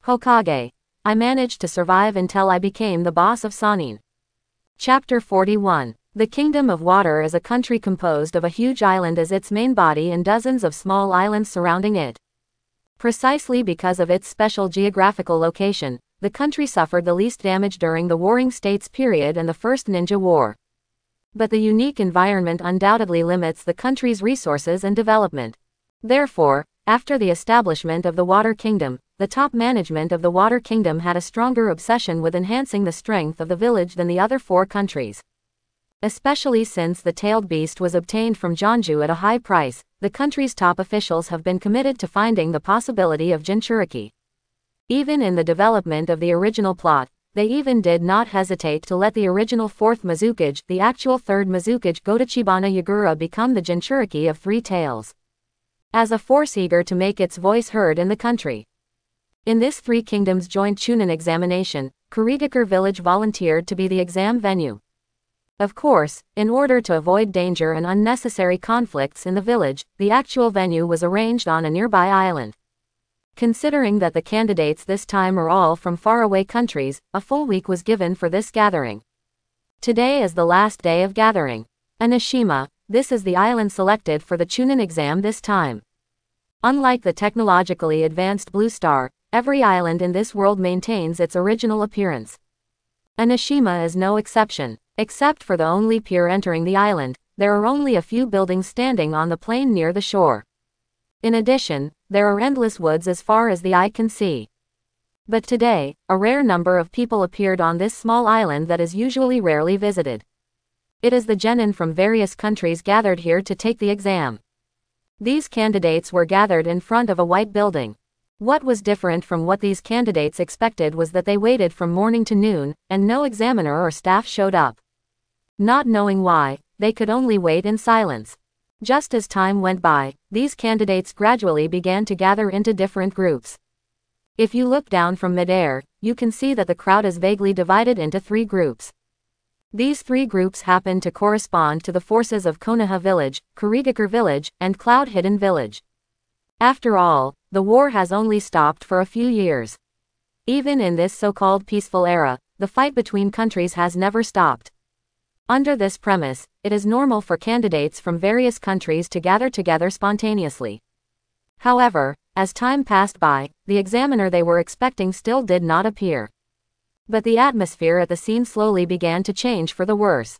Hokage. I managed to survive until I became the boss of Sannin. Chapter 41. The Kingdom of Water is a country composed of a huge island as its main body and dozens of small islands surrounding it. Precisely because of its special geographical location, the country suffered the least damage during the Warring States period and the First Ninja War. But the unique environment undoubtedly limits the country's resources and development. Therefore, after the establishment of the Water Kingdom, the top management of the Water Kingdom had a stronger obsession with enhancing the strength of the village than the other four countries. Especially since the tailed beast was obtained from Jeonju at a high price, the country's top officials have been committed to finding the possibility of Jinchuriki. Even in the development of the original plot, they even did not hesitate to let the original fourth Mizukage, the actual third Mizukage Godachibana Yagura, become the Jinchuriki of Three Tails, as a force eager to make its voice heard in the country. In this Three Kingdoms joint Chunin examination, Kurigakure village volunteered to be the exam venue. Of course, in order to avoid danger and unnecessary conflicts in the village, the actual venue was arranged on a nearby island. Considering that the candidates this time are all from faraway countries, a full week was given for this gathering. Today is the last day of gathering. Enoshima, this is the island selected for the Chunin exam this time. Unlike the technologically advanced Blue Star, every island in this world maintains its original appearance. Enoshima is no exception. Except for the only pier entering the island, there are only a few buildings standing on the plain near the shore. In addition, there are endless woods as far as the eye can see. But today, a rare number of people appeared on this small island that is usually rarely visited. It is the genin from various countries gathered here to take the exam. These candidates were gathered in front of a white building. What was different from what these candidates expected was that they waited from morning to noon, and no examiner or staff showed up. Not knowing why, they could only wait in silence. Just as time went by, these candidates gradually began to gather into different groups. If you look down from mid-air, you can see that the crowd is vaguely divided into three groups. These three groups happen to correspond to the forces of Konoha Village, Kurigakure Village, and Cloud Hidden Village. After all, the war has only stopped for a few years. Even in this so-called peaceful era, the fight between countries has never stopped. Under this premise, it is normal for candidates from various countries to gather together spontaneously. However, as time passed by, the examiner they were expecting still did not appear. But the atmosphere at the scene slowly began to change for the worse.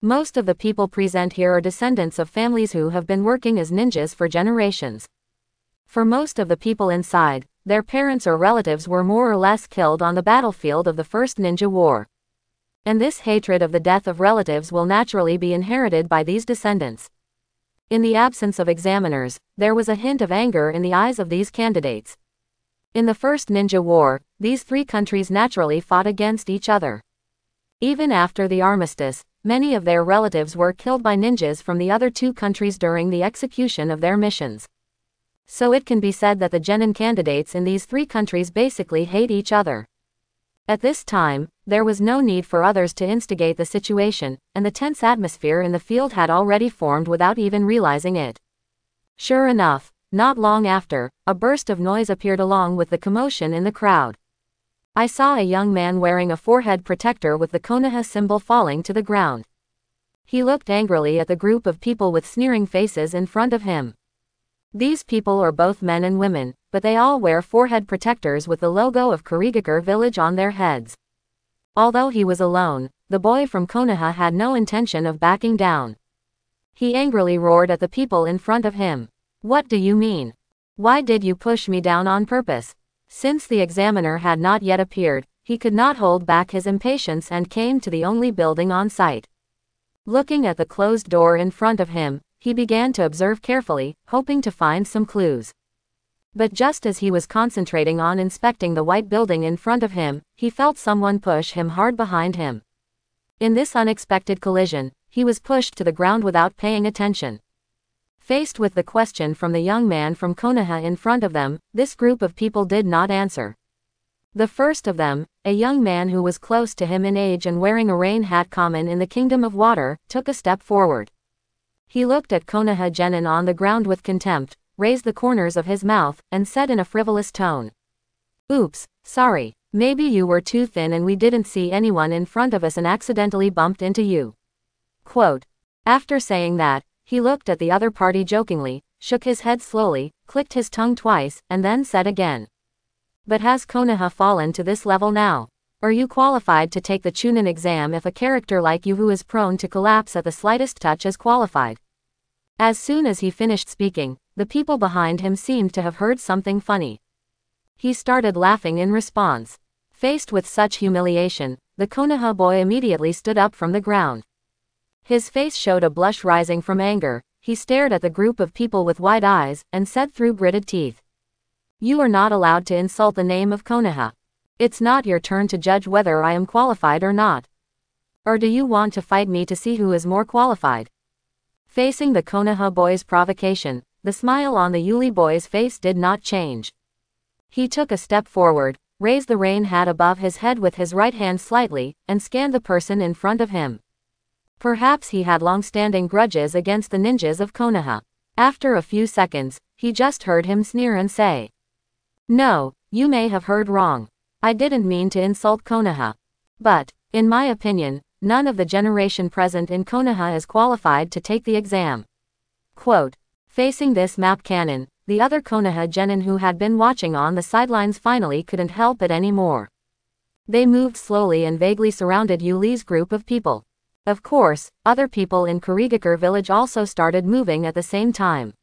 Most of the people present here are descendants of families who have been working as ninjas for generations. For most of the people inside, their parents or relatives were more or less killed on the battlefield of the First Ninja War. And this hatred of the death of relatives will naturally be inherited by these descendants. In the absence of examiners, there was a hint of anger in the eyes of these candidates. In the First Ninja War, these three countries naturally fought against each other. Even after the armistice, many of their relatives were killed by ninjas from the other two countries during the execution of their missions. So it can be said that the genin candidates in these three countries basically hate each other. At this time, there was no need for others to instigate the situation, and the tense atmosphere in the field had already formed without even realizing it. Sure enough, not long after, a burst of noise appeared along with the commotion in the crowd. I saw a young man wearing a forehead protector with the Konoha symbol falling to the ground. He looked angrily at the group of people with sneering faces in front of him. These people are both men and women, but they all wear forehead protectors with the logo of Kurigakure Village on their heads. Although he was alone, the boy from Konoha had no intention of backing down. He angrily roared at the people in front of him. "What do you mean? Why did you push me down on purpose?" Since the examiner had not yet appeared, he could not hold back his impatience and came to the only building on site. Looking at the closed door in front of him, he began to observe carefully, hoping to find some clues. But just as he was concentrating on inspecting the white building in front of him, he felt someone push him hard behind him. In this unexpected collision, he was pushed to the ground without paying attention. Faced with the question from the young man from Konoha in front of them, this group of people did not answer. The first of them, a young man who was close to him in age and wearing a rain hat common in the Kingdom of Water, took a step forward. He looked at Konoha genin on the ground with contempt, raised the corners of his mouth, and said in a frivolous tone, Oops, sorry. Maybe you were too thin and we didn't see anyone in front of us and accidentally bumped into you. Quote. After saying that, he looked at the other party jokingly, shook his head slowly, clicked his tongue twice, and then said again. But has Konoha fallen to this level now? Are you qualified to take the Chunin exam if a character like you who is prone to collapse at the slightest touch is qualified? As soon as he finished speaking, the people behind him seemed to have heard something funny. He started laughing in response. Faced with such humiliation, the Konoha boy immediately stood up from the ground. His face showed a blush rising from anger. He stared at the group of people with wide eyes, and said through gritted teeth. You are not allowed to insult the name of Konoha. It's not your turn to judge whether I am qualified or not. Or do you want to fight me to see who is more qualified? Facing the Konoha boy's provocation, the smile on the Yuli boy's face did not change. He took a step forward, raised the rain hat above his head with his right hand slightly, and scanned the person in front of him. Perhaps he had long-standing grudges against the ninjas of Konoha. After a few seconds, he just heard him sneer and say, No, you may have heard wrong. I didn't mean to insult Konoha. But, in my opinion, none of the generation present in Konoha is qualified to take the exam. Quote. Facing this map cannon, the other Konoha genin who had been watching on the sidelines finally couldn't help it anymore. They moved slowly and vaguely surrounded Yuli's group of people. Of course, other people in Kurigakure village also started moving at the same time.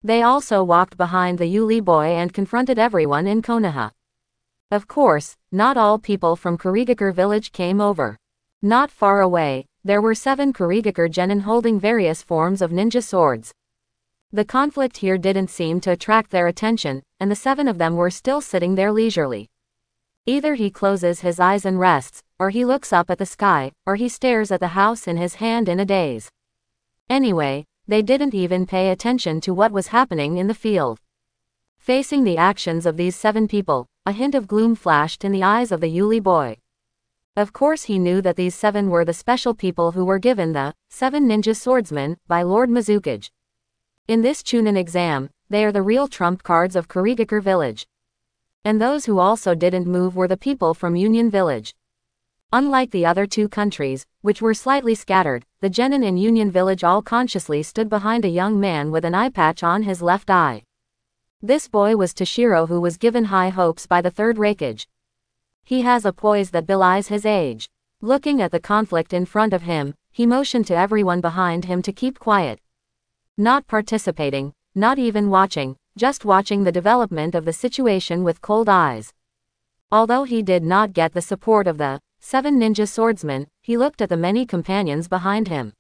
They also walked behind the Yuli boy and confronted everyone in Konoha. Of course, not all people from Kurigakure village came over. Not far away, there were 7 Kurigakure genin holding various forms of ninja swords. The conflict here didn't seem to attract their attention, and the 7 of them were still sitting there leisurely. Either he closes his eyes and rests, or he looks up at the sky, or he stares at the house in his hand in a daze. Anyway, they didn't even pay attention to what was happening in the field. Facing the actions of these 7 people, a hint of gloom flashed in the eyes of the Yuli boy. Of course he knew that these 7 were the special people who were given the 7 ninja swordsmen by Lord Mizukage. In this Chunin exam, they are the real trump cards of Kurigakure village. And those who also didn't move were the people from Union village. Unlike the other 2 countries, which were slightly scattered, the genin in Union village all consciously stood behind a young man with an eye patch on his left eye. This boy was Toshiro, who was given high hopes by the 3rd Hokage. He has a poise that belies his age. Looking at the conflict in front of him, he motioned to everyone behind him to keep quiet. Not participating, not even watching, just watching the development of the situation with cold eyes. Although he did not get the support of the 7 ninja swordsmen, he looked at the many companions behind him.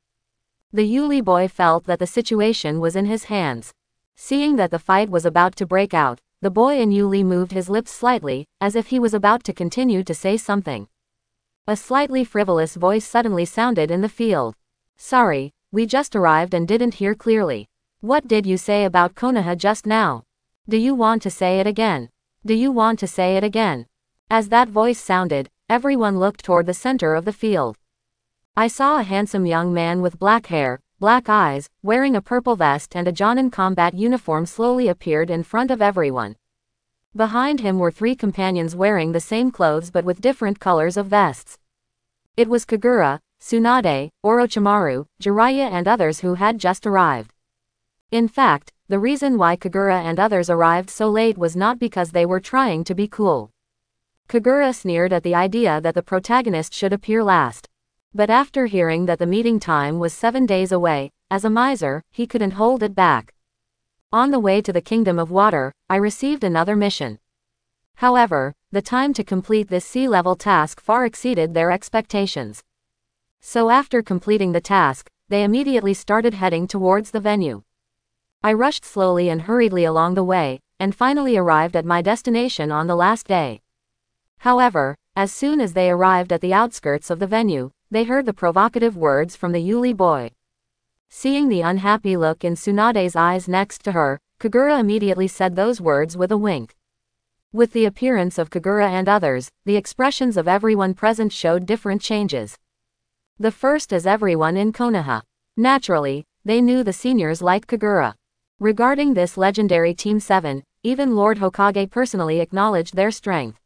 The Yuli boy felt that the situation was in his hands. Seeing that the fight was about to break out, the boy in Yuli moved his lips slightly, as if he was about to continue to say something. A slightly frivolous voice suddenly sounded in the field. Sorry, we just arrived and didn't hear clearly. What did you say about Konoha just now? Do you want to say it again? Do you want to say it again? As that voice sounded, everyone looked toward the center of the field. I saw a handsome young man with black hair, black eyes, wearing a purple vest and a Jonin combat uniform slowly appeared in front of everyone. Behind him were 3 companions wearing the same clothes but with different colors of vests. It was Kagura, Tsunade, Orochimaru, Jiraiya and others who had just arrived. In fact, the reason why Kagura and others arrived so late was not because they were trying to be cool. Kagura sneered at the idea that the protagonist should appear last. But after hearing that the meeting time was 7 days away, as a miser, he couldn't hold it back. On the way to the Kingdom of Water, I received another mission. However, the time to complete this sea-level task far exceeded their expectations. So after completing the task, they immediately started heading towards the venue. I rushed slowly and hurriedly along the way, and finally arrived at my destination on the last day. However, as soon as they arrived at the outskirts of the venue, they heard the provocative words from the Yuli boy. Seeing the unhappy look in Tsunade's eyes next to her, Kagura immediately said those words with a wink. With the appearance of Kagura and others, the expressions of everyone present showed different changes. The first is everyone in Konoha. Naturally, they knew the seniors liked Kagura. Regarding this legendary Team 7, even Lord Hokage personally acknowledged their strength.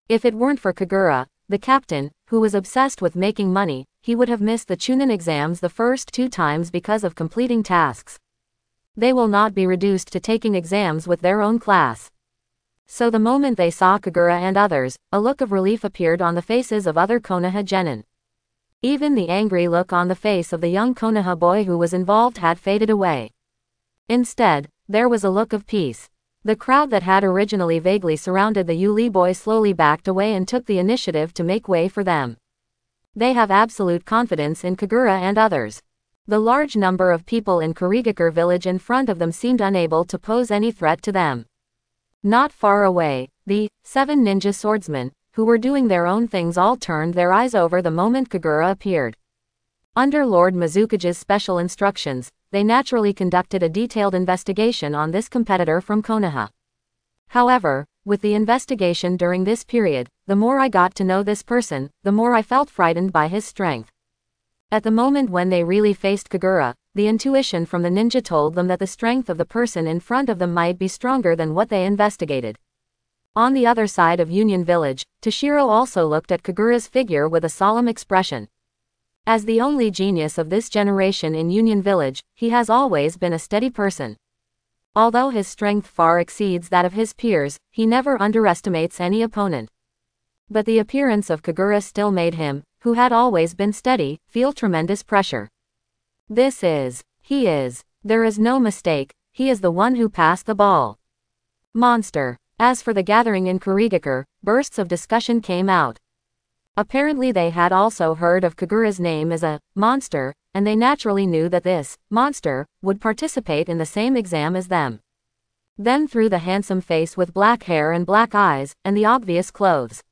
If it weren't for Kagura, the captain, who was obsessed with making money, he would have missed the Chunin exams the first 2 times because of completing tasks. They will not be reduced to taking exams with their own class. So the moment they saw Kagura and others, a look of relief appeared on the faces of other Konoha genin. Even the angry look on the face of the young Konoha boy who was involved had faded away. Instead, there was a look of peace. The crowd that had originally vaguely surrounded the Yuli boy slowly backed away and took the initiative to make way for them. They have absolute confidence in Kagura and others. The large number of people in Kurigakure village in front of them seemed unable to pose any threat to them. Not far away, the 7 ninja swordsmen, who were doing their own things, all turned their eyes over the moment Kagura appeared. Under Lord Mizukage's special instructions, they naturally conducted a detailed investigation on this competitor from Konoha. However, with the investigation during this period, the more I got to know this person, the more I felt frightened by his strength. At the moment when they really faced Kagura, the intuition from the ninja told them that the strength of the person in front of them might be stronger than what they investigated. On the other side of Union Village, Toshiro also looked at Kagura's figure with a solemn expression. As the only genius of this generation in Union Village, he has always been a steady person. Although his strength far exceeds that of his peers, he never underestimates any opponent. But the appearance of Kagura still made him, who had always been steady, feel tremendous pressure. There is no mistake, he is the one who passed the ball. Monster. As for the gathering in Kurigakure, bursts of discussion came out. Apparently they had also heard of Kagura's name as a monster, and they naturally knew that this monster would participate in the same exam as them. Then through the handsome face with black hair and black eyes, and the obvious clothes.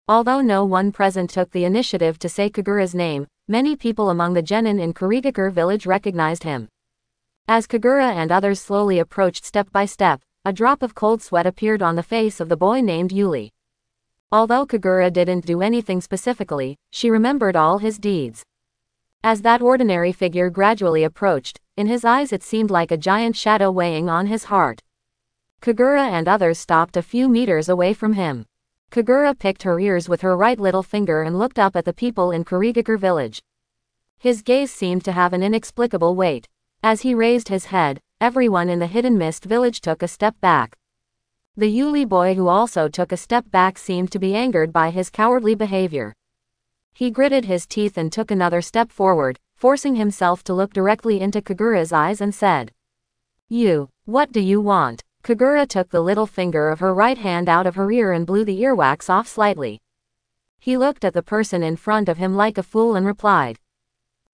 Although no one present took the initiative to say Kagura's name, many people among the genin in Kurigakure village recognized him. As Kagura and others slowly approached step by step, a drop of cold sweat appeared on the face of the boy named Yuli. Although Kagura didn't do anything specifically, she remembered all his deeds. As that ordinary figure gradually approached, in his eyes it seemed like a giant shadow weighing on his heart. Kagura and others stopped a few meters away from him. Kagura picked her ears with her right little finger and looked up at the people in Kurigakure village. His gaze seemed to have an inexplicable weight. As he raised his head, everyone in the Hidden Mist village took a step back. The Yuli boy, who also took a step back, seemed to be angered by his cowardly behavior. He gritted his teeth and took another step forward, forcing himself to look directly into Kagura's eyes and said, What do you want?" Kagura took the little finger of her right hand out of her ear and blew the earwax off slightly. He looked at the person in front of him like a fool and replied,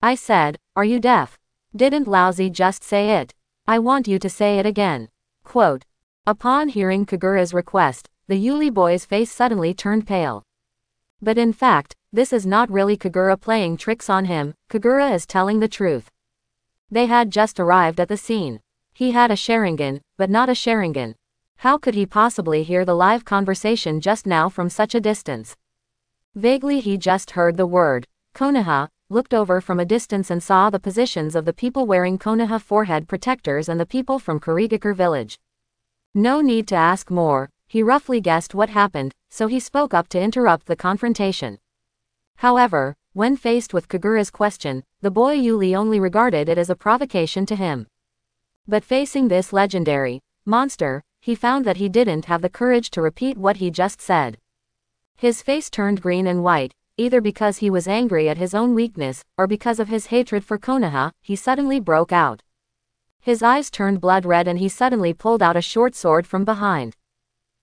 "I said, are you deaf? Didn't Lousy just say it? I want you to say it again." Quote. Upon hearing Kagura's request, the Yuli boy's face suddenly turned pale. But in fact, this is not really Kagura playing tricks on him, Kagura is telling the truth. They had just arrived at the scene. He had a Sharingan, but not a Sharingan. How could he possibly hear the live conversation just now from such a distance? Vaguely he just heard the word, Konoha, looked over from a distance and saw the positions of the people wearing Konoha forehead protectors and the people from Kurigakure village. No need to ask more, he roughly guessed what happened, so he spoke up to interrupt the confrontation. However, when faced with Kagura's question, the boy Yuli only regarded it as a provocation to him. But facing this legendary monster, he found that he didn't have the courage to repeat what he just said. His face turned green and white, either because he was angry at his own weakness, or because of his hatred for Konoha. He suddenly broke out. His eyes turned blood red and he suddenly pulled out a short sword from behind.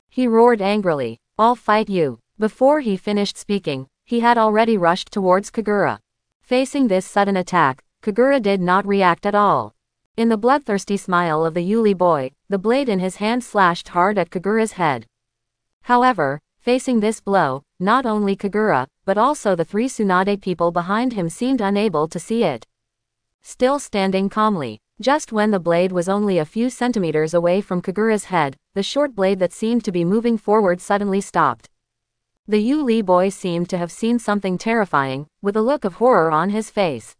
He roared angrily, "I'll fight you." Before he finished speaking, he had already rushed towards Kagura. Facing this sudden attack, Kagura did not react at all. In the bloodthirsty smile of the Yuli boy, the blade in his hand slashed hard at Kagura's head. However, facing this blow, not only Kagura, but also the 3 Tsunade people behind him seemed unable to see it. Still standing calmly, just when the blade was only a few centimeters away from Kagura's head, the short blade that seemed to be moving forward suddenly stopped. The Yuli boy seemed to have seen something terrifying, with a look of horror on his face.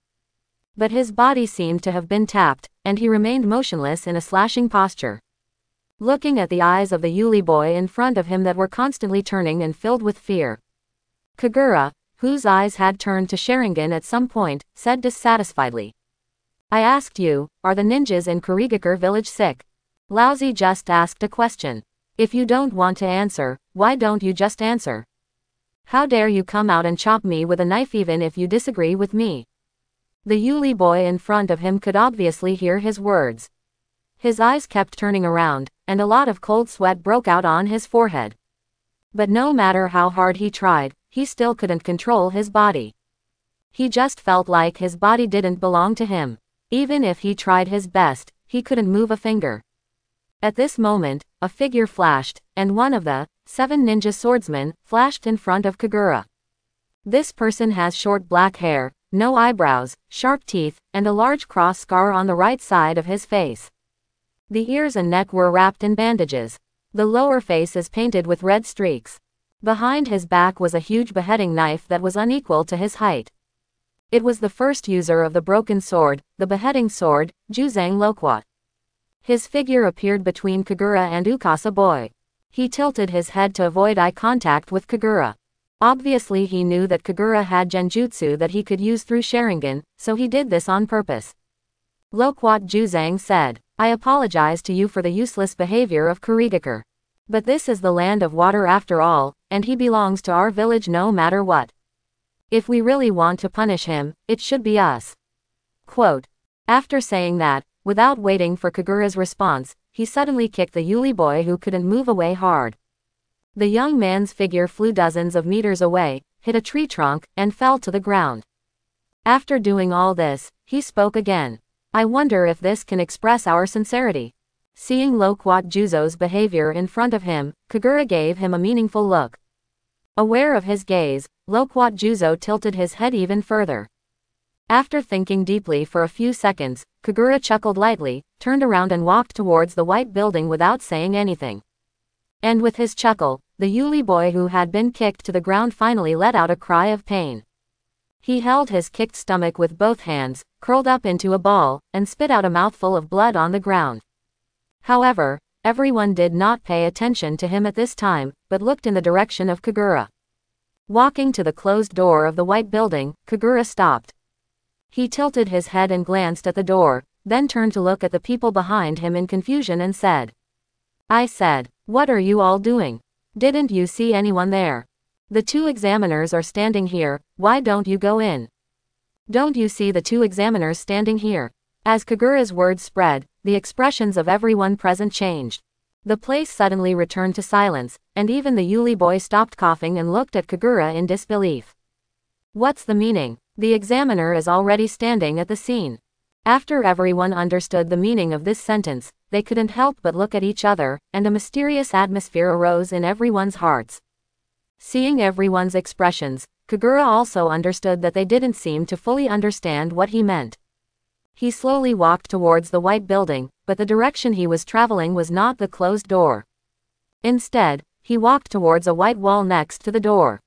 But his body seemed to have been tapped, and he remained motionless in a slashing posture. looking at the eyes of the Yuli boy in front of him that were constantly turning and filled with fear. Kagura, whose eyes had turned to Sharingan at some point, said dissatisfiedly. I asked you, are the ninjas in Kurigakure village sick? Laozi just asked a question. If you don't want to answer, why don't you just answer? How dare you come out and chop me with a knife even if you disagree with me? The Yuli boy in front of him could obviously hear his words. His eyes kept turning around, and a lot of cold sweat broke out on his forehead. But no matter how hard he tried, he still couldn't control his body. He just felt like his body didn't belong to him. Even if he tried his best, he couldn't move a finger. At this moment, a figure flashed, and one of the 7 ninja swordsmen flashed in front of Kagura. This person has short black hair, no eyebrows, sharp teeth, and a large cross scar on the right side of his face. The ears and neck were wrapped in bandages. The lower face is painted with red streaks. Behind his back was a huge beheading knife that was unequal to his height. It was the first user of the broken sword, the beheading sword, Juzang Loquat. His figure appeared between Kagura and Ukasa boy. He tilted his head to avoid eye contact with Kagura. Obviously he knew that Kagura had genjutsu that he could use through Sharingan, so he did this on purpose. Loquat Juzang said, I apologize to you for the useless behavior of Kurigakure. But this is the land of water after all, and he belongs to our village no matter what. If we really want to punish him, it should be us. Quote. After saying that, without waiting for Kagura's response, he suddenly kicked the Yuli boy who couldn't move away hard. The young man's figure flew dozens of meters away, hit a tree trunk, and fell to the ground. After doing all this, he spoke again. I wonder if this can express our sincerity. Seeing Loquat Juzo's behavior in front of him, Kagura gave him a meaningful look. Aware of his gaze, Loquat Juzo tilted his head even further. After thinking deeply for a few seconds, Kagura chuckled lightly, turned around and walked towards the white building without saying anything. And with his chuckle, the Yuli boy who had been kicked to the ground finally let out a cry of pain. He held his kicked stomach with both hands, curled up into a ball, and spit out a mouthful of blood on the ground. However, everyone did not pay attention to him at this time, but looked in the direction of Kagura. Walking to the closed door of the white building, Kagura stopped. He tilted his head and glanced at the door, then turned to look at the people behind him in confusion and said, I said, what are you all doing? Didn't you see anyone there? The 2 examiners are standing here, why don't you go in? Don't you see the 2 examiners standing here? As Kagura's words spread, the expressions of everyone present changed. The place suddenly returned to silence, and even the Yuli boy stopped coughing and looked at Kagura in disbelief. What's the meaning? The examiner is already standing at the scene. After everyone understood the meaning of this sentence, they couldn't help but look at each other, and a mysterious atmosphere arose in everyone's hearts. Seeing everyone's expressions, Kagura also understood that they didn't seem to fully understand what he meant. He slowly walked towards the white building, but the direction he was traveling was not the closed door. Instead, he walked towards a white wall next to the door.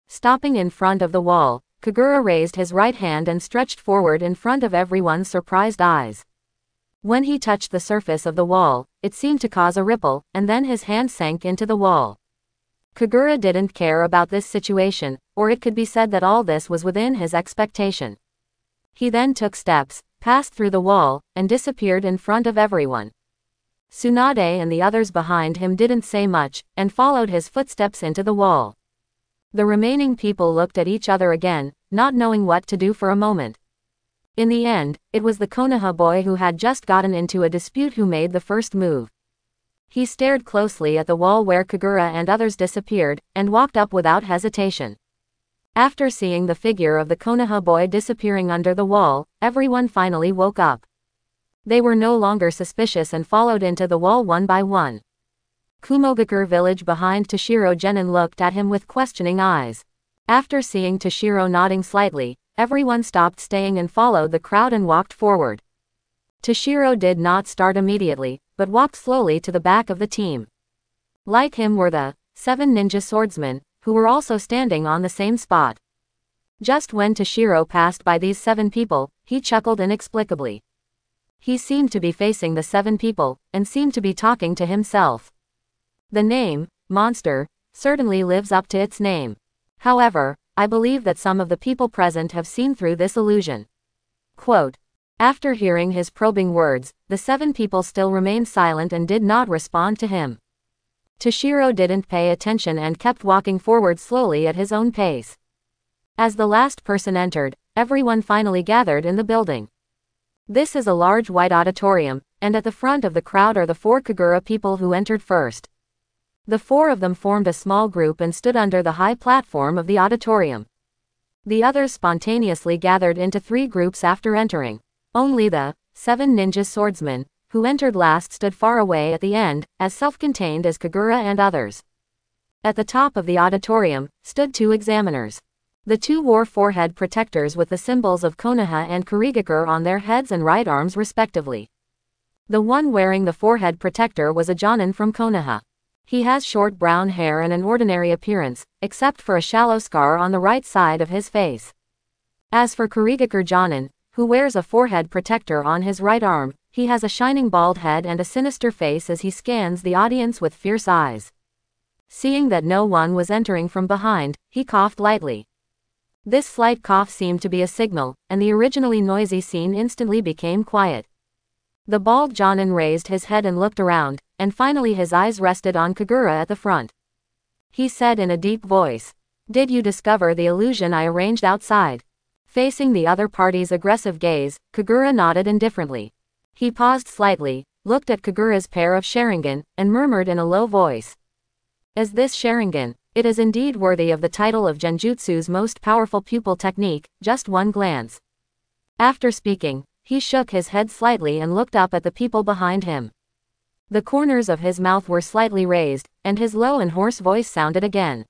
Stopping in front of the wall, Kagura raised his right hand and stretched forward in front of everyone's surprised eyes. When he touched the surface of the wall, it seemed to cause a ripple, and then his hand sank into the wall. Kagura didn't care about this situation, or it could be said that all this was within his expectation. He then took steps, passed through the wall, and disappeared in front of everyone. Tsunade and the others behind him didn't say much, and followed his footsteps into the wall. The remaining people looked at each other again, not knowing what to do for a moment. In the end, it was the Konoha boy who had just gotten into a dispute who made the first move. He stared closely at the wall where Kagura and others disappeared, and walked up without hesitation. After seeing the figure of the Konoha boy disappearing under the wall, everyone finally woke up. They were no longer suspicious and followed into the wall one by one. Kumogakure village behind Toshiro Genin looked at him with questioning eyes. After seeing Toshiro nodding slightly, everyone stopped staying and followed the crowd and walked forward. Toshiro did not start immediately, but walked slowly to the back of the team. Like him were the 7 ninja swordsmen, who were also standing on the same spot. Just when Toshiro passed by these 7 people, he chuckled inexplicably. He seemed to be facing the 7 people, and seemed to be talking to himself. The name, monster, certainly lives up to its name. However, I believe that some of the people present have seen through this illusion. Quote. After hearing his probing words, the 7 people still remained silent and did not respond to him. Toshiro didn't pay attention and kept walking forward slowly at his own pace. As the last person entered, everyone finally gathered in the building. This is a large white auditorium, and at the front of the crowd are the 4 Kagura people who entered first. The 4 of them formed a small group and stood under the high platform of the auditorium. The others spontaneously gathered into 3 groups after entering. Only the 7 ninja swordsmen, who entered last, stood far away at the end, as self-contained as Kagura and others. At the top of the auditorium stood 2 examiners. The 2 wore forehead protectors with the symbols of Konoha and Kurigakure on their heads and right arms respectively. The one wearing the forehead protector was a Jonin from Konoha. He has short brown hair and an ordinary appearance, except for a shallow scar on the right side of his face. As for Kurigakure Jonin, who wears a forehead protector on his right arm, he has a shining bald head and a sinister face as he scans the audience with fierce eyes. Seeing that no one was entering from behind, he coughed lightly. This slight cough seemed to be a signal, and the originally noisy scene instantly became quiet. The bald Jonin raised his head and looked around, and finally his eyes rested on Kagura at the front. He said in a deep voice, "Did you discover the illusion I arranged outside?" Facing the other party's aggressive gaze, Kagura nodded indifferently. He paused slightly, looked at Kagura's pair of Sharingan, and murmured in a low voice. "As this Sharingan, it is indeed worthy of the title of Genjutsu's most powerful pupil technique, just one glance." After speaking, he shook his head slightly and looked up at the people behind him. The corners of his mouth were slightly raised, and his low and hoarse voice sounded again.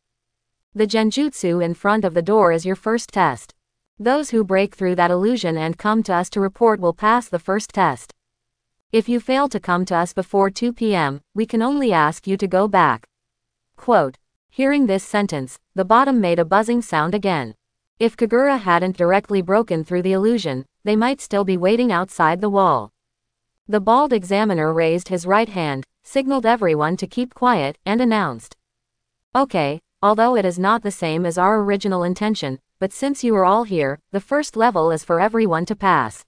"The Genjutsu in front of the door is your first test. Those who break through that illusion and come to us to report will pass the first test. If you fail to come to us before 2 p.m., we can only ask you to go back." Quote. Hearing this sentence, the bottom made a buzzing sound again. If Kagura hadn't directly broken through the illusion, they might still be waiting outside the wall. The bald examiner raised his right hand, signaled everyone to keep quiet, and announced, "Okay, although it is not the same as our original intention, but since you are all here, the first level is for everyone to pass."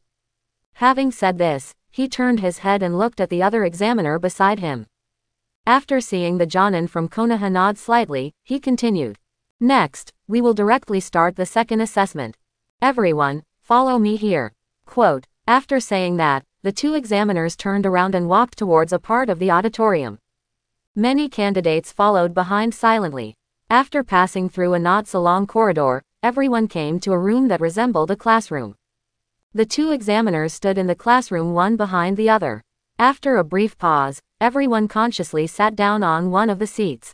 Having said this, he turned his head and looked at the other examiner beside him. After seeing the Jonin from Konoha nod slightly, he continued, "Next, we will directly start the second assessment. Everyone, follow me here." Quote. After saying that, the 2 examiners turned around and walked towards a part of the auditorium. Many candidates followed behind silently. After passing through a not-so-long corridor, everyone came to a room that resembled a classroom. The 2 examiners stood in the classroom one behind the other. After a brief pause, everyone consciously sat down on one of the seats.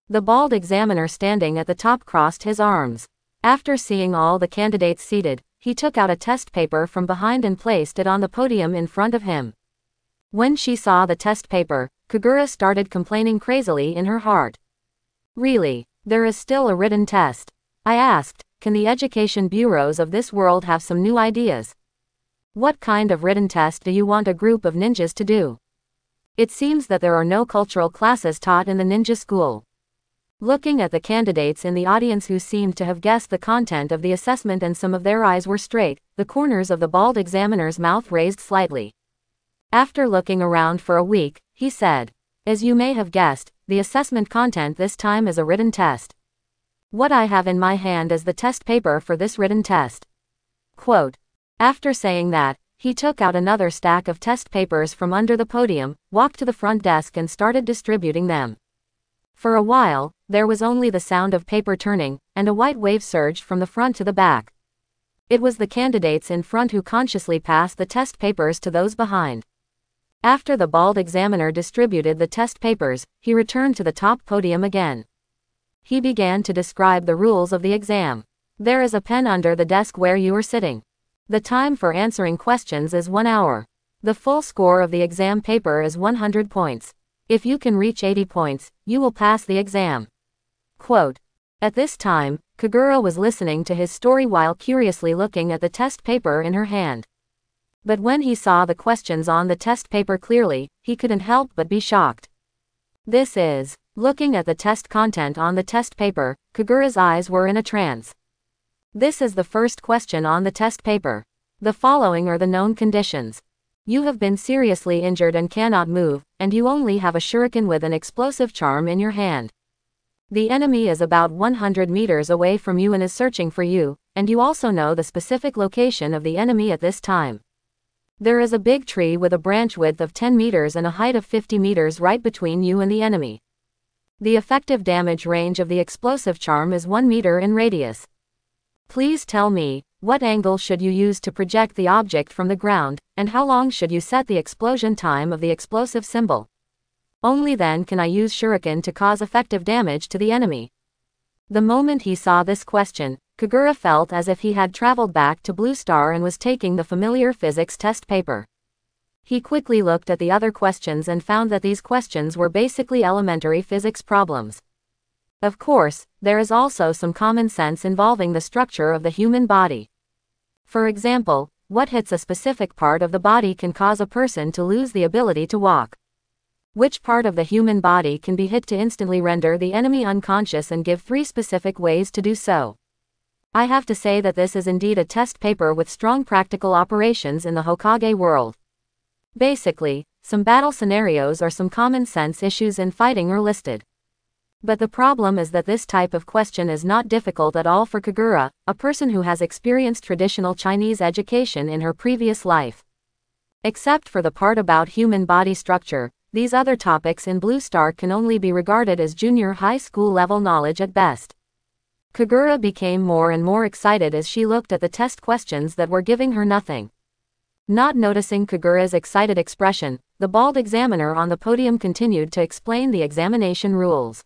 The bald examiner standing at the top crossed his arms. After seeing all the candidates seated, he took out a test paper from behind and placed it on the podium in front of him. When she saw the test paper, Kagura started complaining crazily in her heart. "Really, there is still a written test?" I asked. "Can the education bureaus of this world have some new ideas? What kind of written test do you want a group of ninjas to do? It seems that there are no cultural classes taught in the ninja school." Looking at the candidates in the audience who seemed to have guessed the content of the assessment and some of their eyes were straight, the corners of the bald examiner's mouth raised slightly. After looking around for a week, he said, "As you may have guessed, the assessment content this time is a written test. What I have in my hand is the test paper for this written test." Quote. After saying that, he took out another stack of test papers from under the podium, walked to the front desk and started distributing them. For a while, there was only the sound of paper turning, and a white wave surged from the front to the back. It was the candidates in front who consciously passed the test papers to those behind. After the bald examiner distributed the test papers, he returned to the top podium again. He began to describe the rules of the exam. "There is a pen under the desk where you are sitting. The time for answering questions is 1 hour. The full score of the exam paper is 100 points. If you can reach 80 points, you will pass the exam." Quote. At this time, Kagura was listening to his story while curiously looking at the test paper in her hand. But when he saw the questions on the test paper clearly, he couldn't help but be shocked. This is. Looking at the test content on the test paper, Kagura's eyes were in a trance. This is the first question on the test paper. The following are the known conditions. You have been seriously injured and cannot move, and you only have a shuriken with an explosive charm in your hand. The enemy is about 100 meters away from you and is searching for you, and you also know the specific location of the enemy at this time. There is a big tree with a branch width of 10 meters and a height of 50 meters right between you and the enemy. The effective damage range of the explosive charm is 1 meter in radius. Please tell me, what angle should you use to project the object from the ground, and how long should you set the explosion time of the explosive symbol? Only then can I use shuriken to cause effective damage to the enemy. The moment he saw this question, Kagura felt as if he had traveled back to Blue Star and was taking the familiar physics test paper. He quickly looked at the other questions and found that these questions were basically elementary physics problems. Of course, there is also some common sense involving the structure of the human body. For example, what hits a specific part of the body can cause a person to lose the ability to walk? Which part of the human body can be hit to instantly render the enemy unconscious, and give 3 specific ways to do so? I have to say that this is indeed a test paper with strong practical operations in the Hokage world. Basically, some battle scenarios or some common sense issues in fighting are listed. But the problem is that this type of question is not difficult at all for Kagura, a person who has experienced traditional Chinese education in her previous life. Except for the part about human body structure, these other topics in Blue Star can only be regarded as junior high school level knowledge at best. Kagura became more and more excited as she looked at the test questions that were giving her nothing. Not noticing Kagura's excited expression, the bald examiner on the podium continued to explain the examination rules.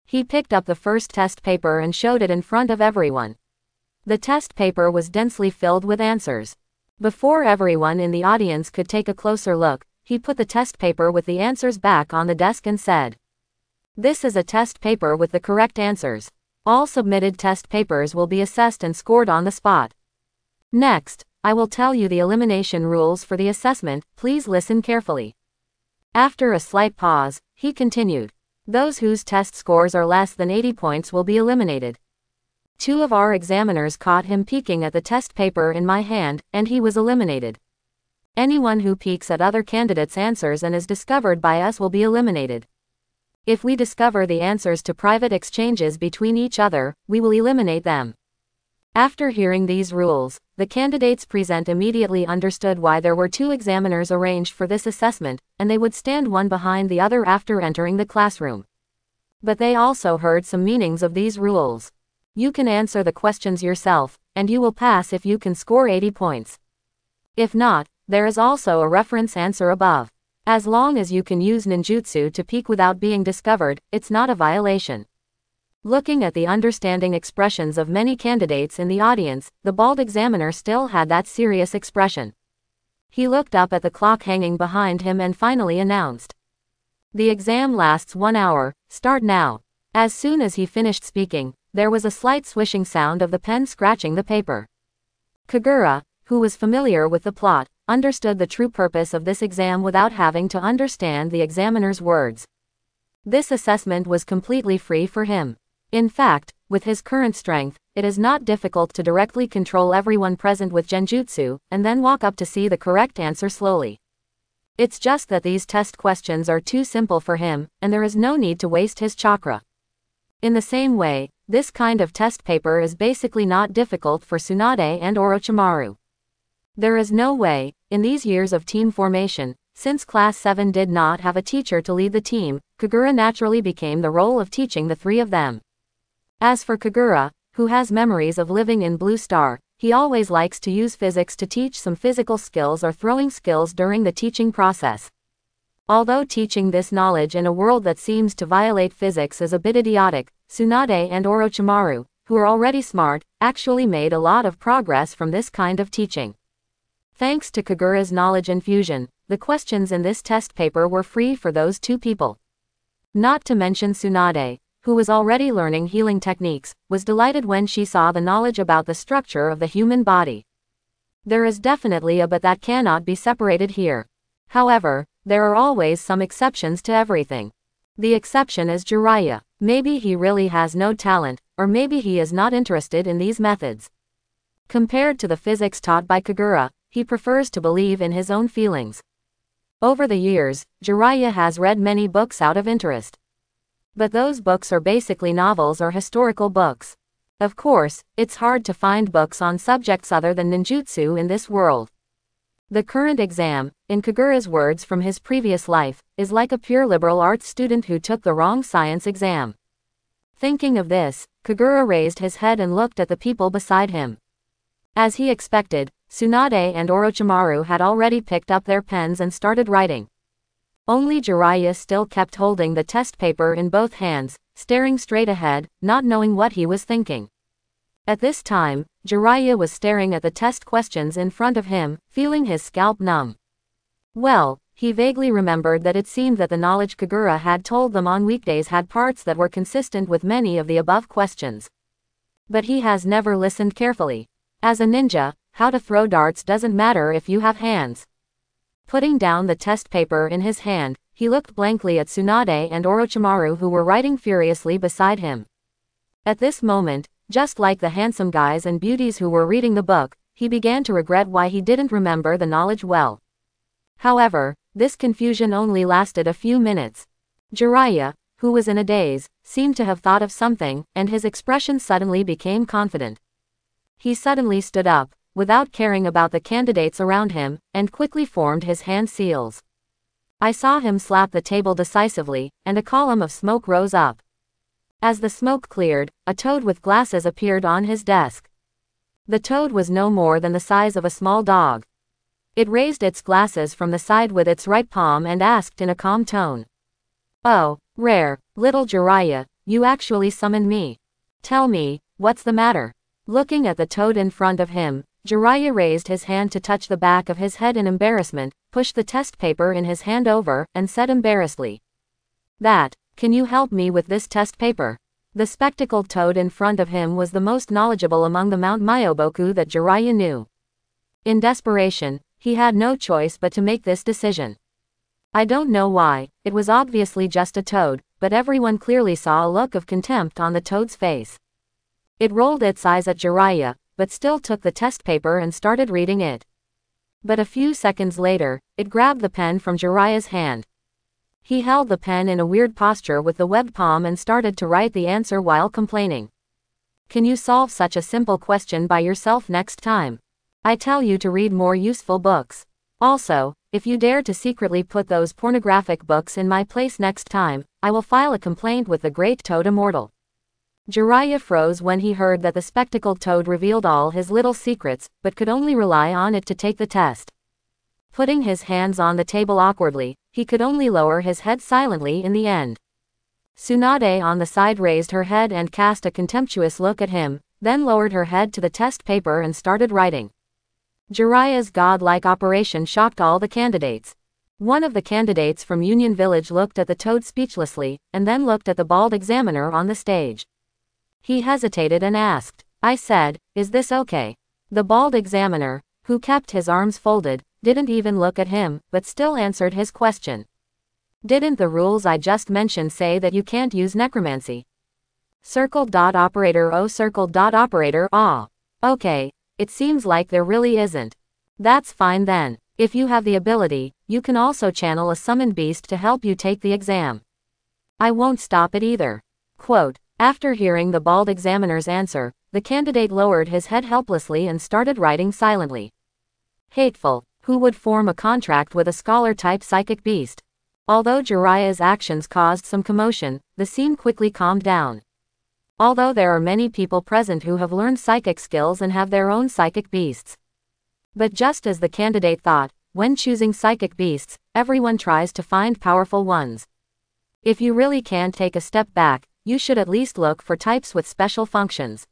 He picked up the first test paper and showed it in front of everyone. The test paper was densely filled with answers. Before everyone in the audience could take a closer look, he put the test paper with the answers back on the desk and said, "This is a test paper with the correct answers. All submitted test papers will be assessed and scored on the spot. Next, I will tell you the elimination rules for the assessment, please listen carefully." After a slight pause, he continued, "Those whose test scores are less than 80 points will be eliminated." 2 of our examiners caught him peeking at the test paper in my hand, and he was eliminated. Anyone who peeks at other candidates' answers and is discovered by us will be eliminated. If we discover the answers to private exchanges between each other, we will eliminate them. After hearing these rules, the candidates present immediately understood why there were 2 examiners arranged for this assessment, and they would stand one behind the other after entering the classroom. But they also heard some meanings of these rules. You can answer the questions yourself, and you will pass if you can score 80 points. If not, there is also a reference answer above. As long as you can use ninjutsu to peek without being discovered, it's not a violation. Looking at the understanding expressions of many candidates in the audience, the bald examiner still had that serious expression. He looked up at the clock hanging behind him and finally announced, "The exam lasts 1 hour, start now." As soon as he finished speaking, there was a slight swishing sound of the pen scratching the paper. Kagura, who was familiar with the plot, understood the true purpose of this exam without having to understand the examiner's words. This assessment was completely free for him. In fact, with his current strength, it is not difficult to directly control everyone present with genjutsu, and then walk up to see the correct answer slowly. It's just that these test questions are too simple for him, and there is no need to waste his chakra. In the same way, this kind of test paper is basically not difficult for Tsunade and Orochimaru. There is no way, in these years of team formation, since Class 7 did not have a teacher to lead the team, Kagura naturally became the role of teaching the 3 of them. As for Kagura, who has memories of living in Blue Star, he always likes to use physics to teach some physical skills or throwing skills during the teaching process. Although teaching this knowledge in a world that seems to violate physics is a bit idiotic, Tsunade and Orochimaru, who are already smart, actually made a lot of progress from this kind of teaching. Thanks to Kagura's knowledge infusion, the questions in this test paper were free for those 2 people. Not to mention Tsunade, who was already learning healing techniques, was delighted when she saw the knowledge about the structure of the human body. There is definitely a but that cannot be separated here. However, there are always some exceptions to everything. The exception is Jiraiya. Maybe he really has no talent, or maybe he is not interested in these methods. Compared to the physics taught by Kagura, he prefers to believe in his own feelings. Over the years, Jiraiya has read many books out of interest. But those books are basically novels or historical books. Of course, it's hard to find books on subjects other than ninjutsu in this world. The current exam, in Kagura's words from his previous life, is like a pure liberal arts student who took the wrong science exam. Thinking of this, Kagura raised his head and looked at the people beside him. As he expected, Tsunade and Orochimaru had already picked up their pens and started writing. Only Jiraiya still kept holding the test paper in both hands, staring straight ahead, not knowing what he was thinking. At this time, Jiraiya was staring at the test questions in front of him, feeling his scalp numb. Well, he vaguely remembered that it seemed that the knowledge Kagura had told them on weekdays had parts that were consistent with many of the above questions. But he has never listened carefully. As a ninja, how to throw darts doesn't matter if you have hands. Putting down the test paper in his hand, he looked blankly at Tsunade and Orochimaru who were writing furiously beside him. At this moment, just like the handsome guys and beauties who were reading the book, he began to regret why he didn't remember the knowledge well. However, this confusion only lasted a few minutes. Jiraiya, who was in a daze, seemed to have thought of something, and his expression suddenly became confident. He suddenly stood up, without caring about the candidates around him, and quickly formed his hand seals. I saw him slap the table decisively, and a column of smoke rose up. As the smoke cleared, a toad with glasses appeared on his desk. The toad was no more than the size of a small dog. It raised its glasses from the side with its right palm and asked in a calm tone. "Oh, rare, little Jiraiya, you actually summoned me. Tell me, what's the matter?" Looking at the toad in front of him, Jiraiya raised his hand to touch the back of his head in embarrassment, pushed the test paper in his hand over, and said embarrassedly, "Can you help me with this test paper?" The spectacled toad in front of him was the most knowledgeable among the Mount Myoboku that Jiraiya knew. In desperation, he had no choice but to make this decision. I don't know why, it was obviously just a toad, but everyone clearly saw a look of contempt on the toad's face. It rolled its eyes at Jiraiya, but still took the test paper and started reading it. But a few seconds later, it grabbed the pen from Jiraiya's hand. He held the pen in a weird posture with the webbed palm and started to write the answer while complaining. "Can you solve such a simple question by yourself next time? I tell you to read more useful books. Also, if you dare to secretly put those pornographic books in my place next time, I will file a complaint with the Great Toad Immortal." Jiraiya froze when he heard that the spectacled toad revealed all his little secrets, but could only rely on it to take the test. Putting his hands on the table awkwardly, he could only lower his head silently in the end. Tsunade on the side raised her head and cast a contemptuous look at him, then lowered her head to the test paper and started writing. Jiraiya's godlike operation shocked all the candidates. One of the candidates from Union Village looked at the toad speechlessly, and then looked at the bald examiner on the stage. He hesitated and asked, "I said, is this okay?" The bald examiner, who kept his arms folded, didn't even look at him, but still answered his question. "Didn't the rules I just mentioned say that you can't use necromancy?" Operator Operator Ah. Okay, it seems like there really isn't. That's fine then. If you have the ability, you can also channel a summoned beast to help you take the exam. I won't stop it either. Quote, after hearing the bald examiner's answer, the candidate lowered his head helplessly and started writing silently. Hateful. Who would form a contract with a scholar-type psychic beast? Although Jiraiya's actions caused some commotion, the scene quickly calmed down. Although there are many people present who have learned psychic skills and have their own psychic beasts. But just as the candidate thought, when choosing psychic beasts, everyone tries to find powerful ones. If you really can't take a step back, you should at least look for types with special functions.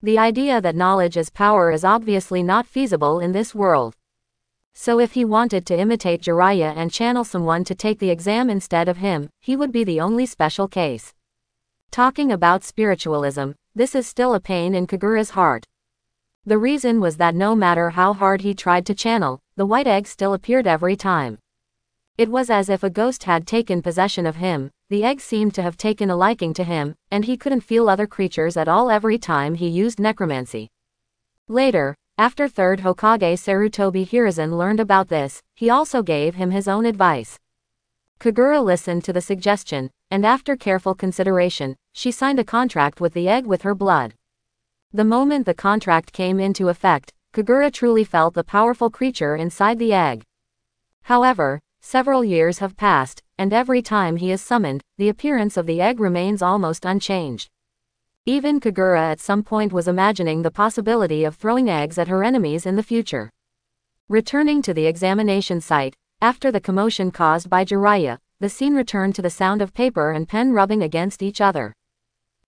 The idea that knowledge is power is obviously not feasible in this world. So if he wanted to imitate Jiraiya and channel someone to take the exam instead of him, he would be the only special case. Talking about spiritualism, this is still a pain in Kagura's heart. The reason was that no matter how hard he tried to channel, the white egg still appeared every time. It was as if a ghost had taken possession of him. The egg seemed to have taken a liking to him, and he couldn't feel other creatures at all every time he used necromancy. Later, after 3rd Hokage Sarutobi Hiruzen learned about this, he also gave him his own advice. Kagura listened to the suggestion, and after careful consideration, she signed a contract with the egg with her blood. The moment the contract came into effect, Kagura truly felt the powerful creature inside the egg. However, several years have passed, and every time he is summoned, the appearance of the egg remains almost unchanged. Even Kagura at some point was imagining the possibility of throwing eggs at her enemies in the future. Returning to the examination site, after the commotion caused by Jiraiya, the scene returned to the sound of paper and pen rubbing against each other.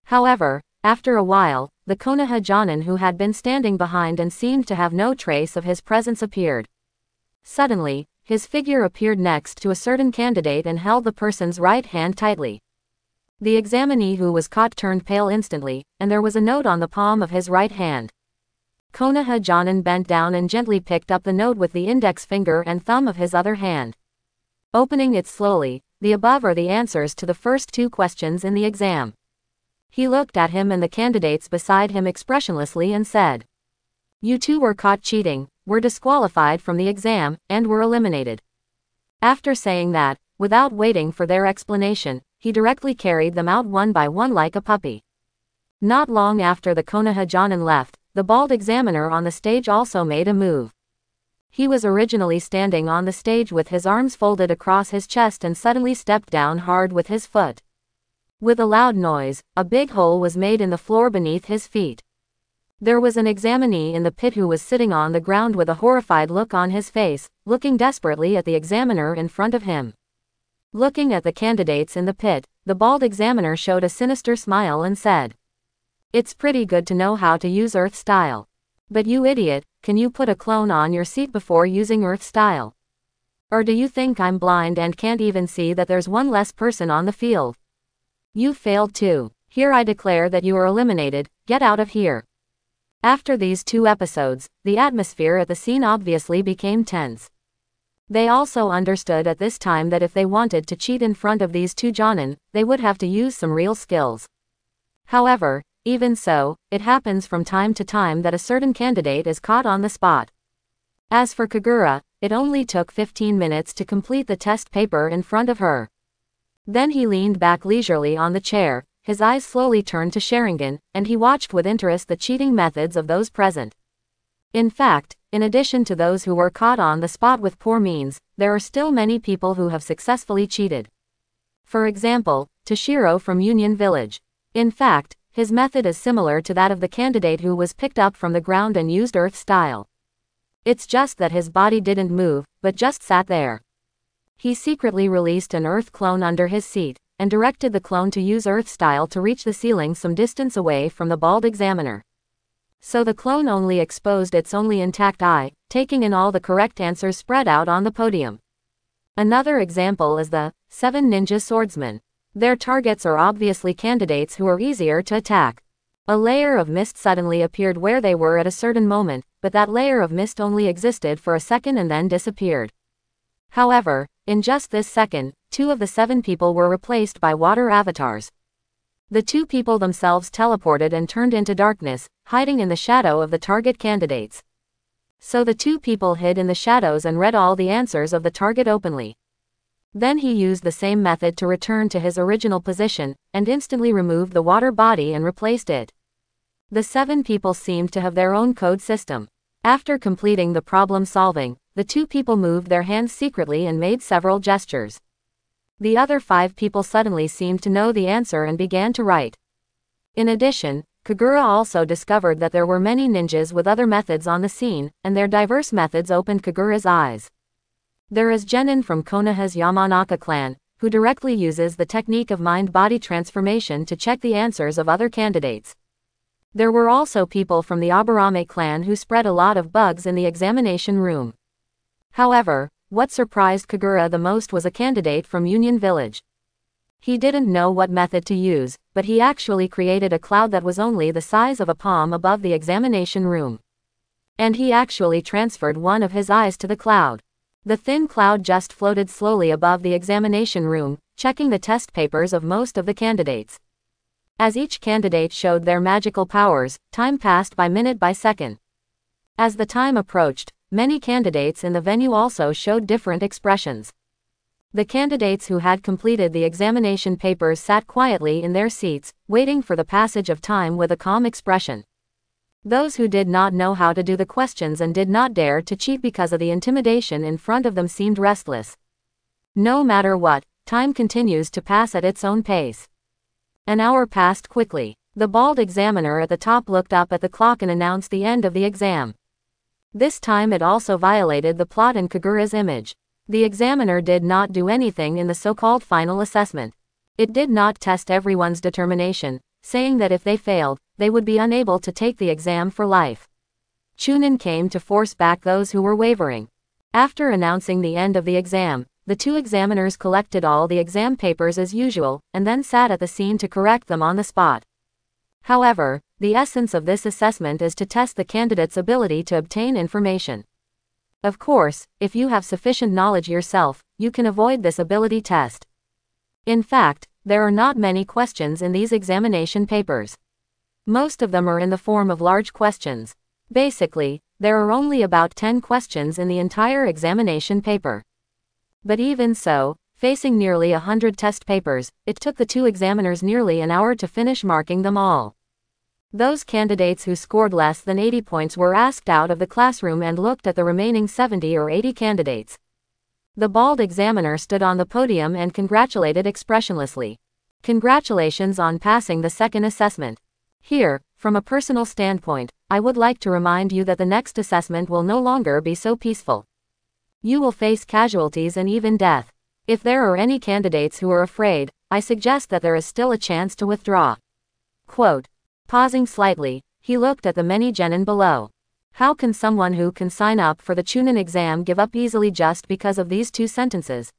However, after a while, the Konoha Jonin who had been standing behind and seemed to have no trace of his presence appeared. Suddenly, his figure appeared next to a certain candidate and held the person's right hand tightly. The examinee who was caught turned pale instantly, and there was a note on the palm of his right hand. Konoha Jonin bent down and gently picked up the note with the index finger and thumb of his other hand. Opening it slowly, the above are the answers to the first 2 questions in the exam. He looked at him and the candidates beside him expressionlessly and said, "You 2 were caught cheating, were disqualified from the exam, and were eliminated." After saying that, without waiting for their explanation, he directly carried them out one by one like a puppy. Not long after the Konoha Jonin left, the bald examiner on the stage also made a move. He was originally standing on the stage with his arms folded across his chest and suddenly stepped down hard with his foot. With a loud noise, a big hole was made in the floor beneath his feet. There was an examinee in the pit who was sitting on the ground with a horrified look on his face, looking desperately at the examiner in front of him. Looking at the candidates in the pit, the bald examiner showed a sinister smile and said, "It's pretty good to know how to use Earth Style. But you idiot, can you put a clone on your seat before using Earth Style? Or do you think I'm blind and can't even see that there's one less person on the field? You failed too. Here I declare that you are eliminated, get out of here." After these 2 episodes, the atmosphere at the scene obviously became tense. They also understood at this time that if they wanted to cheat in front of these 2 Jonin, they would have to use some real skills. However, even so, it happens from time to time that a certain candidate is caught on the spot. As for Kagura, it only took 15 minutes to complete the test paper in front of her. Then he leaned back leisurely on the chair, his eyes slowly turned to Sharingan, and he watched with interest the cheating methods of those present. In fact, in addition to those who were caught on the spot with poor means, there are still many people who have successfully cheated. For example, Toshiro from Union Village. In fact, his method is similar to that of the candidate who was picked up from the ground and used Earth Style. It's just that his body didn't move, but just sat there. He secretly released an Earth clone under his seat, and directed the clone to use Earth Style to reach the ceiling some distance away from the bald examiner. So the clone only exposed its only intact eye, taking in all the correct answers spread out on the podium. Another example is the 7 ninja swordsmen. Their targets are obviously candidates who are easier to attack. A layer of mist suddenly appeared where they were at a certain moment, but that layer of mist only existed for a second and then disappeared. However, in just this second, 2 of the 7 people were replaced by water avatars. The 2 people themselves teleported and turned into darkness, hiding in the shadow of the target candidates. So the 2 people hid in the shadows and read all the answers of the target openly. Then he used the same method to return to his original position, and instantly removed the water body and replaced it. The 7 people seemed to have their own code system. After completing the problem solving, the 2 people moved their hands secretly and made several gestures. The other 5 people suddenly seemed to know the answer and began to write. In addition, Kagura also discovered that there were many ninjas with other methods on the scene, and their diverse methods opened Kagura's eyes. There is Genin from Konoha's Yamanaka clan, who directly uses the technique of mind-body transformation to check the answers of other candidates. There were also people from the Aburame clan who spread a lot of bugs in the examination room. However, what surprised Kagura the most was a candidate from Union Village. He didn't know what method to use, but he actually created a cloud that was only the size of a palm above the examination room. And he actually transferred one of his eyes to the cloud. The thin cloud just floated slowly above the examination room, checking the test papers of most of the candidates. As each candidate showed their magical powers, time passed minute by second. As the time approached, many candidates in the venue also showed different expressions. The candidates who had completed the examination papers sat quietly in their seats, waiting for the passage of time with a calm expression. Those who did not know how to do the questions and did not dare to cheat because of the intimidation in front of them seemed restless. No matter what, time continues to pass at its own pace. An hour passed quickly. The bald examiner at the top looked up at the clock and announced the end of the exam. This time it also violated the plot in Kagura's image. The examiner did not do anything in the so-called final assessment. It did not test everyone's determination, saying that if they failed, they would be unable to take the exam for life. Chunin came to force back those who were wavering. After announcing the end of the exam, the two examiners collected all the exam papers as usual, and then sat at the scene to correct them on the spot. However, the essence of this assessment is to test the candidate's ability to obtain information. Of course, if you have sufficient knowledge yourself, you can avoid this ability test. In fact, there are not many questions in these examination papers. Most of them are in the form of large questions. Basically, there are only about 10 questions in the entire examination paper. But even so, facing nearly 100 test papers, it took the two examiners nearly an hour to finish marking them all. Those candidates who scored less than 80 points were asked out of the classroom and looked at the remaining 70 or 80 candidates. The bald examiner stood on the podium and congratulated expressionlessly. Congratulations on passing the second assessment. Here, from a personal standpoint, I would like to remind you that the next assessment will no longer be so peaceful. You will face casualties and even death. If there are any candidates who are afraid, I suggest that there is still a chance to withdraw. Quote. Pausing slightly, he looked at the many genin below. How can someone who can sign up for the Chunin exam give up easily just because of these two sentences?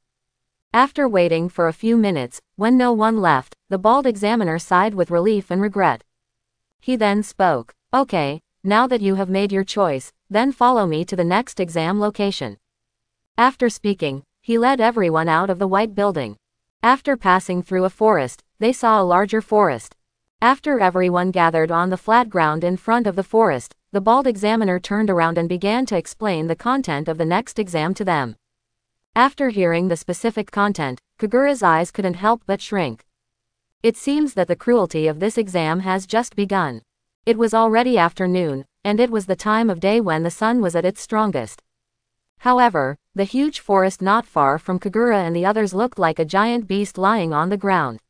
After waiting for a few minutes, when no one left, the bald examiner sighed with relief and regret. He then spoke. Okay, now that you have made your choice, then follow me to the next exam location. After speaking, he led everyone out of the white building. After passing through a forest, they saw a larger forest. After everyone gathered on the flat ground in front of the forest, the bald examiner turned around and began to explain the content of the next exam to them. After hearing the specific content, Kagura's eyes couldn't help but shrink. It seems that the cruelty of this exam has just begun. It was already afternoon, and it was the time of day when the sun was at its strongest. However, the huge forest not far from Kagura and the others looked like a giant beast lying on the ground.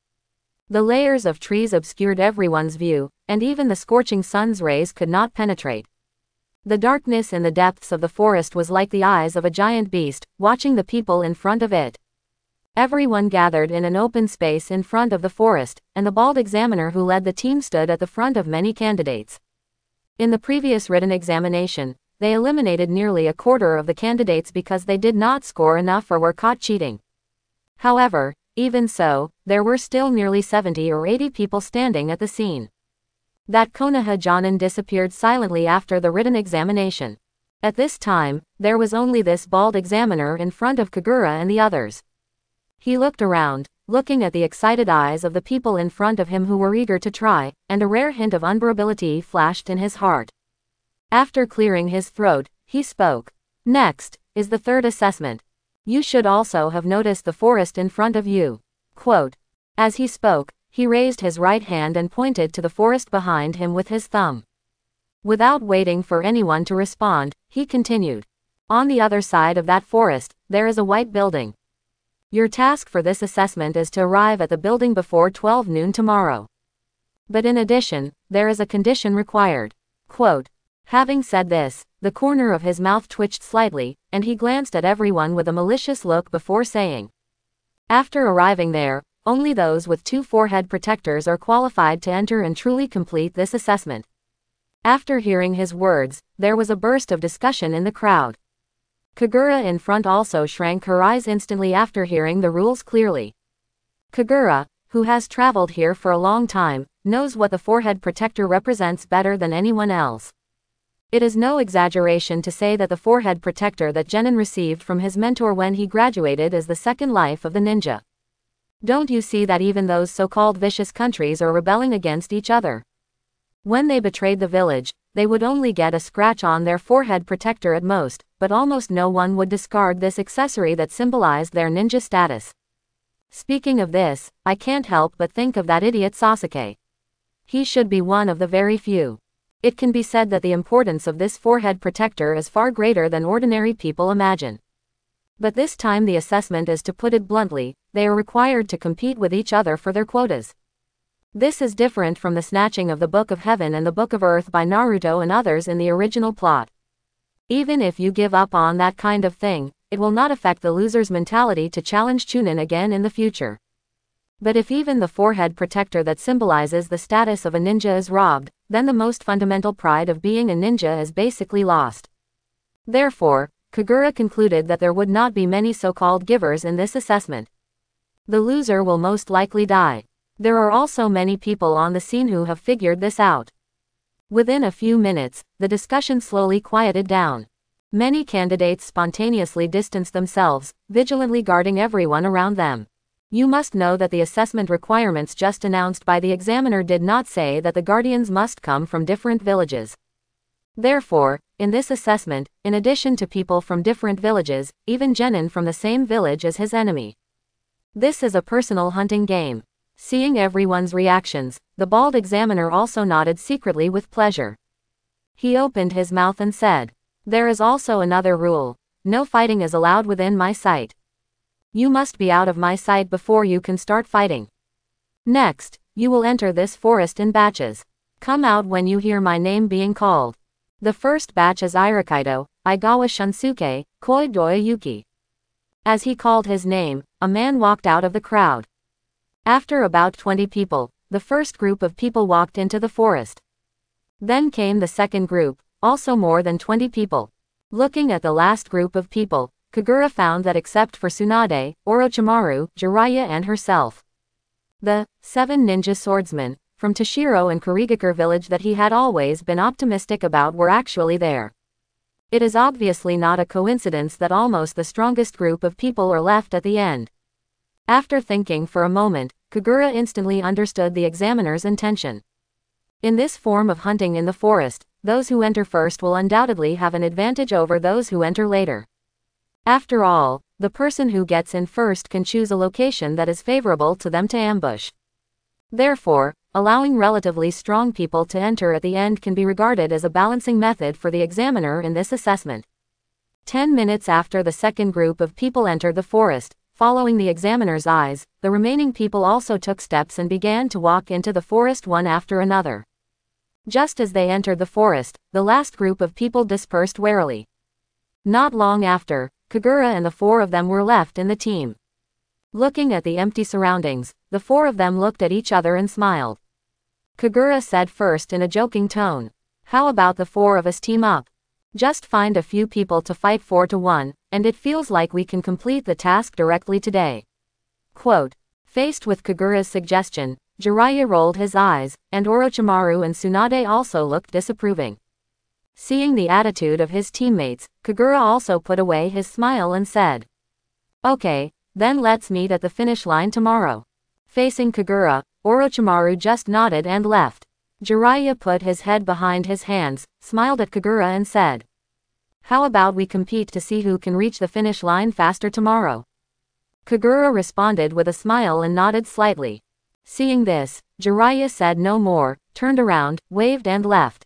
The layers of trees obscured everyone's view, and even the scorching sun's rays could not penetrate. The darkness in the depths of the forest was like the eyes of a giant beast, watching the people in front of it. Everyone gathered in an open space in front of the forest, and the bald examiner who led the team stood at the front of many candidates. In the previous written examination, they eliminated nearly a quarter of the candidates because they did not score enough or were caught cheating. However, even so, there were still nearly 70 or 80 people standing at the scene. That Konoha Jonin disappeared silently after the written examination. At this time, there was only this bald examiner in front of Kagura and the others. He looked around, looking at the excited eyes of the people in front of him who were eager to try, and a rare hint of unbearability flashed in his heart. After clearing his throat, he spoke. Next, is the third assessment. You should also have noticed the forest in front of you. Quote. As he spoke, he raised his right hand and pointed to the forest behind him with his thumb. Without waiting for anyone to respond, he continued. On the other side of that forest, there is a white building. Your task for this assessment is to arrive at the building before 12 noon tomorrow. But in addition, there is a condition required. Quote. Having said this, the corner of his mouth twitched slightly, and he glanced at everyone with a malicious look before saying. After arriving there, only those with 2 forehead protectors are qualified to enter and truly complete this assessment. After hearing his words, there was a burst of discussion in the crowd. Kagura in front also shrank her eyes instantly after hearing the rules clearly. Kagura, who has traveled here for a long time, knows what the forehead protector represents better than anyone else. It is no exaggeration to say that the forehead protector that Genin received from his mentor when he graduated is the second life of the ninja. Don't you see that even those so-called vicious countries are rebelling against each other? When they betrayed the village, they would only get a scratch on their forehead protector at most, but almost no one would discard this accessory that symbolized their ninja status. Speaking of this, I can't help but think of that idiot Sasuke. He should be one of the very few. It can be said that the importance of this forehead protector is far greater than ordinary people imagine. But this time the assessment is, to put it bluntly, they are required to compete with each other for their quotas. This is different from the snatching of the Book of Heaven and the Book of Earth by Naruto and others in the original plot. Even if you give up on that kind of thing, it will not affect the loser's mentality to challenge Chunin again in the future. But if even the forehead protector that symbolizes the status of a ninja is robbed, then the most fundamental pride of being a ninja is basically lost. Therefore, Kagura concluded that there would not be many so-called givers in this assessment. The loser will most likely die. There are also many people on the scene who have figured this out. Within a few minutes, the discussion slowly quieted down. Many candidates spontaneously distanced themselves, vigilantly guarding everyone around them. You must know that the assessment requirements just announced by the examiner did not say that the guardians must come from different villages. Therefore, in this assessment, in addition to people from different villages, even Genin from the same village is his enemy. This is a personal hunting game. Seeing everyone's reactions, the bald examiner also nodded secretly with pleasure. He opened his mouth and said, "There is also another rule. No fighting is allowed within my sight. You must be out of my sight before you can start fighting. Next, you will enter this forest in batches. Come out when you hear my name being called. The first batch is Irakaido, Igawa Shunsuke, Koi Doyuki." As he called his name, a man walked out of the crowd. After about 20 people, the first group of people walked into the forest. Then came the second group, also more than 20 people. Looking at the last group of people, Kagura found that except for Tsunade, Orochimaru, Jiraiya and herself, the 7 ninja swordsmen from Toshiro and Kurigakure village that he had always been optimistic about were actually there. It is obviously not a coincidence that almost the strongest group of people are left at the end. After thinking for a moment, Kagura instantly understood the examiner's intention. In this form of hunting in the forest, those who enter first will undoubtedly have an advantage over those who enter later. After all, the person who gets in first can choose a location that is favorable to them to ambush. Therefore, allowing relatively strong people to enter at the end can be regarded as a balancing method for the examiner in this assessment. 10 minutes after the second group of people entered the forest, following the examiner's eyes, the remaining people also took steps and began to walk into the forest one after another. Just as they entered the forest, the last group of people dispersed warily. Not long after, Kagura and the 4 of them were left in the team. Looking at the empty surroundings, the 4 of them looked at each other and smiled. Kagura said first in a joking tone, "How about the 4 of us team up? Just find a few people to fight 4 to 1, and it feels like we can complete the task directly today." Quote. Faced with Kagura's suggestion, Jiraiya rolled his eyes, and Orochimaru and Tsunade also looked disapproving. Seeing the attitude of his teammates, Kagura also put away his smile and said, "Okay, then let's meet at the finish line tomorrow." Facing Kagura, Orochimaru just nodded and left. Jiraiya put his head behind his hands, smiled at Kagura and said, "How about we compete to see who can reach the finish line faster tomorrow?" Kagura responded with a smile and nodded slightly. Seeing this, Jiraiya said no more, turned around, waved and left.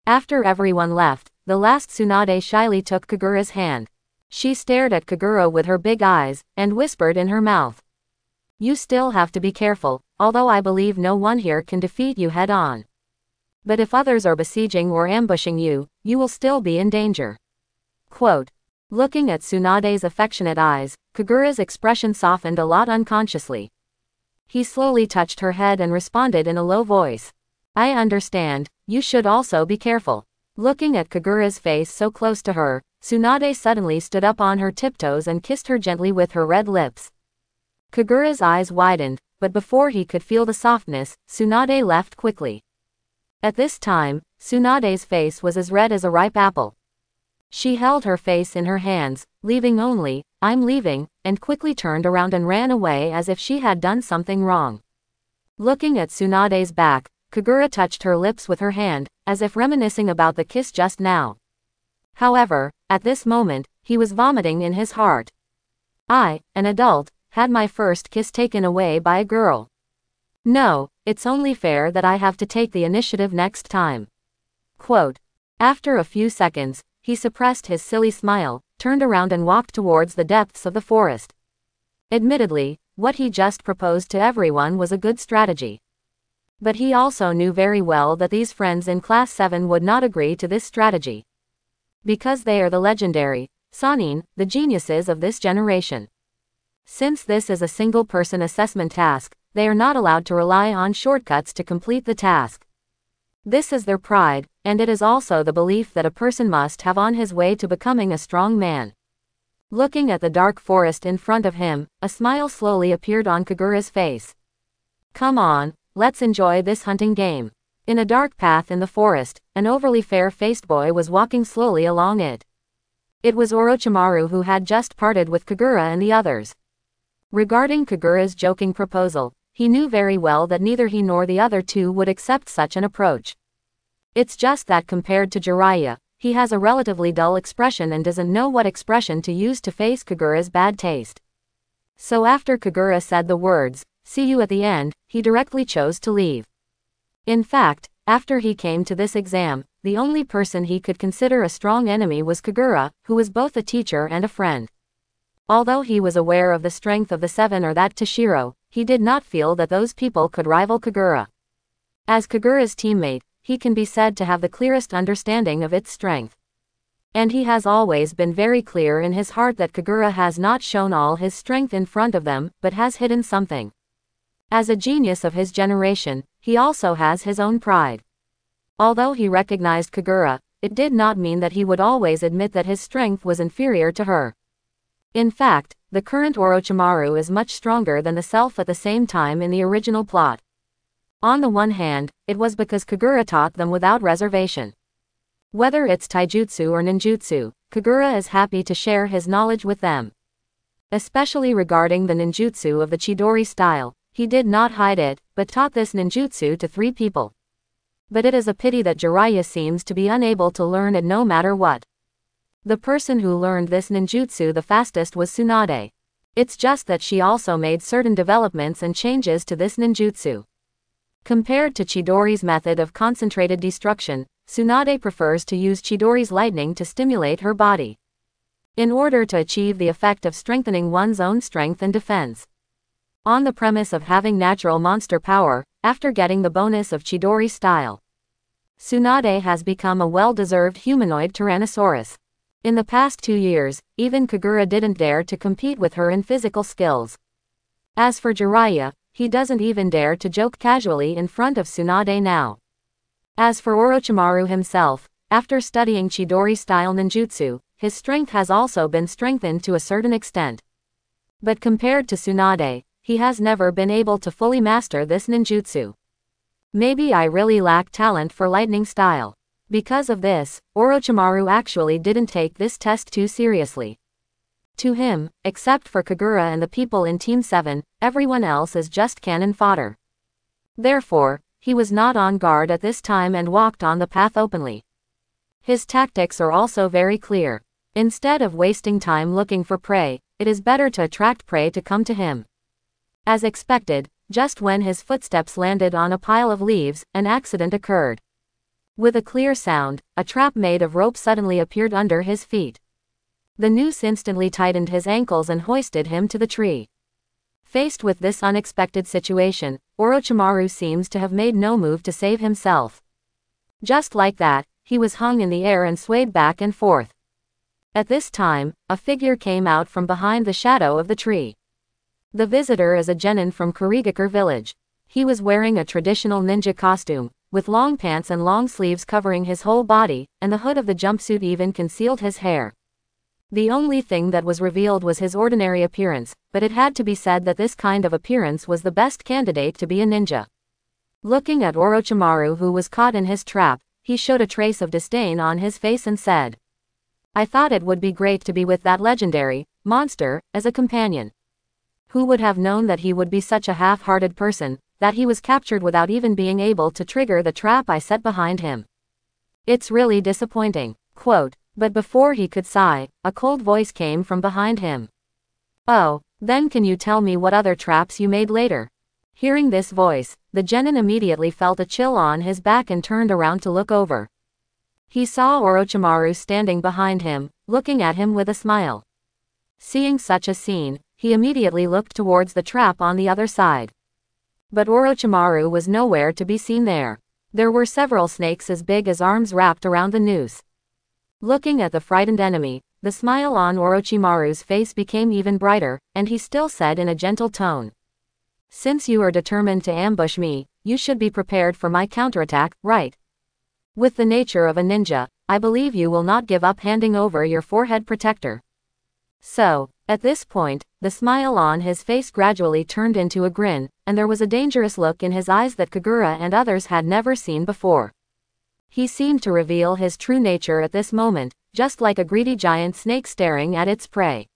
After everyone left, the last Tsunade shyly took Kagura's hand. She stared at Kagura with her big eyes, and whispered in her mouth, "You still have to be careful, although I believe no one here can defeat you head-on. But if others are besieging or ambushing you, you will still be in danger." Quote. Looking at Tsunade's affectionate eyes, Kagura's expression softened a lot unconsciously. He slowly touched her head and responded in a low voice, "I understand, you should also be careful." Looking at Kagura's face so close to her, Tsunade suddenly stood up on her tiptoes and kissed her gently with her red lips. Kagura's eyes widened, but before he could feel the softness, Tsunade left quickly. At this time, Tsunade's face was as red as a ripe apple. She held her face in her hands, leaving only, "I'm leaving," and quickly turned around and ran away as if she had done something wrong. Looking at Tsunade's back, Kagura touched her lips with her hand, as if reminiscing about the kiss just now. However, at this moment, he was vomiting in his heart. I, an adult, had my first kiss taken away by a girl. No, it's only fair that I have to take the initiative next time. Quote. After a few seconds, he suppressed his silly smile, turned around and walked towards the depths of the forest. Admittedly, what he just proposed to everyone was a good strategy. But he also knew very well that these friends in Class 7 would not agree to this strategy. Because they are the legendary Sannin, the geniuses of this generation. Since this is a single-person assessment task, they are not allowed to rely on shortcuts to complete the task. This is their pride, and it is also the belief that a person must have on his way to becoming a strong man. Looking at the dark forest in front of him, a smile slowly appeared on Kagura's face. Come on, let's enjoy this hunting game. In a dark path in the forest, an overly fair-faced boy was walking slowly along it. It was Orochimaru who had just parted with Kagura and the others. Regarding Kagura's joking proposal, he knew very well that neither he nor the other two would accept such an approach. It's just that compared to Jiraiya, he has a relatively dull expression and doesn't know what expression to use to face Kagura's bad taste. So after Kagura said the words, "See you at the end," he directly chose to leave. In fact, after he came to this exam, the only person he could consider a strong enemy was Kagura, who was both a teacher and a friend. Although he was aware of the strength of the Seven or that Toshiro, he did not feel that those people could rival Kagura. As Kagura's teammate, he can be said to have the clearest understanding of its strength. And he has always been very clear in his heart that Kagura has not shown all his strength in front of them, but has hidden something. As a genius of his generation, he also has his own pride. Although he recognized Kagura, it did not mean that he would always admit that his strength was inferior to her. In fact, the current Orochimaru is much stronger than the self at the same time in the original plot. On the one hand, it was because Kagura taught them without reservation. Whether it's taijutsu or ninjutsu, Kagura is happy to share his knowledge with them. Especially regarding the ninjutsu of the Chidori style, he did not hide it, but taught this ninjutsu to 3 people. But it is a pity that Jiraiya seems to be unable to learn it no matter what. The person who learned this ninjutsu the fastest was Tsunade. It's just that she also made certain developments and changes to this ninjutsu. Compared to Chidori's method of concentrated destruction, Tsunade prefers to use Chidori's lightning to stimulate her body, in order to achieve the effect of strengthening one's own strength and defense. On the premise of having natural monster power, after getting the bonus of Chidori style, Tsunade has become a well-deserved humanoid Tyrannosaurus. In the past 2 years, even Kagura didn't dare to compete with her in physical skills. As for Jiraiya, he doesn't even dare to joke casually in front of Tsunade now. As for Orochimaru himself, after studying Chidori-style ninjutsu, his strength has also been strengthened to a certain extent. But compared to Tsunade, he has never been able to fully master this ninjutsu. Maybe I really lack talent for lightning style. Because of this, Orochimaru actually didn't take this test too seriously. To him, except for Kagura and the people in Team 7, everyone else is just cannon fodder. Therefore, he was not on guard at this time and walked on the path openly. His tactics are also very clear. Instead of wasting time looking for prey, it is better to attract prey to come to him. As expected, just when his footsteps landed on a pile of leaves, an accident occurred. With a clear sound, a trap made of rope suddenly appeared under his feet. The noose instantly tightened his ankles and hoisted him to the tree. Faced with this unexpected situation, Orochimaru seems to have made no move to save himself. Just like that, he was hung in the air and swayed back and forth. At this time, a figure came out from behind the shadow of the tree. The visitor is a genin from Kurigakure village. He was wearing a traditional ninja costume, with long pants and long sleeves covering his whole body, and the hood of the jumpsuit even concealed his hair. The only thing that was revealed was his ordinary appearance, but it had to be said that this kind of appearance was the best candidate to be a ninja. Looking at Orochimaru, who was caught in his trap, he showed a trace of disdain on his face and said, "I thought it would be great to be with that legendary monster as a companion. Who would have known that he would be such a half-hearted person, that he was captured without even being able to trigger the trap I set behind him. It's really disappointing." Quote, but before he could sigh, a cold voice came from behind him. "Oh, then can you tell me what other traps you made later?" Hearing this voice, the genin immediately felt a chill on his back and turned around to look over. He saw Orochimaru standing behind him, looking at him with a smile. Seeing such a scene, he immediately looked towards the trap on the other side. But Orochimaru was nowhere to be seen there. There were several snakes as big as arms wrapped around the noose. Looking at the frightened enemy, the smile on Orochimaru's face became even brighter, and he still said in a gentle tone, "Since you are determined to ambush me, you should be prepared for my counterattack, right? With the nature of a ninja, I believe you will not give up handing over your forehead protector." So, at this point, the smile on his face gradually turned into a grin, and there was a dangerous look in his eyes that Kagura and others had never seen before. He seemed to reveal his true nature at this moment, just like a greedy giant snake staring at its prey.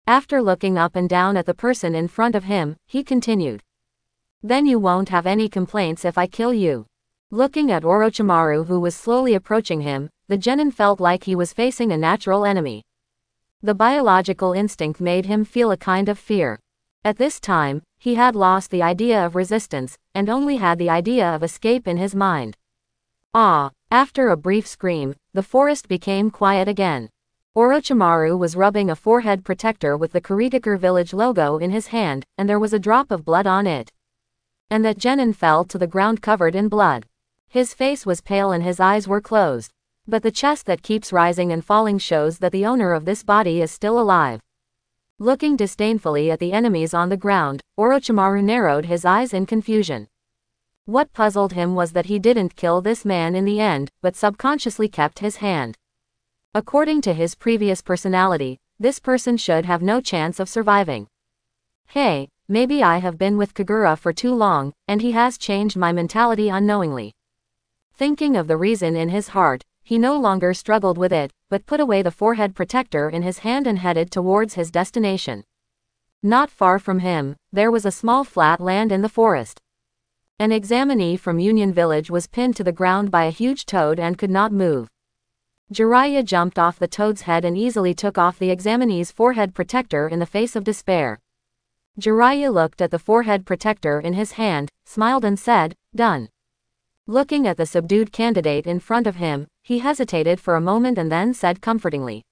After looking up and down at the person in front of him, he continued, "Then you won't have any complaints if I kill you." Looking at Orochimaru, who was slowly approaching him, the genin felt like he was facing a natural enemy. The biological instinct made him feel a kind of fear. At this time, he had lost the idea of resistance, and only had the idea of escape in his mind. After a brief scream, the forest became quiet again. Orochimaru was rubbing a forehead protector with the Kurigakure village logo in his hand, and there was a drop of blood on it. And that genin fell to the ground covered in blood. His face was pale and his eyes were closed. But the chest that keeps rising and falling shows that the owner of this body is still alive. Looking disdainfully at the enemies on the ground, Orochimaru narrowed his eyes in confusion. What puzzled him was that he didn't kill this man in the end, but subconsciously kept his hand. According to his previous personality, this person should have no chance of surviving. Hey, maybe I have been with Kagura for too long, and he has changed my mentality unknowingly. Thinking of the reason in his heart, he no longer struggled with it, but put away the forehead protector in his hand and headed towards his destination. Not far from him, there was a small flat land in the forest. An examinee from Union Village was pinned to the ground by a huge toad and could not move. Jiraiya jumped off the toad's head and easily took off the examinee's forehead protector in the face of despair. Jiraiya looked at the forehead protector in his hand, smiled and said, "Done." Looking at the subdued candidate in front of him, he hesitated for a moment and then said comfortingly,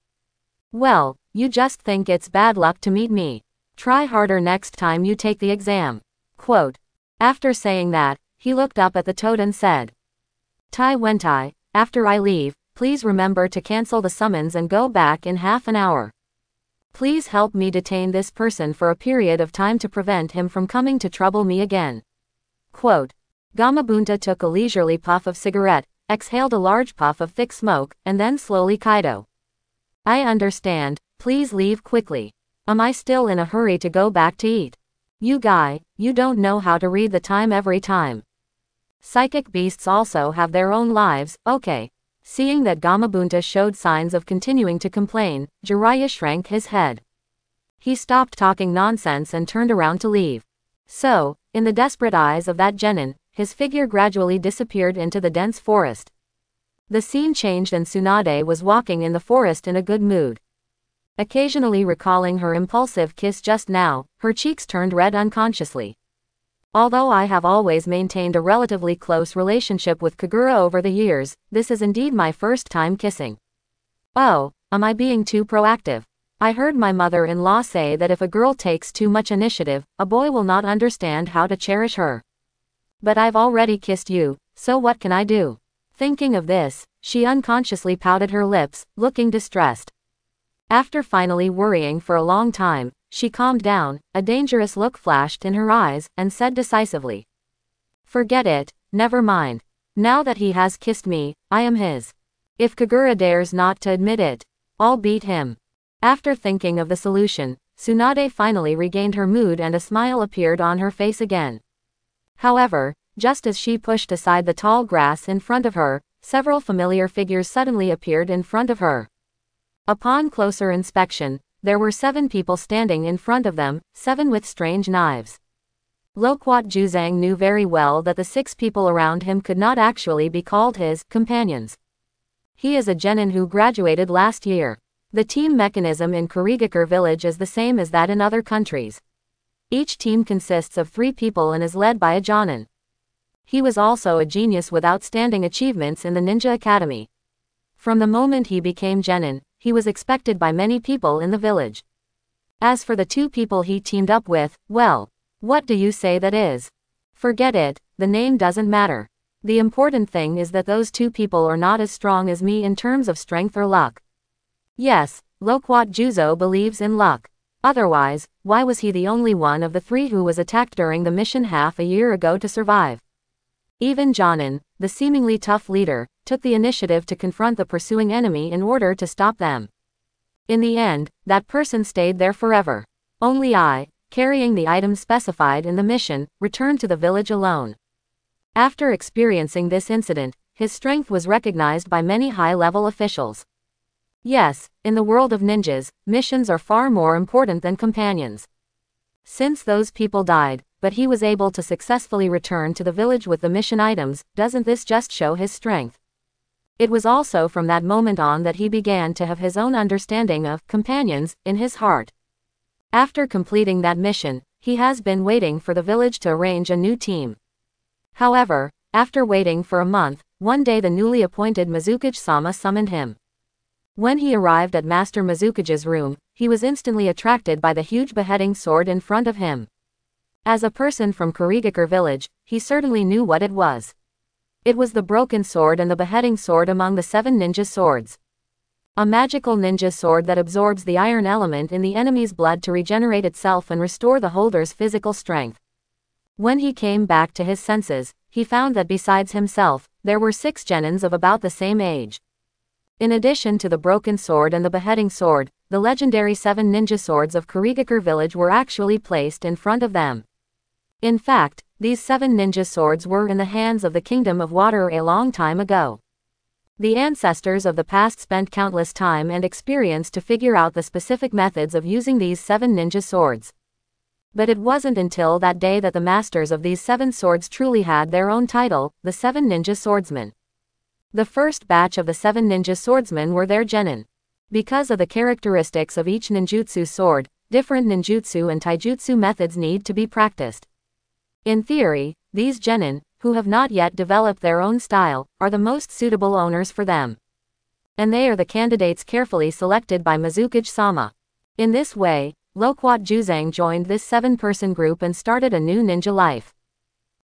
"Well, you just think it's bad luck to meet me. Try harder next time you take the exam." Quote. After saying that, he looked up at the toad and said, "Tai Wentai, after I leave, please remember to cancel the summons and go back in half an hour. Please help me detain this person for a period of time to prevent him from coming to trouble me again." Quote. Gamabunta took a leisurely puff of cigarette, exhaled a large puff of thick smoke, and then slowly Kaido. "I understand, please leave quickly. Am I still in a hurry to go back to eat? You guy, you don't know how to read the time every time. Psychic beasts also have their own lives, okay." Seeing that Gamabunta showed signs of continuing to complain, Jiraiya shrank his head. He stopped talking nonsense and turned around to leave. So, in the desperate eyes of that genin, his figure gradually disappeared into the dense forest. The scene changed and Tsunade was walking in the forest in a good mood. Occasionally recalling her impulsive kiss just now, her cheeks turned red unconsciously. "Although I have always maintained a relatively close relationship with Kagura over the years, this is indeed my first time kissing. Oh, am I being too proactive? I heard my mother-in-law say that if a girl takes too much initiative, a boy will not understand how to cherish her. But I've already kissed you, so what can I do?" Thinking of this, she unconsciously pouted her lips, looking distressed. After finally worrying for a long time, she calmed down, a dangerous look flashed in her eyes, and said decisively, "Forget it, never mind. Now that he has kissed me, I am his. If Kagura dares not to admit it, I'll beat him." After thinking of the solution, Tsunade finally regained her mood and a smile appeared on her face again. However, Just as she pushed aside the tall grass in front of her, several familiar figures suddenly appeared in front of her. Upon closer inspection, there were 7 people standing in front of them, 7 with strange knives. Loquat Juzang knew very well that the 6 people around him could not actually be called his companions. He is a genin who graduated last year. The team mechanism in Kurigakure village is the same as that in other countries. Each team consists of 3 people and is led by a jonin. He was also a genius with outstanding achievements in the Ninja Academy. From the moment he became genin, he was expected by many people in the village. As for the 2 people he teamed up with, well, what do you say that is? Forget it, the name doesn't matter. The important thing is that those 2 people are not as strong as me in terms of strength or luck. Yes, Loquat Juzo believes in luck. Otherwise, why was he the only one of the 3 who was attacked during the mission half a year ago to survive? Even Jonin, the seemingly tough leader, took the initiative to confront the pursuing enemy in order to stop them. In the end, that person stayed there forever. Only I, carrying the items specified in the mission, returned to the village alone. After experiencing this incident, his strength was recognized by many high-level officials. Yes, in the world of ninjas, missions are far more important than companions. Since those people died, but he was able to successfully return to the village with the mission items, doesn't this just show his strength? It was also from that moment on that he began to have his own understanding of companions in his heart. After completing that mission, he has been waiting for the village to arrange a new team. However, after waiting for a month, one day the newly appointed Mizukage-sama summoned him. When he arrived at Master Mizukage's room, he was instantly attracted by the huge beheading sword in front of him. As a person from Kurigakure village, he certainly knew what it was. It was the broken sword and the beheading sword among the 7 ninja swords. A magical ninja sword that absorbs the iron element in the enemy's blood to regenerate itself and restore the holder's physical strength. When he came back to his senses, he found that besides himself, there were 6 genins of about the same age. In addition to the broken sword and the beheading sword, the legendary 7 ninja swords of Kurigakure village were actually placed in front of them. In fact, these 7 ninja swords were in the hands of the Kingdom of Water a long time ago. The ancestors of the past spent countless time and experience to figure out the specific methods of using these 7 ninja swords. But it wasn't until that day that the masters of these 7 swords truly had their own title, the 7 ninja swordsmen. The first batch of the 7 ninja swordsmen were their genin. Because of the characteristics of each ninjutsu sword, different ninjutsu and taijutsu methods need to be practiced. In theory, these genin, who have not yet developed their own style, are the most suitable owners for them. And they are the candidates carefully selected by Mizukage-sama. In this way, Loquat Juzang joined this 7-person group and started a new ninja life.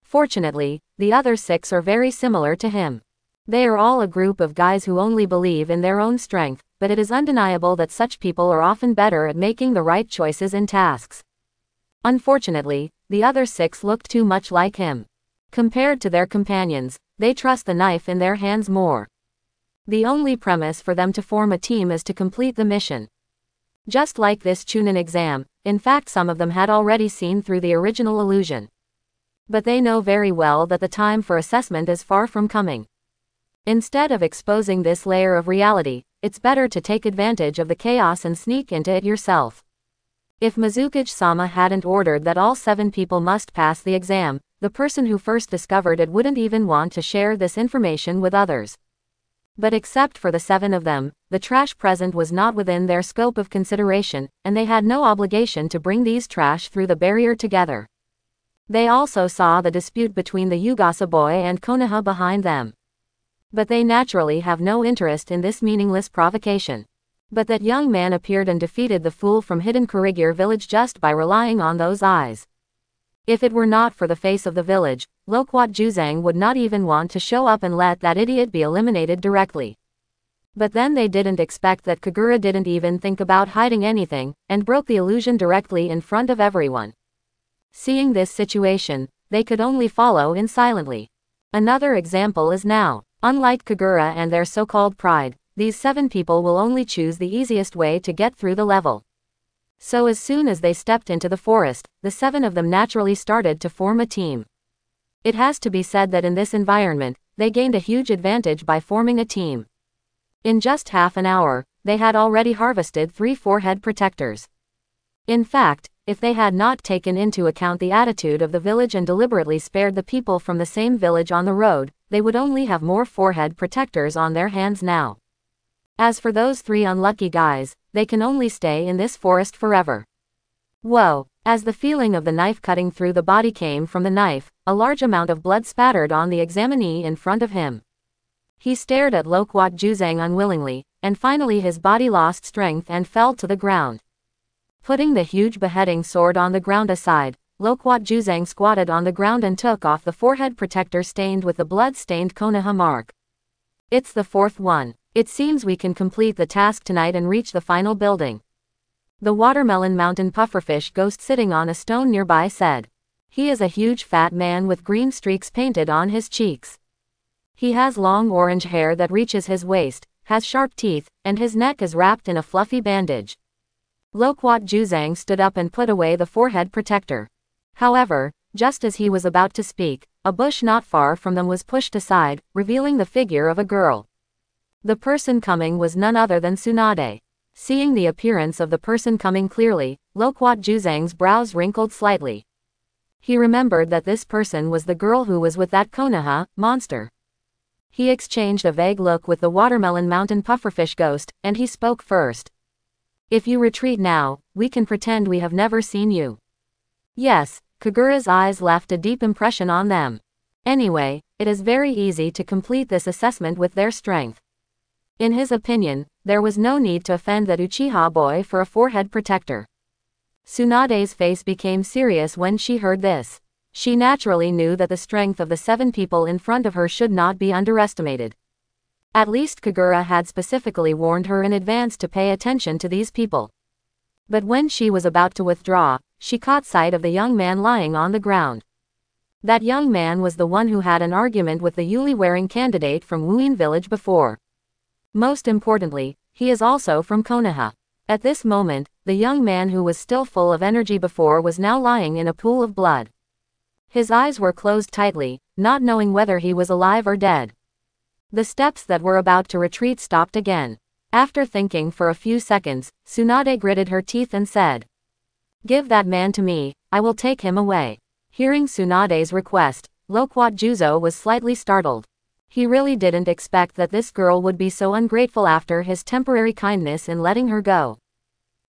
Fortunately, the other 6 are very similar to him. They are all a group of guys who only believe in their own strength, but it is undeniable that such people are often better at making the right choices in tasks. Unfortunately, the other 6 looked too much like him. Compared to their companions, they trust the knife in their hands more. The only premise for them to form a team is to complete the mission. Just like this Chunin exam, in fact some of them had already seen through the original illusion. But they know very well that the time for assessment is far from coming. Instead of exposing this layer of reality, it's better to take advantage of the chaos and sneak into it yourself. If Mizukage-sama hadn't ordered that all 7 people must pass the exam, the person who first discovered it wouldn't even want to share this information with others. But except for the 7 of them, the trash present was not within their scope of consideration, and they had no obligation to bring these trash through the barrier together. They also saw the dispute between the Yugasa boy and Konoha behind them. But they naturally have no interest in this meaningless provocation. But that young man appeared and defeated the fool from hidden Kurigakure village just by relying on those eyes. If it were not for the face of the village, Loquat Juzang would not even want to show up and let that idiot be eliminated directly. But then they didn't expect that Kagura didn't even think about hiding anything, and broke the illusion directly in front of everyone. Seeing this situation, they could only follow in silently. Another example is now. Unlike Kagura and their so-called pride, these 7 people will only choose the easiest way to get through the level. So as soon as they stepped into the forest, the 7 of them naturally started to form a team. It has to be said that in this environment, they gained a huge advantage by forming a team. In just half an hour, they had already harvested 3 forehead protectors. In fact, if they had not taken into account the attitude of the village and deliberately spared the people from the same village on the road, they would only have more forehead protectors on their hands now. As for those 3 unlucky guys, they can only stay in this forest forever. Whoa! As the feeling of the knife cutting through the body came from the knife, a large amount of blood spattered on the examinee in front of him. He stared at Loquat Juzang unwillingly, and finally his body lost strength and fell to the ground. Putting the huge beheading sword on the ground aside, Loquat Juzang squatted on the ground and took off the forehead protector stained with the blood-stained Konoha mark. It's the 4th one. It seems we can complete the task tonight and reach the final building. The watermelon mountain pufferfish ghost sitting on a stone nearby said. He is a huge fat man with green streaks painted on his cheeks. He has long orange hair that reaches his waist, has sharp teeth, and his neck is wrapped in a fluffy bandage. Loquat Juzang stood up and put away the forehead protector. However, just as he was about to speak, a bush not far from them was pushed aside, revealing the figure of a girl. The person coming was none other than Tsunade. Seeing the appearance of the person coming clearly, Loquat Juzang's brows wrinkled slightly. He remembered that this person was the girl who was with that Konoha monster. He exchanged a vague look with the watermelon mountain pufferfish ghost, and he spoke first. If you retreat now, we can pretend we have never seen you. Yes, Kagura's eyes left a deep impression on them. Anyway, it is very easy to complete this assessment with their strength. In his opinion, there was no need to offend that Uchiha boy for a forehead protector. Tsunade's face became serious when she heard this. She naturally knew that the strength of the 7 people in front of her should not be underestimated. At least Kagura had specifically warned her in advance to pay attention to these people. But when she was about to withdraw, she caught sight of the young man lying on the ground. That young man was the one who had an argument with the Yuli-wearing candidate from Wuin village before. Most importantly, he is also from Konoha. At this moment, the young man who was still full of energy before was now lying in a pool of blood. His eyes were closed tightly, not knowing whether he was alive or dead. The steps that were about to retreat stopped again. After thinking for a few seconds, Tsunade gritted her teeth and said, "Give that man to me, I will take him away." Hearing Tsunade's request, Loquat Juzo was slightly startled. He really didn't expect that this girl would be so ungrateful after his temporary kindness in letting her go.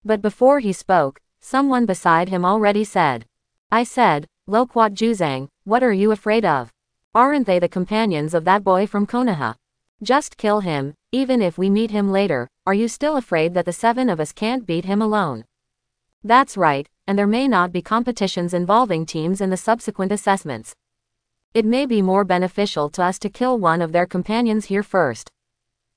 But before he spoke, someone beside him already said, "I said, Loquat Juzang, what are you afraid of? Aren't they the companions of that boy from Konoha? Just kill him, even if we meet him later. Are you still afraid that the 7 of us can't beat him alone?" That's right, and there may not be competitions involving teams in the subsequent assessments. It may be more beneficial to us to kill one of their companions here first.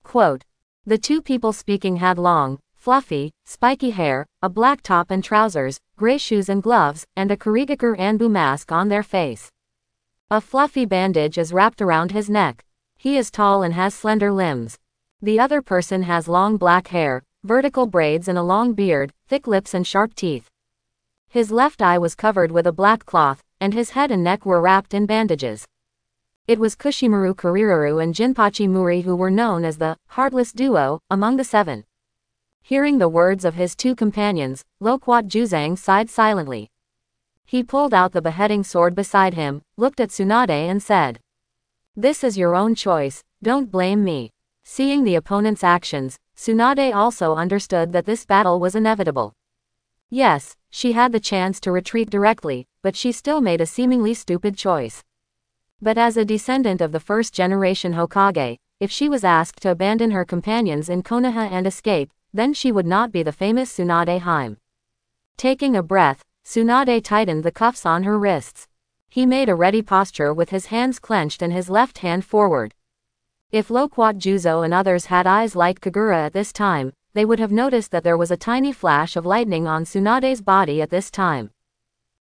Quote. The 2 people speaking had long, fluffy, spiky hair, a black top and trousers, gray shoes and gloves, and a Kurigakur Anbu mask on their face. A fluffy bandage is wrapped around his neck. He is tall and has slender limbs. The other person has long black hair, vertical braids and a long beard, thick lips and sharp teeth. His left eye was covered with a black cloth, and his head and neck were wrapped in bandages. It was Kushimaru Kuriru and Jinpachi Muri who were known as the Heartless Duo among the 7. Hearing the words of his 2 companions, Loquat Juzang sighed silently. He pulled out the beheading sword beside him, looked at Tsunade and said, "This is your own choice, don't blame me." Seeing the opponent's actions, Tsunade also understood that this battle was inevitable. Yes, she had the chance to retreat directly, but she still made a seemingly stupid choice. But as a descendant of the first-generation Hokage, if she was asked to abandon her companions in Konoha and escape, then she would not be the famous Tsunade Haim. Taking a breath, Tsunade tightened the cuffs on her wrists. He made a ready posture with his hands clenched and his left hand forward. If Loquat Juzo and others had eyes like Kagura at this time, they would have noticed that there was a tiny flash of lightning on Tsunade's body at this time.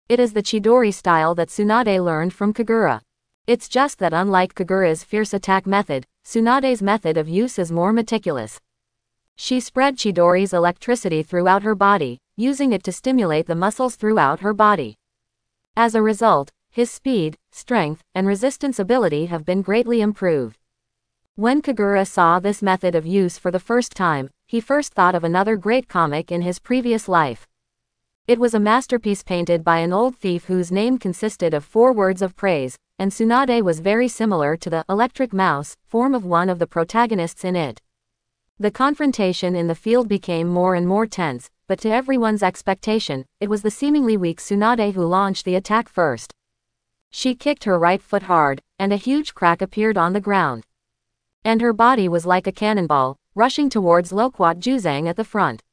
It is the Chidori style that Tsunade learned from Kagura. It's just that unlike Kagura's fierce attack method, Tsunade's method of use is more meticulous. She spread Chidori's electricity throughout her body, using it to stimulate the muscles throughout her body. As a result, his speed, strength, and resistance ability have been greatly improved. When Kagura saw this method of use for the first time, he first thought of another great comic in his previous life. It was a masterpiece painted by an old thief whose name consisted of 4 words of praise, and Tsunade was very similar to the electric mouse form of one of the protagonists in it. The confrontation in the field became more and more tense, but to everyone's expectation, it was the seemingly weak Tsunade who launched the attack first. She kicked her right foot hard, and a huge crack appeared on the ground. And her body was like a cannonball, rushing towards Loquat Juzang at the front.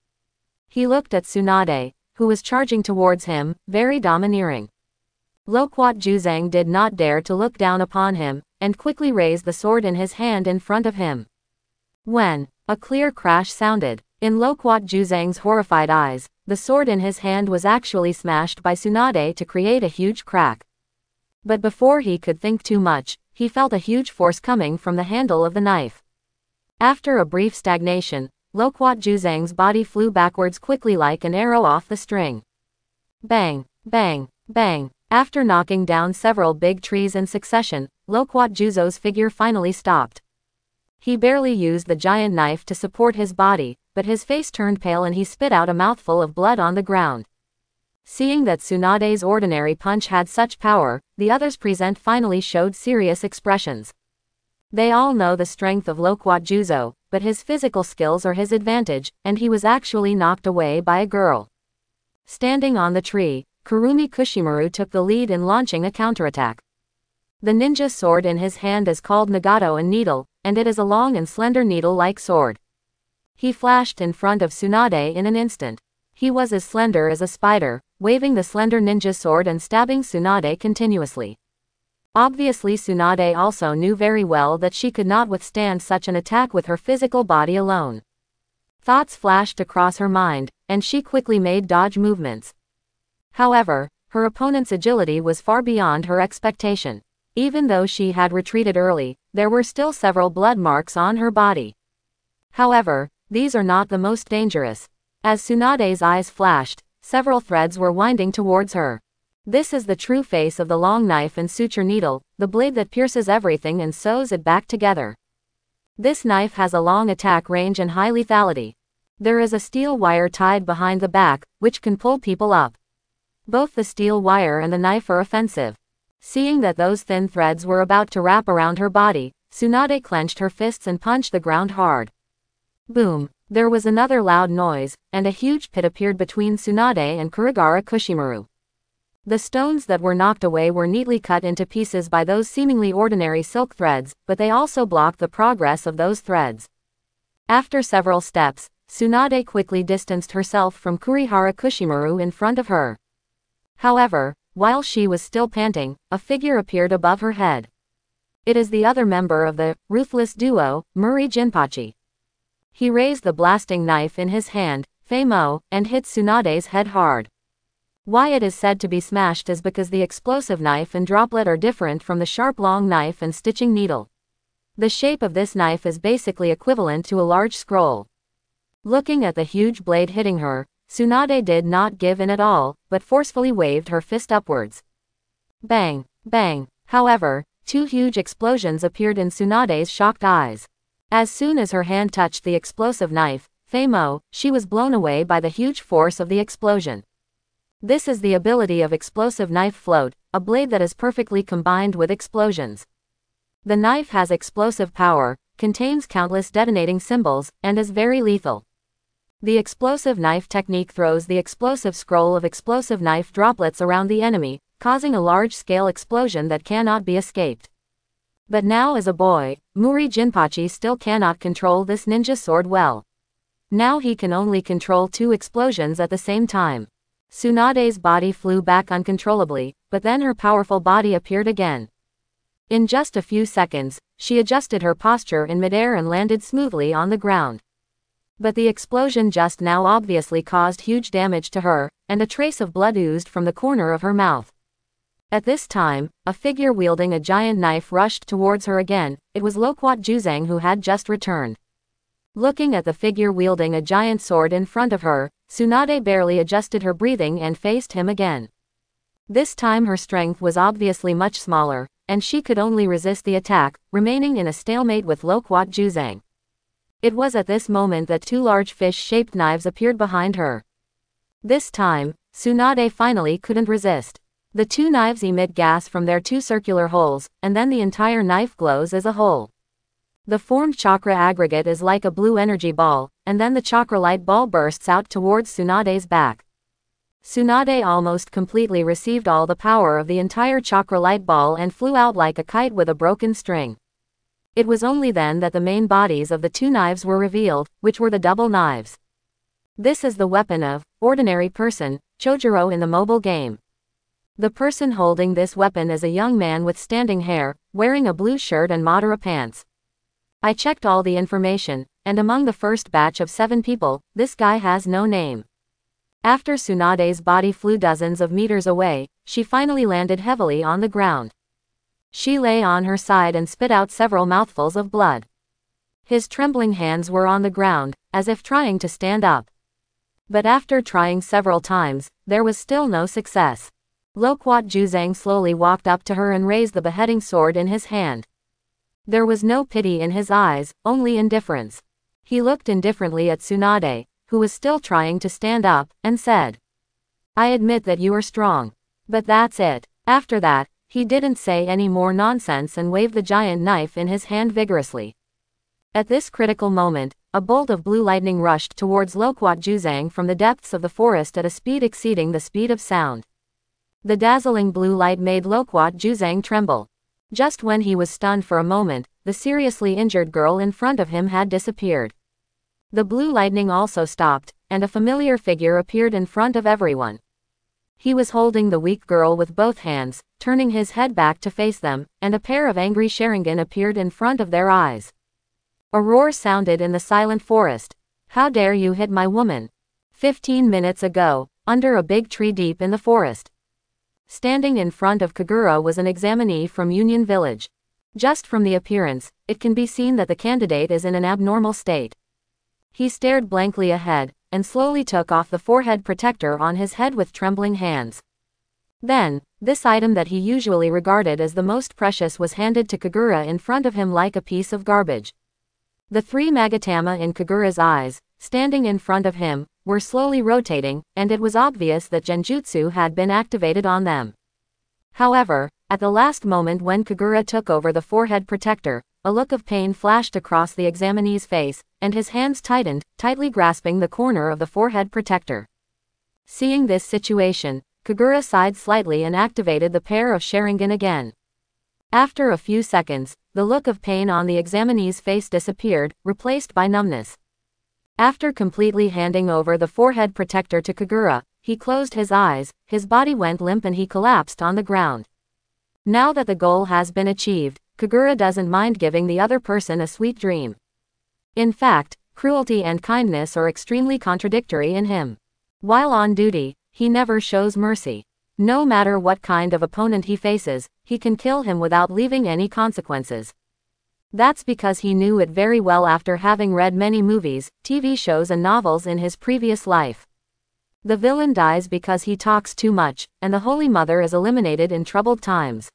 He looked at Tsunade, who was charging towards him, very domineering. Loquat Juzang did not dare to look down upon him, and quickly raised the sword in his hand in front of him. When a clear crash sounded, in Loquat Juzang's horrified eyes, the sword in his hand was actually smashed by Tsunade to create a huge crack. But before he could think too much, he felt a huge force coming from the handle of the knife. After a brief stagnation, Loquat Juzang's body flew backwards quickly like an arrow off the string. Bang, bang, bang. After knocking down several big trees in succession, Loquat Juzo's figure finally stopped. He barely used the giant knife to support his body, but his face turned pale and he spit out a mouthful of blood on the ground. Seeing that Tsunade's ordinary punch had such power, the others present finally showed serious expressions. They all know the strength of Loquat Juzo, but his physical skills are his advantage, and he was actually knocked away by a girl. Standing on the tree, Kurumi Kushimaru took the lead in launching a counterattack. The ninja sword in his hand is called Nagato and Needle, and it is a long and slender needle-like sword. He flashed in front of Tsunade in an instant. He was as slender as a spider, waving the slender ninja sword and stabbing Tsunade continuously. Obviously Tsunade also knew very well that she could not withstand such an attack with her physical body alone. Thoughts flashed across her mind, and she quickly made dodge movements. However, her opponent's agility was far beyond her expectation. Even though she had retreated early, there were still several blood marks on her body. However, these are not the most dangerous. As Tsunade's eyes flashed, several threads were winding towards her. This is the true face of the long knife and suture needle, the blade that pierces everything and sews it back together. This knife has a long attack range and high lethality. There is a steel wire tied behind the back, which can pull people up. Both the steel wire and the knife are offensive. Seeing that those thin threads were about to wrap around her body, Tsunade clenched her fists and punched the ground hard. Boom! There was another loud noise, and a huge pit appeared between Tsunade and Kurigara Kushimaru. The stones that were knocked away were neatly cut into pieces by those seemingly ordinary silk threads, but they also blocked the progress of those threads. After several steps, Tsunade quickly distanced herself from Kurihara Kushimaru in front of her. However, while she was still panting, a figure appeared above her head. It is the other member of the ruthless duo, Muri Jinpachi. He raised the blasting knife in his hand, Fei-mo, and hit Tsunade's head hard. Why it is said to be smashed is because the explosive knife and droplet are different from the sharp long knife and stitching needle. The shape of this knife is basically equivalent to a large scroll. Looking at the huge blade hitting her, Tsunade did not give in at all, but forcefully waved her fist upwards. Bang! Bang! However, 2 huge explosions appeared in Tsunade's shocked eyes. As soon as her hand touched the explosive knife, Fei-mo, she was blown away by the huge force of the explosion. This is the ability of explosive knife float, a blade that is perfectly combined with explosions. The knife has explosive power, contains countless detonating symbols, and is very lethal. The explosive knife technique throws the explosive scroll of explosive knife droplets around the enemy, causing a large-scale explosion that cannot be escaped. But now as a boy, Muri Jinpachi still cannot control this ninja sword well. Now he can only control 2 explosions at the same time. Tsunade's body flew back uncontrollably, but then her powerful body appeared again. In just a few seconds, she adjusted her posture in midair and landed smoothly on the ground. But the explosion just now obviously caused huge damage to her, and a trace of blood oozed from the corner of her mouth. At this time, a figure wielding a giant knife rushed towards her again. It was Loquat Juzang who had just returned. Looking at the figure wielding a giant sword in front of her, Tsunade barely adjusted her breathing and faced him again. This time her strength was obviously much smaller, and she could only resist the attack, remaining in a stalemate with Loquat Juzang. It was at this moment that two large fish-shaped knives appeared behind her. This time, Tsunade finally couldn't resist. The two knives emit gas from their two circular holes, and then the entire knife glows as a whole. The formed chakra aggregate is like a blue energy ball, and then the chakra light ball bursts out towards Tsunade's back. Tsunade almost completely received all the power of the entire chakra light ball and flew out like a kite with a broken string. It was only then that the main bodies of the two knives were revealed, which were the double knives. This is the weapon of ordinary person, Chojuro in the mobile game. The person holding this weapon is a young man with standing hair, wearing a blue shirt and Madara pants. I checked all the information, and among the first batch of 7 people, this guy has no name. After Tsunade's body flew dozens of meters away, she finally landed heavily on the ground. She lay on her side and spit out several mouthfuls of blood. His trembling hands were on the ground, as if trying to stand up. But after trying several times, there was still no success. Loquat Juzang slowly walked up to her and raised the beheading sword in his hand. There was no pity in his eyes, only indifference. He looked indifferently at Tsunade, who was still trying to stand up, and said, "I admit that you are strong. But that's it." After that, he didn't say any more nonsense and waved the giant knife in his hand vigorously. At this critical moment, a bolt of blue lightning rushed towards Loquat Juzang from the depths of the forest at a speed exceeding the speed of sound. The dazzling blue light made Loquat Juzang tremble. Just when he was stunned for a moment, the seriously injured girl in front of him had disappeared. The blue lightning also stopped, and a familiar figure appeared in front of everyone. He was holding the weak girl with both hands, turning his head back to face them, and a pair of angry Sharingan appeared in front of their eyes. A roar sounded in the silent forest. "How dare you hit my woman?" 15 minutes ago, under a big tree deep in the forest. Standing in front of Kagura was an examinee from Union Village. Just from the appearance, it can be seen that the candidate is in an abnormal state. He stared blankly ahead, and slowly took off the forehead protector on his head with trembling hands. Then, this item that he usually regarded as the most precious was handed to Kagura in front of him like a piece of garbage. The 3 Magatama in Kagura's eyes, standing in front of him, were slowly rotating, and it was obvious that Genjutsu had been activated on them. However, at the last moment when Kagura took over the forehead protector, a look of pain flashed across the examinee's face, and his hands tightened, tightly grasping the corner of the forehead protector. Seeing this situation, Kagura sighed slightly and activated the pair of Sharingan again. After a few seconds, the look of pain on the examinee's face disappeared, replaced by numbness. After completely handing over the forehead protector to Kagura, he closed his eyes, his body went limp and he collapsed on the ground. Now that the goal has been achieved, Kagura doesn't mind giving the other person a sweet dream. In fact, cruelty and kindness are extremely contradictory in him. While on duty, he never shows mercy. No matter what kind of opponent he faces, he can kill him without leaving any consequences. That's because he knew it very well after having read many movies, TV shows and novels in his previous life. The villain dies because he talks too much, and the Holy Mother is eliminated in troubled times.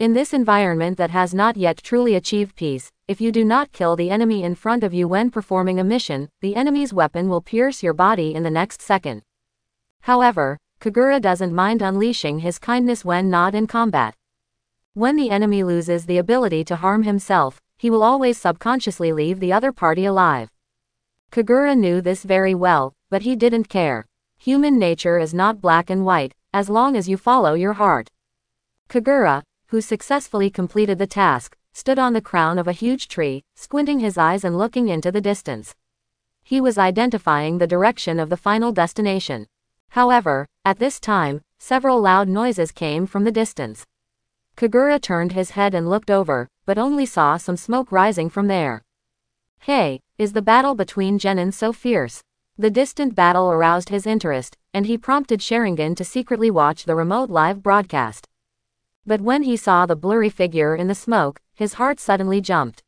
In this environment that has not yet truly achieved peace, if you do not kill the enemy in front of you when performing a mission, the enemy's weapon will pierce your body in the next second. However, Kagura doesn't mind unleashing his kindness when not in combat. When the enemy loses the ability to harm himself, he will always subconsciously leave the other party alive. Kagura knew this very well, but he didn't care. Human nature is not black and white, as long as you follow your heart. Kagura, who successfully completed the task, stood on the crown of a huge tree, squinting his eyes and looking into the distance. He was identifying the direction of the final destination. However, at this time, several loud noises came from the distance. Kagura turned his head and looked over, but only saw some smoke rising from there. Hey, is the battle between genin so fierce? The distant battle aroused his interest, and he prompted Sharingan to secretly watch the remote live broadcast. But when he saw the blurry figure in the smoke, his heart suddenly jumped.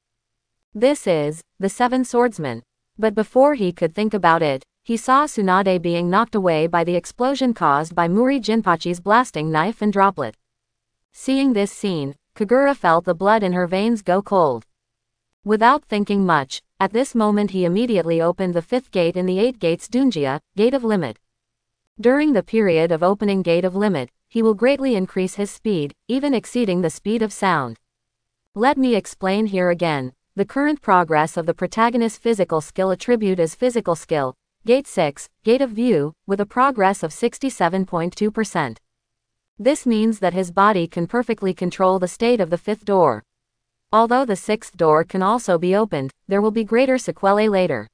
This is the 7 swordsmen. But before he could think about it, he saw Tsunade being knocked away by the explosion caused by Muri Jinpachi's blasting knife and droplet. Seeing this scene, Kagura felt the blood in her veins go cold. Without thinking much, at this moment he immediately opened the 5th gate in the 8 gates Dunjia, Gate of Limit. During the period of opening Gate of Limit, he will greatly increase his speed, even exceeding the speed of sound. Let me explain here again. The current progress of the protagonist's physical skill attribute is physical skill, Gate 6, Gate of View, with a progress of 67.2%. This means that his body can perfectly control the state of the 5th door. Although the 6th door can also be opened, there will be greater sequelae later.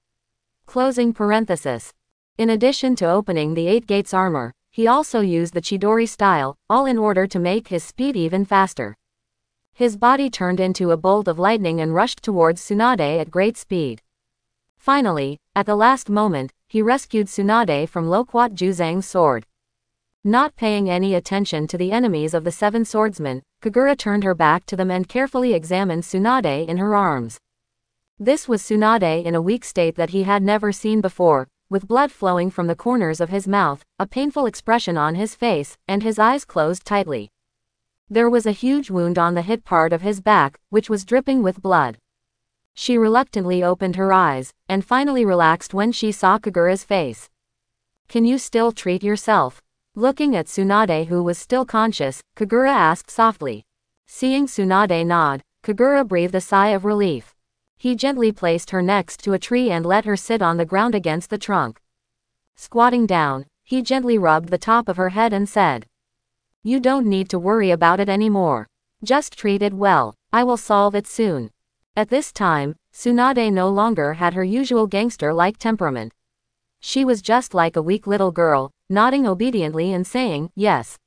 Closing parenthesis. In addition to opening the 8 gates armor, he also used the Chidori style, all in order to make his speed even faster. His body turned into a bolt of lightning and rushed towards Tsunade at great speed. Finally, at the last moment, he rescued Tsunade from Loquat Juzang's sword. Not paying any attention to the enemies of the 7 swordsmen, Kagura turned her back to them and carefully examined Tsunade in her arms. This was Tsunade in a weak state that he had never seen before, with blood flowing from the corners of his mouth, a painful expression on his face, and his eyes closed tightly. There was a huge wound on the hit part of his back, which was dripping with blood. She reluctantly opened her eyes, and finally relaxed when she saw Kagura's face. "Can you still treat yourself?" Looking at Tsunade, who was still conscious, Kagura asked softly. Seeing Tsunade nod, Kagura breathed a sigh of relief. He gently placed her next to a tree and let her sit on the ground against the trunk. Squatting down, he gently rubbed the top of her head and said, "You don't need to worry about it anymore. Just treat it well. I will solve it soon." At this time, Tsunade no longer had her usual gangster-like temperament. She was just like a weak little girl, nodding obediently and saying, "Yes."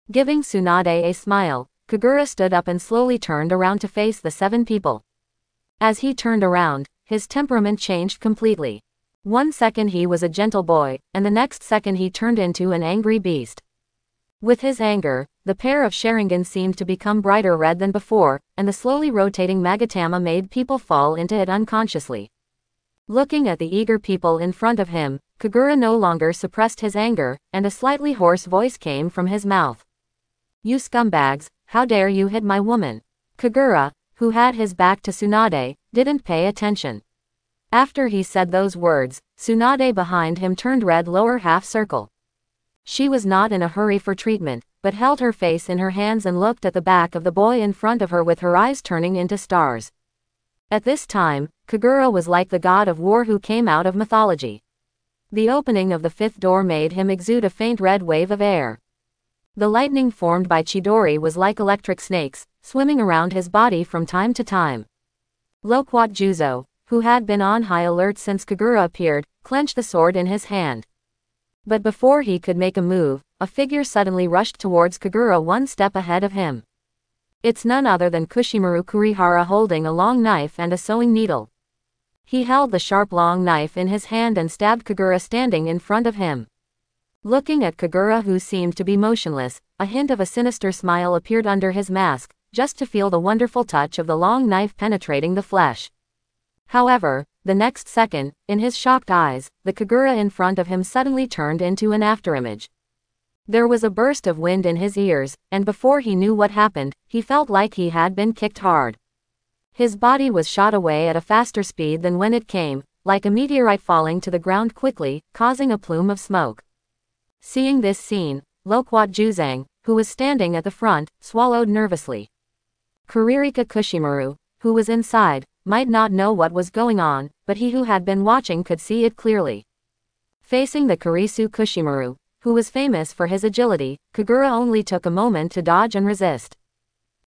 Giving Tsunade a smile, Kagura stood up and slowly turned around to face the 7 people. As he turned around, his temperament changed completely. One second he was a gentle boy, and the next second he turned into an angry beast. With his anger, the pair of Sharingan seemed to become brighter red than before, and the slowly rotating Magatama made people fall into it unconsciously. Looking at the eager people in front of him, Kagura no longer suppressed his anger, and a slightly hoarse voice came from his mouth. "You scumbags, how dare you hit my woman?" Kagura, who had his back to Tsunade, didn't pay attention. After he said those words, Tsunade behind him turned red lower half circle. She was not in a hurry for treatment, but held her face in her hands and looked at the back of the boy in front of her with her eyes turning into stars. At this time, Kagura was like the god of war who came out of mythology. The opening of the 5th door made him exude a faint red wave of air. The lightning formed by Chidori was like electric snakes, swimming around his body from time to time. Loquat Juzo, who had been on high alert since Kagura appeared, clenched the sword in his hand. But before he could make a move, a figure suddenly rushed towards Kagura one step ahead of him. It's none other than Kushimaru Kurihara holding a long knife and a sewing needle. He held the sharp long knife in his hand and stabbed Kagura standing in front of him. Looking at Kagura, who seemed to be motionless, a hint of a sinister smile appeared under his mask, just to feel the wonderful touch of the long knife penetrating the flesh. However, the next second, in his shocked eyes, the Kagura in front of him suddenly turned into an afterimage. There was a burst of wind in his ears, and before he knew what happened, he felt like he had been kicked hard. His body was shot away at a faster speed than when it came, like a meteorite falling to the ground quickly, causing a plume of smoke. Seeing this scene, Loquat Juzang, who was standing at the front, swallowed nervously. Kuririka Kushimaru, who was inside, might not know what was going on, but he who had been watching could see it clearly. Facing the Kurisu Kushimaru, who was famous for his agility, Kagura only took a moment to dodge and resist.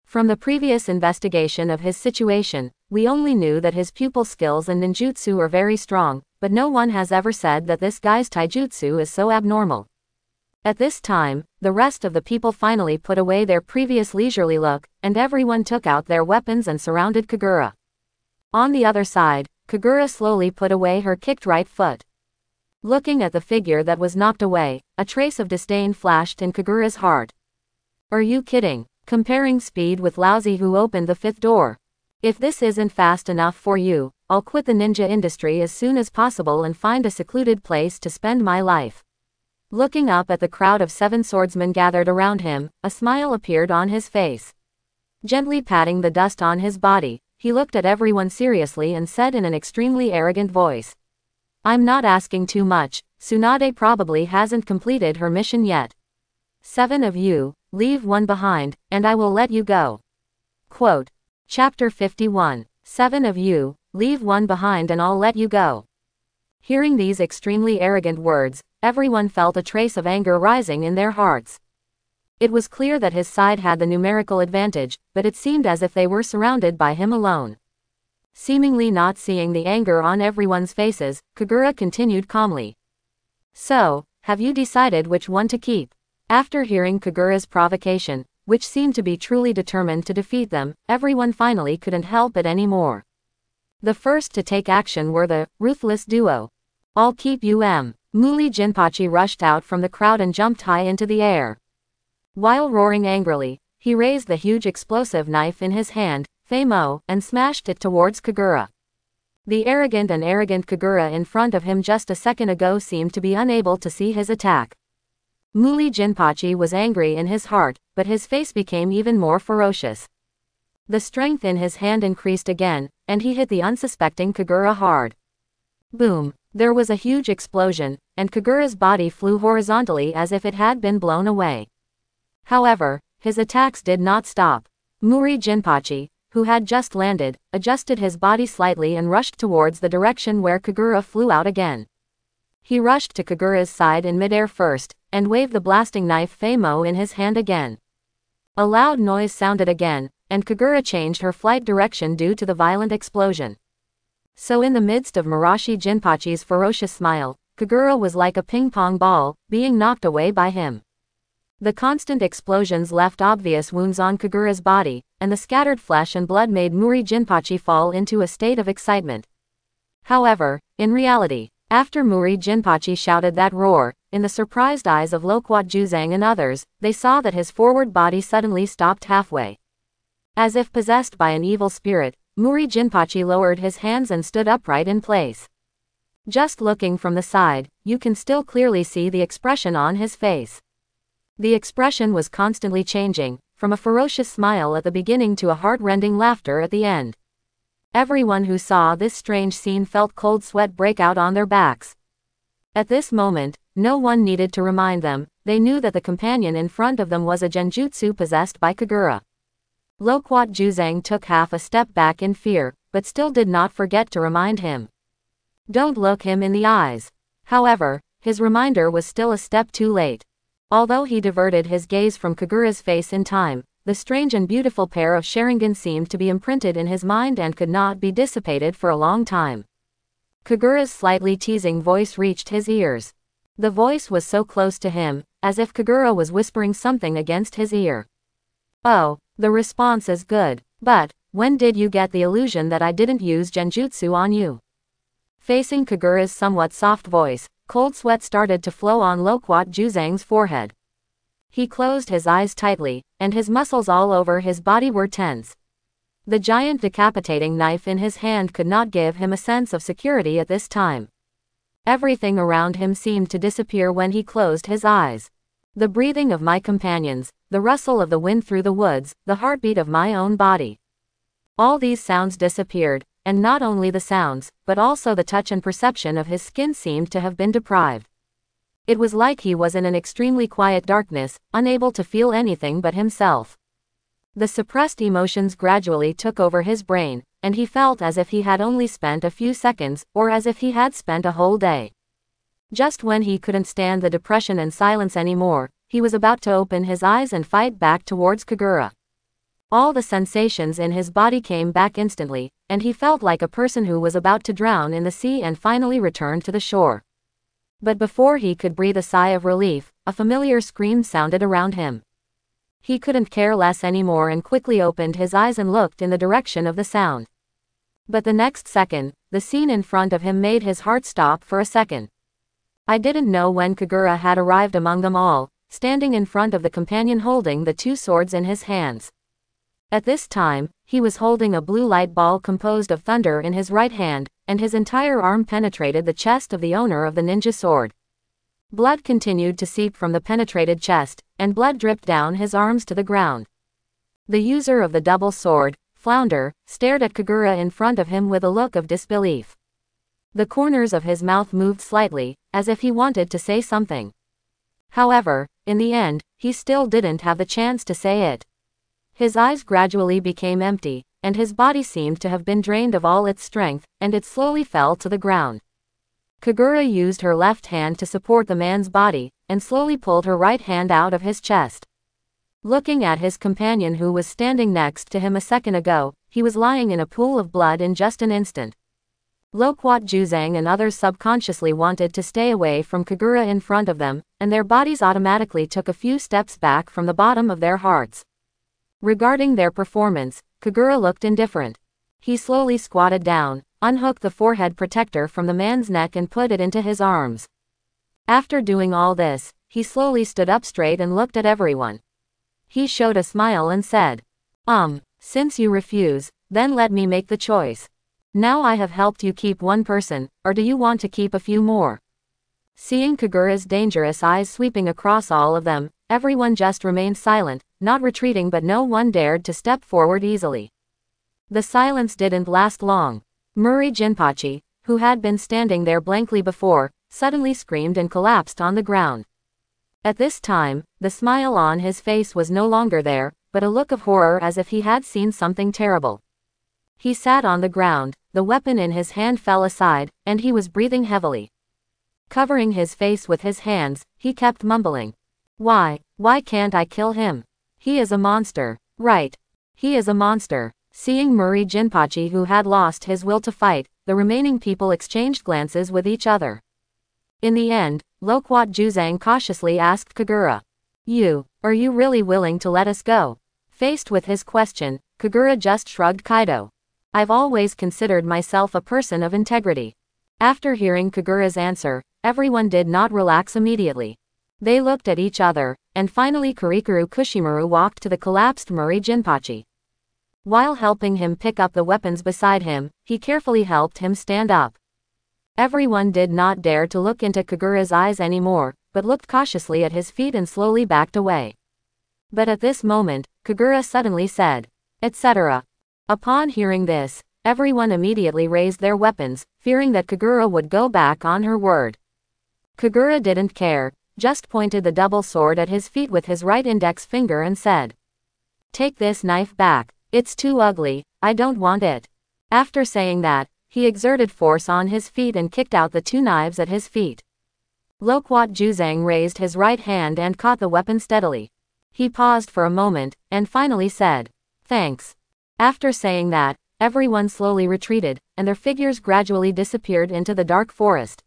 From the previous investigation of his situation, we only knew that his pupil skills and ninjutsu are very strong, but no one has ever said that this guy's taijutsu is so abnormal. At this time, the rest of the people finally put away their previous leisurely look, and everyone took out their weapons and surrounded Kagura. On the other side, Kagura slowly put away her kicked right foot. Looking at the figure that was knocked away, a trace of disdain flashed in Kagura's heart. Are you kidding? Comparing speed with Lousy who opened the 5th door. If this isn't fast enough for you, I'll quit the ninja industry as soon as possible and find a secluded place to spend my life. Looking up at the crowd of 7 swordsmen gathered around him, a smile appeared on his face. Gently patting the dust on his body, he looked at everyone seriously and said in an extremely arrogant voice. I'm not asking too much, Tsunade probably hasn't completed her mission yet. 7 of you, leave 1 behind, and I will let you go. Quote. Chapter 51. 7 of you, leave 1 behind and I'll let you go. Hearing these extremely arrogant words, everyone felt a trace of anger rising in their hearts. It was clear that his side had the numerical advantage, but it seemed as if they were surrounded by him alone. Seemingly not seeing the anger on everyone's faces, Kagura continued calmly. So, have you decided which one to keep? After hearing Kagura's provocation, which seemed to be truly determined to defeat them, everyone finally couldn't help it anymore. The first to take action were the ruthless duo. I'll keep Muli Jinpachi rushed out from the crowd and jumped high into the air. While roaring angrily, he raised the huge explosive knife in his hand, Famo, and smashed it towards Kagura. The arrogant Kagura in front of him just a second ago seemed to be unable to see his attack. Muli Jinpachi was angry in his heart, but his face became even more ferocious. The strength in his hand increased again, and he hit the unsuspecting Kagura hard. Boom! There was a huge explosion, and Kagura's body flew horizontally as if it had been blown away. However, his attacks did not stop. Muli Jinpachi, who had just landed, adjusted his body slightly and rushed towards the direction where Kagura flew out again. He rushed to Kagura's side in midair first, and waved the blasting knife Famo in his hand again. A loud noise sounded again, and Kagura changed her flight direction due to the violent explosion. So in the midst of Marashi Jinpachi's ferocious smile, Kagura was like a ping-pong ball, being knocked away by him. The constant explosions left obvious wounds on Kagura's body, and the scattered flesh and blood made Muli Jinpachi fall into a state of excitement. However, in reality, after Muli Jinpachi shouted that roar, in the surprised eyes of Loquat Juzang and others, they saw that his forward body suddenly stopped halfway. As if possessed by an evil spirit, Muli Jinpachi lowered his hands and stood upright in place. Just looking from the side, you can still clearly see the expression on his face. The expression was constantly changing, from a ferocious smile at the beginning to a heart-rending laughter at the end. Everyone who saw this strange scene felt cold sweat break out on their backs. At this moment, no one needed to remind them, they knew that the companion in front of them was a genjutsu possessed by Kagura. Loquat Juzang took half a step back in fear, but still did not forget to remind him. Don't look him in the eyes. However, his reminder was still a step too late. Although he diverted his gaze from Kagura's face in time, the strange and beautiful pair of Sharingan seemed to be imprinted in his mind and could not be dissipated for a long time. Kagura's slightly teasing voice reached his ears. The voice was so close to him, as if Kagura was whispering something against his ear. Oh, the response is good, but when did you get the illusion that I didn't use genjutsu on you? Facing Kagura's somewhat soft voice, cold sweat started to flow on Loquat Juzang's forehead. He closed his eyes tightly, and his muscles all over his body were tense. The giant decapitating knife in his hand could not give him a sense of security at this time. Everything around him seemed to disappear when he closed his eyes. The breathing of my companions, the rustle of the wind through the woods, the heartbeat of my own body. All these sounds disappeared, and not only the sounds, but also the touch and perception of his skin seemed to have been deprived. It was like he was in an extremely quiet darkness, unable to feel anything but himself. The suppressed emotions gradually took over his brain, and he felt as if he had only spent a few seconds, or as if he had spent a whole day. Just when he couldn't stand the depression and silence anymore, he was about to open his eyes and fight back towards Kagura. All the sensations in his body came back instantly, and he felt like a person who was about to drown in the sea and finally return to the shore. But before he could breathe a sigh of relief, a familiar scream sounded around him. He couldn't care less anymore and quickly opened his eyes and looked in the direction of the sound. But the next second, the scene in front of him made his heart stop for a second. I didn't know when Kagura had arrived among them all, standing in front of the companion holding the 2 swords in his hands. At this time, he was holding a blue light ball composed of thunder in his right hand, and his entire arm penetrated the chest of the owner of the ninja sword. Blood continued to seep from the penetrated chest, and blood dripped down his arms to the ground. The user of the double sword, Flounder, stared at Kagura in front of him with a look of disbelief. The corners of his mouth moved slightly, as if he wanted to say something. However, in the end, he still didn't have the chance to say it. His eyes gradually became empty, and his body seemed to have been drained of all its strength, and it slowly fell to the ground. Kagura used her left hand to support the man's body, and slowly pulled her right hand out of his chest. Looking at his companion who was standing next to him a second ago, he was lying in a pool of blood in just an instant. Loquat Juzang and others subconsciously wanted to stay away from Kagura in front of them, and their bodies automatically took a few steps back from the bottom of their hearts. Regarding their performance, Kagura looked indifferent. He slowly squatted down, unhooked the forehead protector from the man's neck and put it into his arms. After doing all this, he slowly stood up straight and looked at everyone. He showed a smile and said, Since you refuse, then let me make the choice. Now I have helped you keep one person, or do you want to keep a few more? Seeing Kagura's dangerous eyes sweeping across all of them, everyone just remained silent, not retreating, but no one dared to step forward easily. The silence didn't last long. Muri Jinpachi, who had been standing there blankly before, suddenly screamed and collapsed on the ground. At this time, the smile on his face was no longer there, but a look of horror as if he had seen something terrible. He sat on the ground, the weapon in his hand fell aside, and he was breathing heavily. Covering his face with his hands, he kept mumbling. Why can't I kill him? He is a monster. Right. He is a monster. Seeing Muri Jinpachi, who had lost his will to fight, the remaining people exchanged glances with each other. In the end, Loquat Juzang cautiously asked Kagura, Are you really willing to let us go? Faced with his question, Kagura just shrugged Kaido. I've always considered myself a person of integrity. After hearing Kagura's answer, everyone did not relax immediately. They looked at each other, and finally Kurikuru Kushimaru walked to the collapsed Muri Jinpachi. While helping him pick up the weapons beside him, he carefully helped him stand up. Everyone did not dare to look into Kagura's eyes anymore, but looked cautiously at his feet and slowly backed away. But at this moment, Kagura suddenly said, etc. Upon hearing this, everyone immediately raised their weapons, fearing that Kagura would go back on her word. Kagura didn't care, just pointed the double sword at his feet with his right index finger and said, Take this knife back. It's too ugly, I don't want it. After saying that, he exerted force on his feet and kicked out the two knives at his feet. Loquat Juzang raised his right hand and caught the weapon steadily. He paused for a moment, and finally said, Thanks. After saying that, everyone slowly retreated, and their figures gradually disappeared into the dark forest.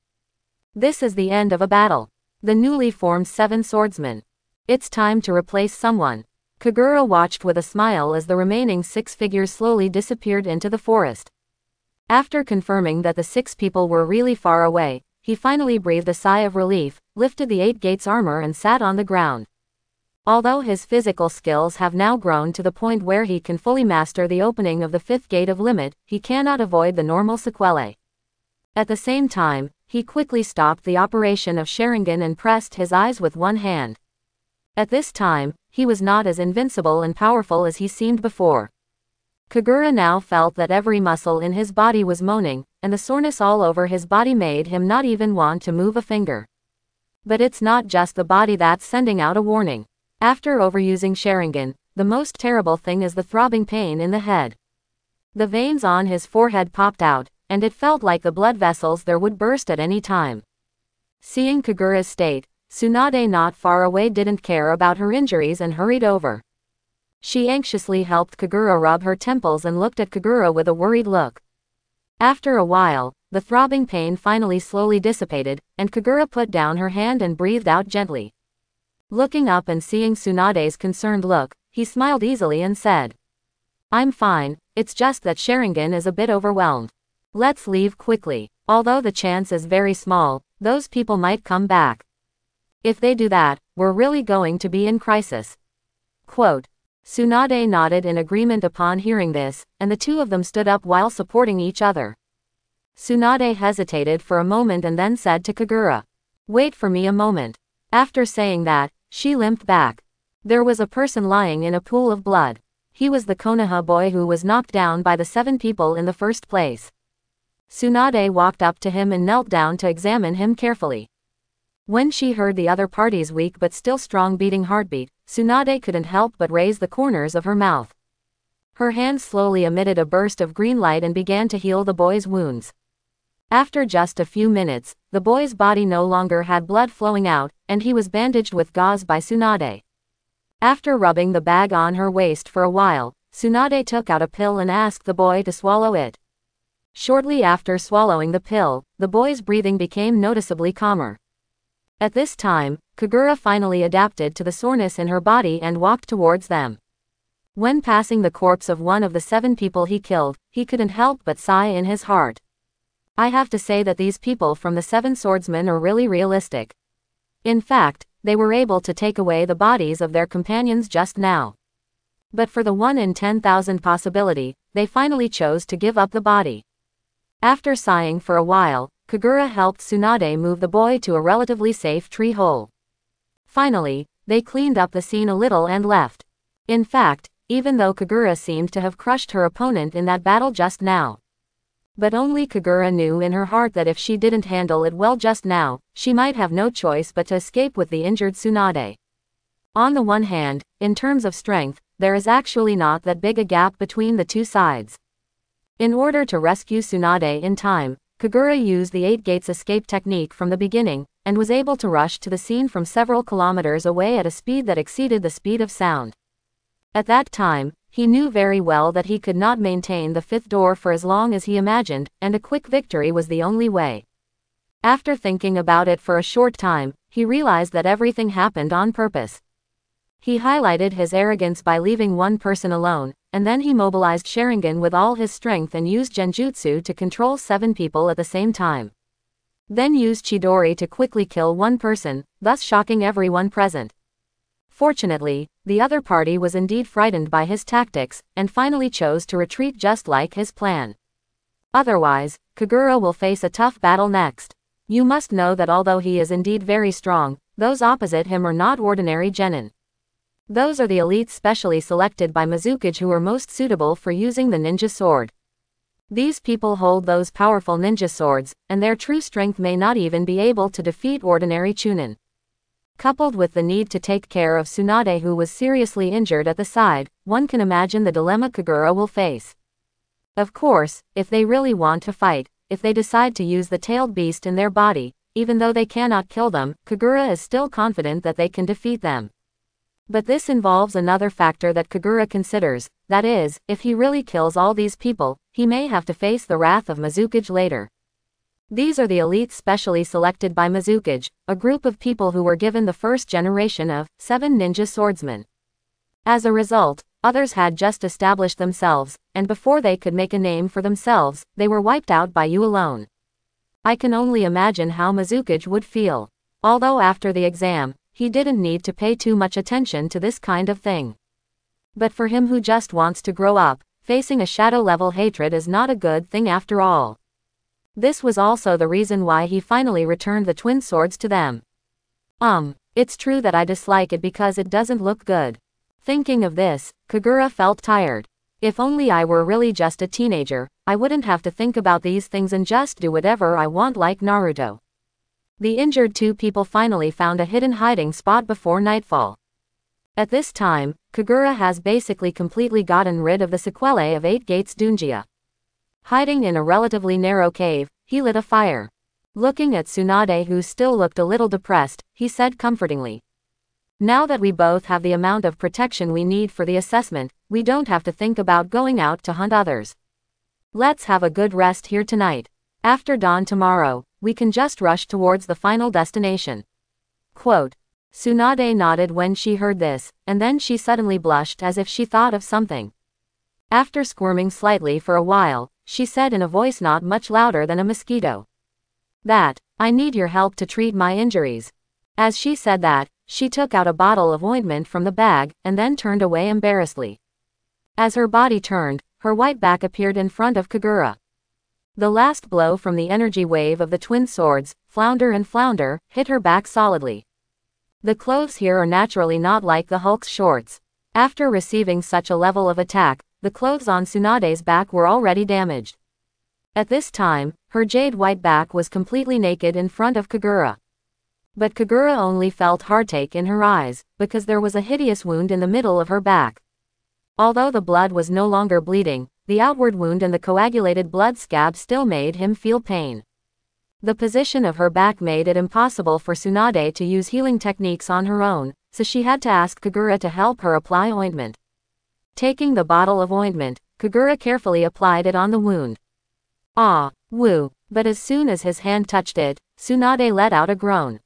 This is the end of a battle. The newly formed 7 swordsmen. It's time to replace someone. Kagura watched with a smile as the remaining 6 figures slowly disappeared into the forest. After confirming that the 6 people were really far away, he finally breathed a sigh of relief, lifted the 8 gates armor and sat on the ground. Although his physical skills have now grown to the point where he can fully master the opening of the 5th gate of limit, he cannot avoid the normal sequelae. At the same time, he quickly stopped the operation of Sharingan and pressed his eyes with one hand. At this time, he was not as invincible and powerful as he seemed before. Kagura now felt that every muscle in his body was moaning, and the soreness all over his body made him not even want to move a finger. But it's not just the body that's sending out a warning. After overusing Sharingan, the most terrible thing is the throbbing pain in the head. The veins on his forehead popped out, and it felt like the blood vessels there would burst at any time. Seeing Kagura's state, Tsunade not far away didn't care about her injuries and hurried over. She anxiously helped Kagura rub her temples and looked at Kagura with a worried look. After a while, the throbbing pain finally slowly dissipated, and Kagura put down her hand and breathed out gently. Looking up and seeing Tsunade's concerned look, he smiled easily and said, I'm fine, it's just that Sharingan is a bit overwhelmed. Let's leave quickly. Although the chance is very small, those people might come back. If they do that, we're really going to be in crisis. Quote. Tsunade nodded in agreement upon hearing this, and the two of them stood up while supporting each other. Tsunade hesitated for a moment and then said to Kagura, "Wait for me a moment." After saying that, she limped back. There was a person lying in a pool of blood. He was the Konoha boy who was knocked down by the 7 people in the first place. Tsunade walked up to him and knelt down to examine him carefully. When she heard the other party's weak but still strong beating heartbeat, Tsunade couldn't help but raise the corners of her mouth. Her hand slowly emitted a burst of green light and began to heal the boy's wounds. After just a few minutes, the boy's body no longer had blood flowing out, and he was bandaged with gauze by Tsunade. After rubbing the bag on her waist for a while, Tsunade took out a pill and asked the boy to swallow it. Shortly after swallowing the pill, the boy's breathing became noticeably calmer. At this time, Kagura finally adapted to the soreness in her body and walked towards them. When passing the corpse of one of the 7 people he killed, he couldn't help but sigh in his heart. I have to say that these people from the 7 swordsmen are really realistic. In fact, they were able to take away the bodies of their companions just now. But for the 1 in 10,000 possibility, they finally chose to give up the body. After sighing for a while, Kagura helped Tsunade move the boy to a relatively safe tree hole. Finally, they cleaned up the scene a little and left. In fact, even though Kagura seemed to have crushed her opponent in that battle just now. But only Kagura knew in her heart that if she didn't handle it well just now, she might have no choice but to escape with the injured Tsunade. On the one hand, in terms of strength, there is actually not that big a gap between the two sides. In order to rescue Tsunade in time, Kagura used the 8 gates escape technique from the beginning, and was able to rush to the scene from several kilometers away at a speed that exceeded the speed of sound. At that time, he knew very well that he could not maintain the 5th door for as long as he imagined, and a quick victory was the only way. After thinking about it for a short time, he realized that everything happened on purpose. He highlighted his arrogance by leaving one person alone, and then he mobilized Sharingan with all his strength and used Genjutsu to control 7 people at the same time. Then used Chidori to quickly kill one person, thus shocking everyone present. Fortunately, the other party was indeed frightened by his tactics, and finally chose to retreat just like his plan. Otherwise, Kagura will face a tough battle next. You must know that although he is indeed very strong, those opposite him are not ordinary genin. Those are the elites specially selected by Mizukage who are most suitable for using the ninja sword. These people hold those powerful ninja swords, and their true strength may not even be able to defeat ordinary chunin. Coupled with the need to take care of Tsunade who was seriously injured at the side, one can imagine the dilemma Kagura will face. Of course, if they really want to fight, if they decide to use the tailed beast in their body, even though they cannot kill them, Kagura is still confident that they can defeat them. But this involves another factor that Kagura considers, that is, if he really kills all these people, he may have to face the wrath of Mizukage later. These are the elites specially selected by Mizukage, a group of people who were given the first generation of 7 ninja swordsmen. As a result, others had just established themselves, and before they could make a name for themselves, they were wiped out by you alone. I can only imagine how Mizukage would feel. Although after the exam, he didn't need to pay too much attention to this kind of thing. But for him who just wants to grow up, facing a shadow-level hatred is not a good thing after all. This was also the reason why he finally returned the twin swords to them. It's true that I dislike it because it doesn't look good. Thinking of this, Kagura felt tired. If only I were really just a teenager, I wouldn't have to think about these things and just do whatever I want like Naruto. The injured 2 people finally found a hidden hiding spot before nightfall. At this time, Kagura has basically completely gotten rid of the sequelae of 8 Gates Dunjia. Hiding in a relatively narrow cave, he lit a fire. Looking at Tsunade who still looked a little depressed, he said comfortingly, "Now that we both have the amount of protection we need for the assessment, we don't have to think about going out to hunt others. Let's have a good rest here tonight. After dawn tomorrow, we can just rush towards the final destination." Quote. Tsunade nodded when she heard this, and then she suddenly blushed as if she thought of something. After squirming slightly for a while, she said in a voice not much louder than a mosquito, "I need your help to treat my injuries." As she said that, she took out a bottle of ointment from the bag, and then turned away embarrassedly. As her body turned, her white back appeared in front of Kagura. The last blow from the energy wave of the twin swords, Flounder, hit her back solidly. The clothes here are naturally not like the Hulk's shorts. After receiving such a level of attack, the clothes on Tsunade's back were already damaged. At this time, her jade white back was completely naked in front of Kagura. But Kagura only felt heartache in her eyes, because there was a hideous wound in the middle of her back. Although the blood was no longer bleeding, the outward wound and the coagulated blood scab still made him feel pain. The position of her back made it impossible for Tsunade to use healing techniques on her own, so she had to ask Kagura to help her apply ointment. Taking the bottle of ointment, Kagura carefully applied it on the wound. Ah, woo! But as soon as his hand touched it, Tsunade let out a groan.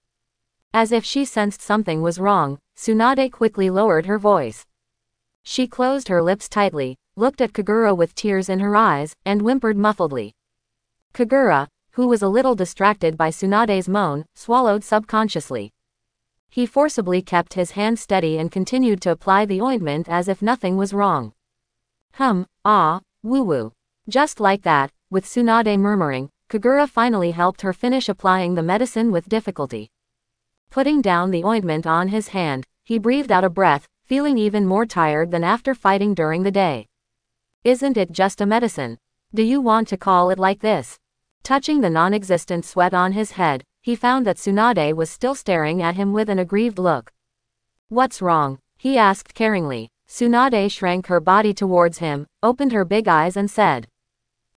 As if she sensed something was wrong, Tsunade quickly lowered her voice. She closed her lips tightly, looked at Kagura with tears in her eyes, and whimpered muffledly. Kagura, who was a little distracted by Tsunade's moan, swallowed subconsciously. He forcibly kept his hand steady and continued to apply the ointment as if nothing was wrong. Woo-woo. Just like that, with Tsunade murmuring, Kagura finally helped her finish applying the medicine with difficulty. Putting down the ointment on his hand, he breathed out a breath, feeling even more tired than after fighting during the day. Isn't it just a medicine? Do you want to call it like this? Touching the non-existent sweat on his head, he found that Tsunade was still staring at him with an aggrieved look. What's wrong? He asked caringly. Tsunade shrank her body towards him, opened her big eyes and said,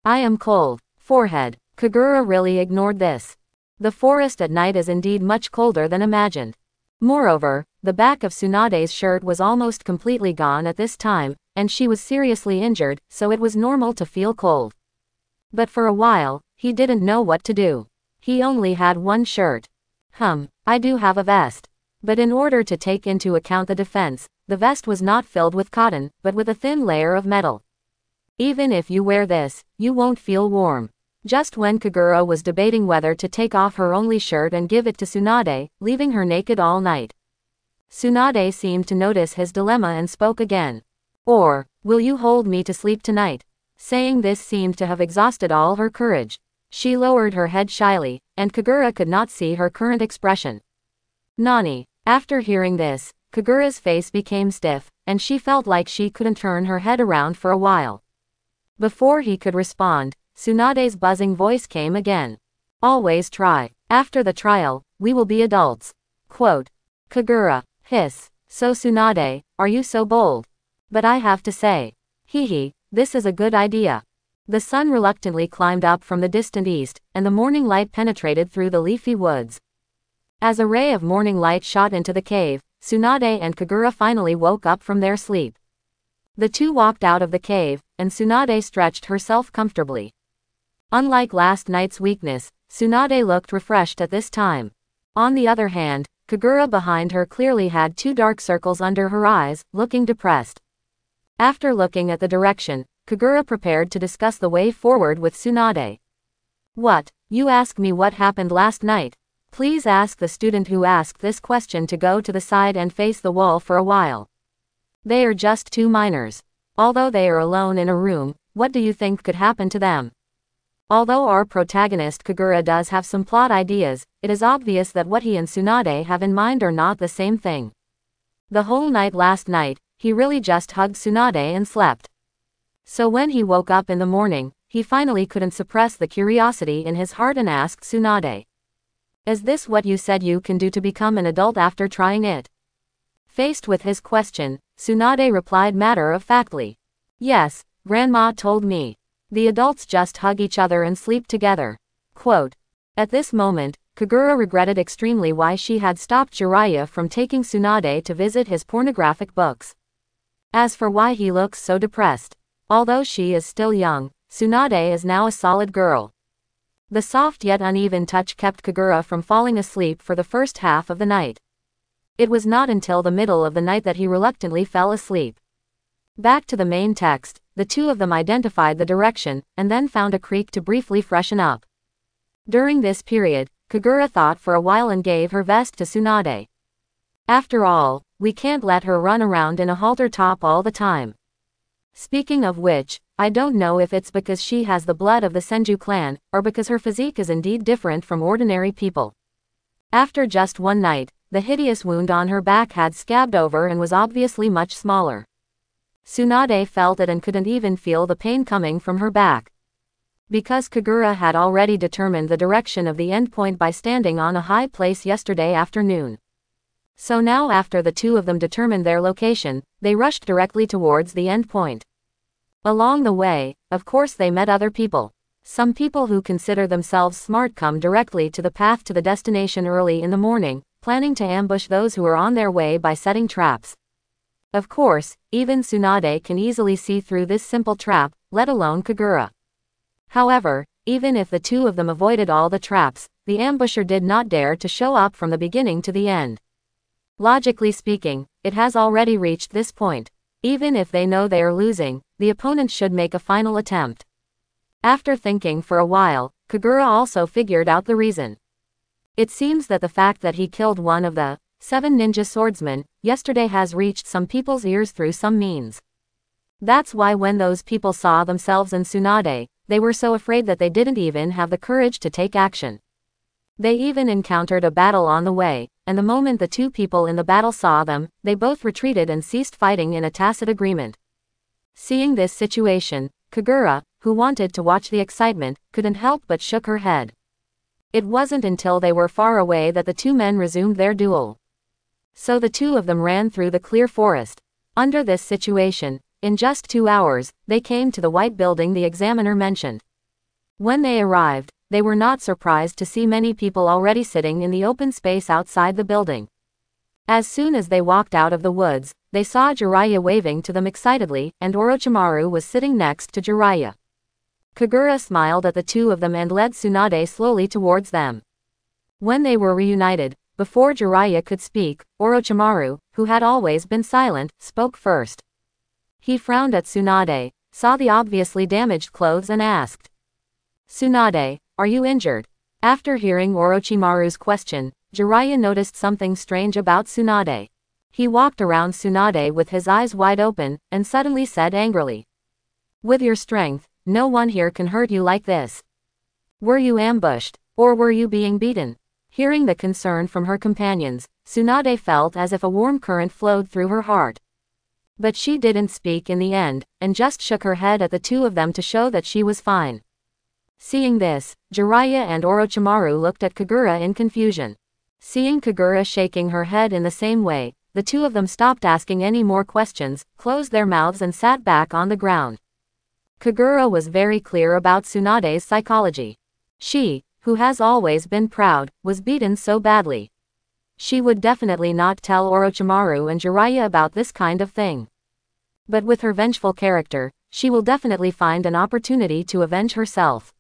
I am cold. Forehead. Kagura really ignored this. The forest at night is indeed much colder than imagined. Moreover, the back of Tsunade's shirt was almost completely gone at this time, and she was seriously injured, so it was normal to feel cold. But for a while, he didn't know what to do. He only had one shirt. I do have a vest. But in order to take into account the defense, the vest was not filled with cotton, but with a thin layer of metal. Even if you wear this, you won't feel warm. Just when Kagura was debating whether to take off her only shirt and give it to Tsunade, leaving her naked all night. Tsunade seemed to notice his dilemma and spoke again. Or, will you hold me to sleep tonight? Saying this seemed to have exhausted all her courage. She lowered her head shyly, and Kagura could not see her current expression. Nani. After hearing this, Kagura's face became stiff, and she felt like she couldn't turn her head around for a while. Before he could respond, Tsunade's buzzing voice came again. Always try. After the trial, we will be adults. Quote. Kagura. Hiss. So Tsunade, are you so bold? But I have to say. This is a good idea. The sun reluctantly climbed up from the distant east, and the morning light penetrated through the leafy woods. As a ray of morning light shot into the cave, Tsunade and Kagura finally woke up from their sleep. The two walked out of the cave, and Tsunade stretched herself comfortably. Unlike last night's weakness, Tsunade looked refreshed at this time. On the other hand, Kagura behind her clearly had two dark circles under her eyes, looking depressed. After looking at the direction, Kagura prepared to discuss the way forward with Tsunade. What? You ask me what happened last night? Please ask the student who asked this question to go to the side and face the wall for a while. They are just two minors. Although they are alone in a room, what do you think could happen to them? Although our protagonist Kagura does have some plot ideas, it is obvious that what he and Tsunade have in mind are not the same thing. The whole night last night, he really just hugged Tsunade and slept. So when he woke up in the morning, he finally couldn't suppress the curiosity in his heart and asked Tsunade. Is this what you said you can do to become an adult after trying it? Faced with his question, Tsunade replied matter-of-factly. Yes, Grandma told me. The adults just hug each other and sleep together. Quote. At this moment, Kagura regretted extremely why she had stopped Jiraiya from taking Tsunade to visit his pornographic books. As for why he looks so depressed. Although she is still young, Tsunade is now a solid girl. The soft yet uneven touch kept Kagura from falling asleep for the first half of the night. It was not until the middle of the night that he reluctantly fell asleep. Back to the main text, the two of them identified the direction, and then found a creek to briefly freshen up. During this period, Kagura thought for a while and gave her vest to Tsunade. After all, we can't let her run around in a halter top all the time. Speaking of which, I don't know if it's because she has the blood of the Senju clan, or because her physique is indeed different from ordinary people. After just one night, the hideous wound on her back had scabbed over and was obviously much smaller. Tsunade felt it and couldn't even feel the pain coming from her back. Because Kagura had already determined the direction of the endpoint by standing on a high place yesterday afternoon. So now after the two of them determined their location, they rushed directly towards the endpoint. Along the way, of course they met other people. Some people who consider themselves smart come directly to the path to the destination early in the morning, planning to ambush those who are on their way by setting traps. Of course, even Tsunade can easily see through this simple trap, let alone Kagura. However, even if the two of them avoided all the traps, the ambusher did not dare to show up from the beginning to the end. Logically speaking, it has already reached this point. Even if they know they are losing, the opponent should make a final attempt. After thinking for a while, Kagura also figured out the reason. It seems that the fact that he killed one of the 7 ninja swordsmen yesterday has reached some people's ears through some means. That's why when those people saw themselves in Tsunade, they were so afraid that they didn't even have the courage to take action. They even encountered a battle on the way, and the moment the two people in the battle saw them, they both retreated and ceased fighting in a tacit agreement. Seeing this situation, Kagura, who wanted to watch the excitement, couldn't help but shook her head. It wasn't until they were far away that the two men resumed their duel. So the two of them ran through the clear forest. Under this situation, in just 2 hours, they came to the white building the examiner mentioned. When they arrived, they were not surprised to see many people already sitting in the open space outside the building. As soon as they walked out of the woods, they saw Jiraiya waving to them excitedly, and Orochimaru was sitting next to Jiraiya. Kagura smiled at the two of them and led Tsunade slowly towards them. When they were reunited, before Jiraiya could speak, Orochimaru, who had always been silent, spoke first. He frowned at Tsunade, saw the obviously damaged clothes and asked, "Tsunade, are you injured?" After hearing Orochimaru's question, Jiraiya noticed something strange about Tsunade. He walked around Tsunade with his eyes wide open, and suddenly said angrily, "With your strength, no one here can hurt you like this. Were you ambushed, or were you being beaten?" Hearing the concern from her companions, Tsunade felt as if a warm current flowed through her heart. But she didn't speak in the end, and just shook her head at the two of them to show that she was fine. Seeing this, Jiraiya and Orochimaru looked at Kagura in confusion. Seeing Kagura shaking her head in the same way, the two of them stopped asking any more questions, closed their mouths and sat back on the ground. Kagura was very clear about Tsunade's psychology. She, who has always been proud, was beaten so badly. She would definitely not tell Orochimaru and Jiraiya about this kind of thing. But with her vengeful character, she will definitely find an opportunity to avenge herself.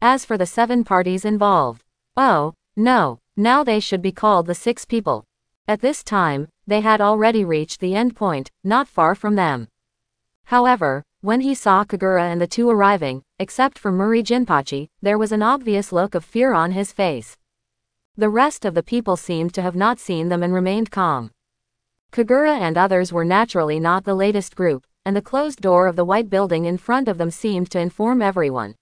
As for the 7 parties involved, oh, no, now they should be called the 6 people. At this time, they had already reached the end point, not far from them. However, when he saw Kagura and the two arriving, except for Muri Jinpachi, there was an obvious look of fear on his face. The rest of the people seemed to have not seen them and remained calm. Kagura and others were naturally not the latest group, and the closed door of the white building in front of them seemed to inform everyone.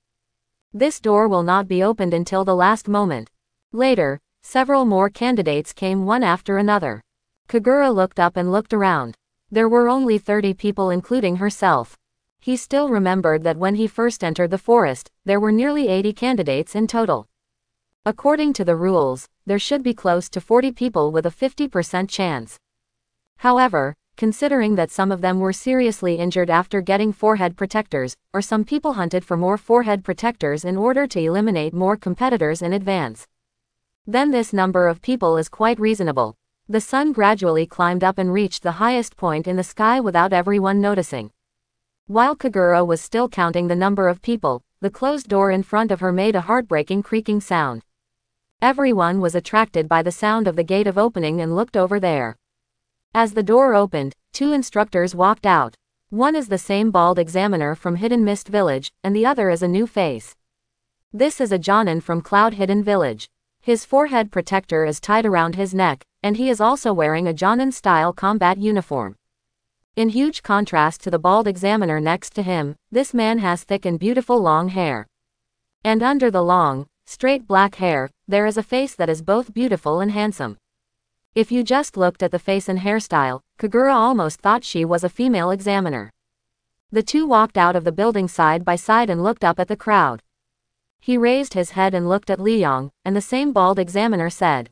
This door will not be opened until the last moment. Later, several more candidates came one after another. Kagura looked up and looked around. There were only 30 people including herself. He still remembered that when he first entered the forest, there were nearly 80 candidates in total. According to the rules, there should be close to 40 people with a 50% chance. However, considering that some of them were seriously injured after getting forehead protectors, or some people hunted for more forehead protectors in order to eliminate more competitors in advance, then this number of people is quite reasonable. The sun gradually climbed up and reached the highest point in the sky without everyone noticing. While Kagura was still counting the number of people, the closed door in front of her made a heartbreaking creaking sound. Everyone was attracted by the sound of the gate of opening and looked over there. As the door opened, 2 instructors walked out. One is the same bald examiner from Hidden Mist Village, and the other is a new face. This is a Jonin from Cloud Hidden Village. His forehead protector is tied around his neck, and he is also wearing a Jonin-style combat uniform. In huge contrast to the bald examiner next to him, this man has thick and beautiful long hair. And under the long, straight black hair, there is a face that is both beautiful and handsome. If you just looked at the face and hairstyle, Kagura almost thought she was a female examiner. The two walked out of the building side by side and looked up at the crowd. He raised his head and looked at Liang, and the same bald examiner said,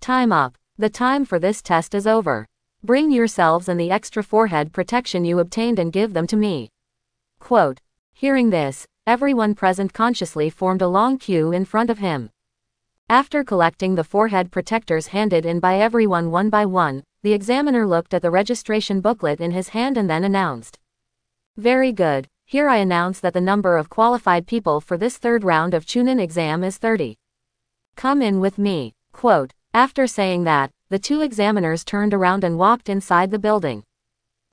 "Time up. The time for this test is over. Bring yourselves and the extra forehead protection you obtained and give them to me." Quote. Hearing this, everyone present consciously formed a long queue in front of him. After collecting the forehead protectors handed in by everyone one by one, the examiner looked at the registration booklet in his hand and then announced, "Very good. Here I announce that the number of qualified people for this third round of Chunin exam is 30. Come in with me." Quote. After saying that, the two examiners turned around and walked inside the building.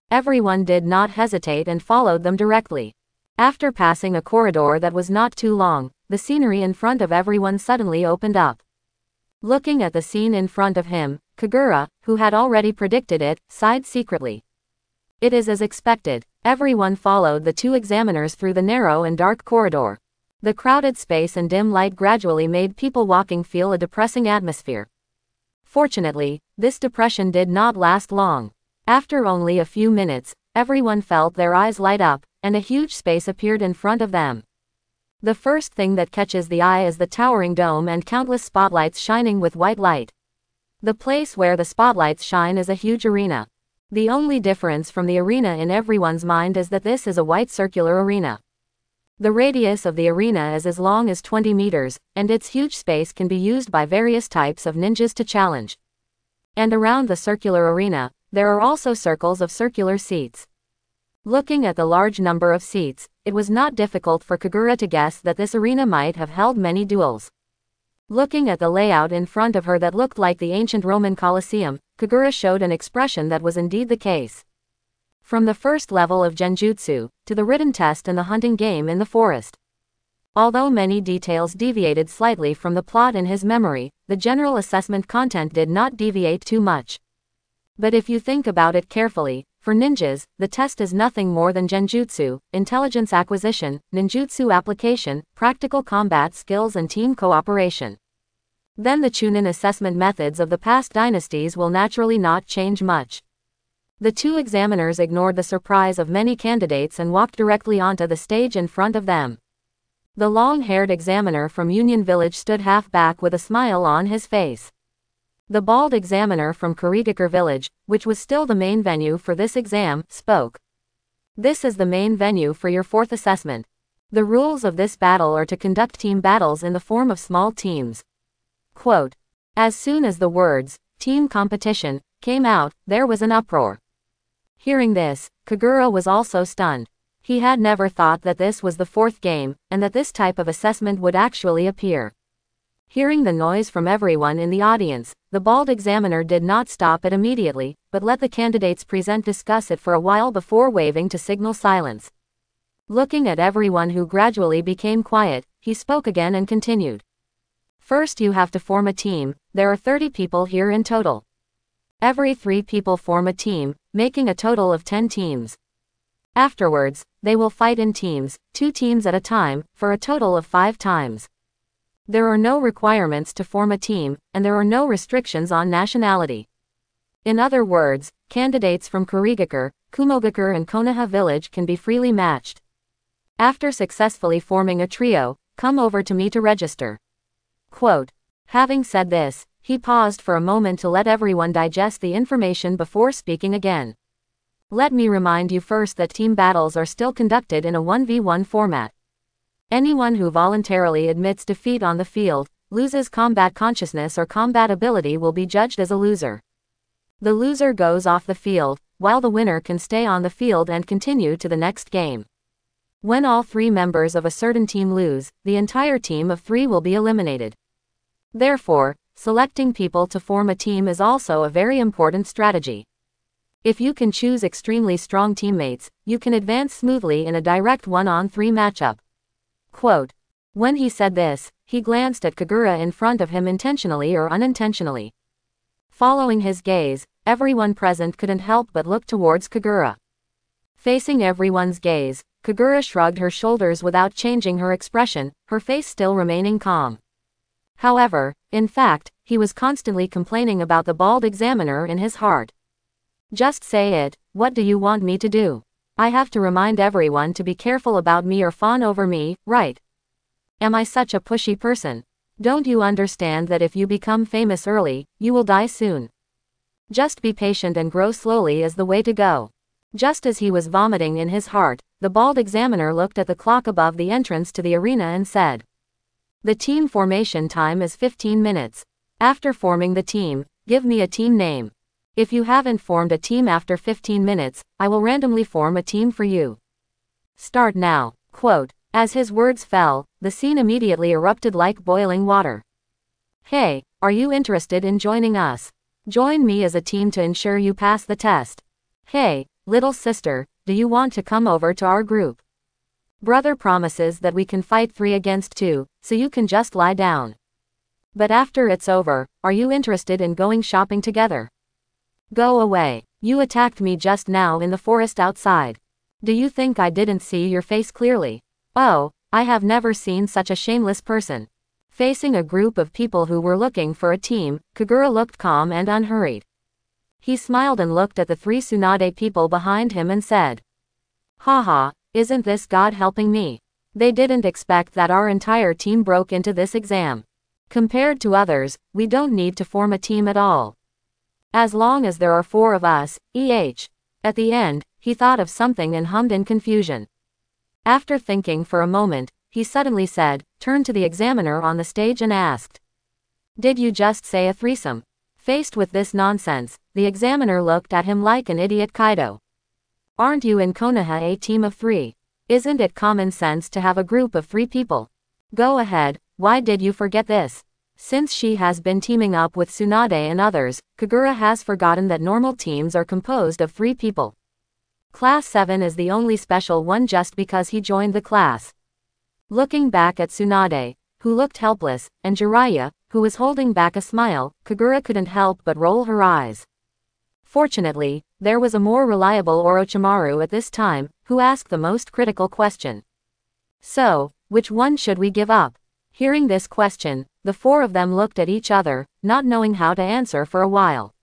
Everyone did not hesitate and followed them directly. After passing a corridor that was not too long, the scenery in front of everyone suddenly opened up. Looking at the scene in front of him, Kagura, who had already predicted it, sighed secretly. It is as expected. Everyone followed the two examiners through the narrow and dark corridor. The crowded space and dim light gradually made people walking feel a depressing atmosphere. Fortunately, this depression did not last long. After only a few minutes, everyone felt their eyes light up, and a huge space appeared in front of them. The first thing that catches the eye is the towering dome and countless spotlights shining with white light. The place where the spotlights shine is a huge arena. The only difference from the arena in everyone's mind is that this is a white circular arena. The radius of the arena is as long as 20 meters, and its huge space can be used by various types of ninjas to challenge. And around the circular arena, there are also circles of circular seats. Looking at the large number of seats, it was not difficult for Kagura to guess that this arena might have held many duels. Looking at the layout in front of her that looked like the ancient Roman Colosseum, Kagura showed an expression that was indeed the case. From the first level of Genjutsu, to the written test and the hunting game in the forest. Although many details deviated slightly from the plot in his memory, the general assessment content did not deviate too much. But if you think about it carefully, for ninjas, the test is nothing more than Genjutsu, intelligence acquisition, ninjutsu application, practical combat skills and team cooperation. Then the Chunin assessment methods of the past dynasties will naturally not change much. The two examiners ignored the surprise of many candidates and walked directly onto the stage in front of them. The long-haired examiner from Union Village stood half back with a smile on his face. The bald examiner from Kurigakure Village, which was still the main venue for this exam, spoke. This is the main venue for your fourth assessment. The rules of this battle are to conduct team battles in the form of small teams. Quote. As soon as the words, team competition, came out, there was an uproar. Hearing this, Kagura was also stunned. He had never thought that this was the fourth game, and that this type of assessment would actually appear. Hearing the noise from everyone in the audience, the bald examiner did not stop it immediately, but let the candidates present discuss it for a while before waving to signal silence. Looking at everyone who gradually became quiet, he spoke again and continued. First you have to form a team. There are 30 people here in total. Every 3 people form a team, making a total of 10 teams. Afterwards, they will fight in teams, 2 teams at a time, for a total of 5 times. There are no requirements to form a team, and there are no restrictions on nationality. In other words, candidates from Kurigakure, Kumogakure and Konoha village can be freely matched. After successfully forming a trio, come over to me to register. Quote. Having said this, he paused for a moment to let everyone digest the information before speaking again. Let me remind you first that team battles are still conducted in a 1v1 format. Anyone who voluntarily admits defeat on the field, loses combat consciousness or combat ability will be judged as a loser. The loser goes off the field, while the winner can stay on the field and continue to the next game. When all 3 members of a certain team lose, the entire team of 3 will be eliminated. Therefore, selecting people to form a team is also a very important strategy. If you can choose extremely strong teammates, you can advance smoothly in a direct 1-on-3 matchup. Quote. When he said this, He glanced at Kagura in front of him intentionally or unintentionally. Following his gaze, everyone present couldn't help but look towards Kagura. Facing everyone's gaze, Kagura shrugged her shoulders without changing her expression, her face still remaining calm. However, in fact, he was constantly complaining about the bald examiner in his heart. Just say it, what do you want me to do? I have to remind everyone to be careful about me or fawn over me, right? Am I such a pushy person? Don't you understand that if you become famous early, you will die soon? Just be patient and grow slowly is the way to go. Just as he was vomiting in his heart, the bald examiner looked at the clock above the entrance to the arena and said, "The team formation time is 15 minutes. After forming the team, give me a team name. If you haven't formed a team after 15 minutes, I will randomly form a team for you. Start now." Quote. As his words fell, the scene immediately erupted like boiling water. "Hey, are you interested in joining us? Join me as a team to ensure you pass the test. Hey, little sister, do you want to come over to our group? Brother promises that we can fight 3 against 2, so you can just lie down. But after it's over, are you interested in going shopping together? Go away. You attacked me just now in the forest outside. Do you think I didn't see your face clearly? Oh, I have never seen such a shameless person." Facing a group of people who were looking for a team, Kagura looked calm and unhurried. He smiled and looked at the 3 Tsunade people behind him and said, "Haha, isn't this God helping me? They didn't expect that our entire team broke into this exam. Compared to others, we don't need to form a team at all. As long as there are 4 of us, At the end, he thought of something and hummed in confusion. After thinking for a moment, he suddenly said, turned to the examiner on the stage and asked, "Did you just say a threesome?" Faced with this nonsense, the examiner looked at him like an idiot Kaido. "Aren't you in Konoha a team of 3? Isn't it common sense to have a group of 3 people? Go ahead, why did you forget this?" Since she has been teaming up with Tsunade and others, Kagura has forgotten that normal teams are composed of 3 people. Class 7 is the only special one just because he joined the class. Looking back at Tsunade, who looked helpless, and Jiraiya, who was holding back a smile, Kagura couldn't help but roll her eyes. Fortunately, there was a more reliable Orochimaru at this time, who asked the most critical question. "So, which one should we give up?" Hearing this question, the 4 of them looked at each other, not knowing how to answer for a while.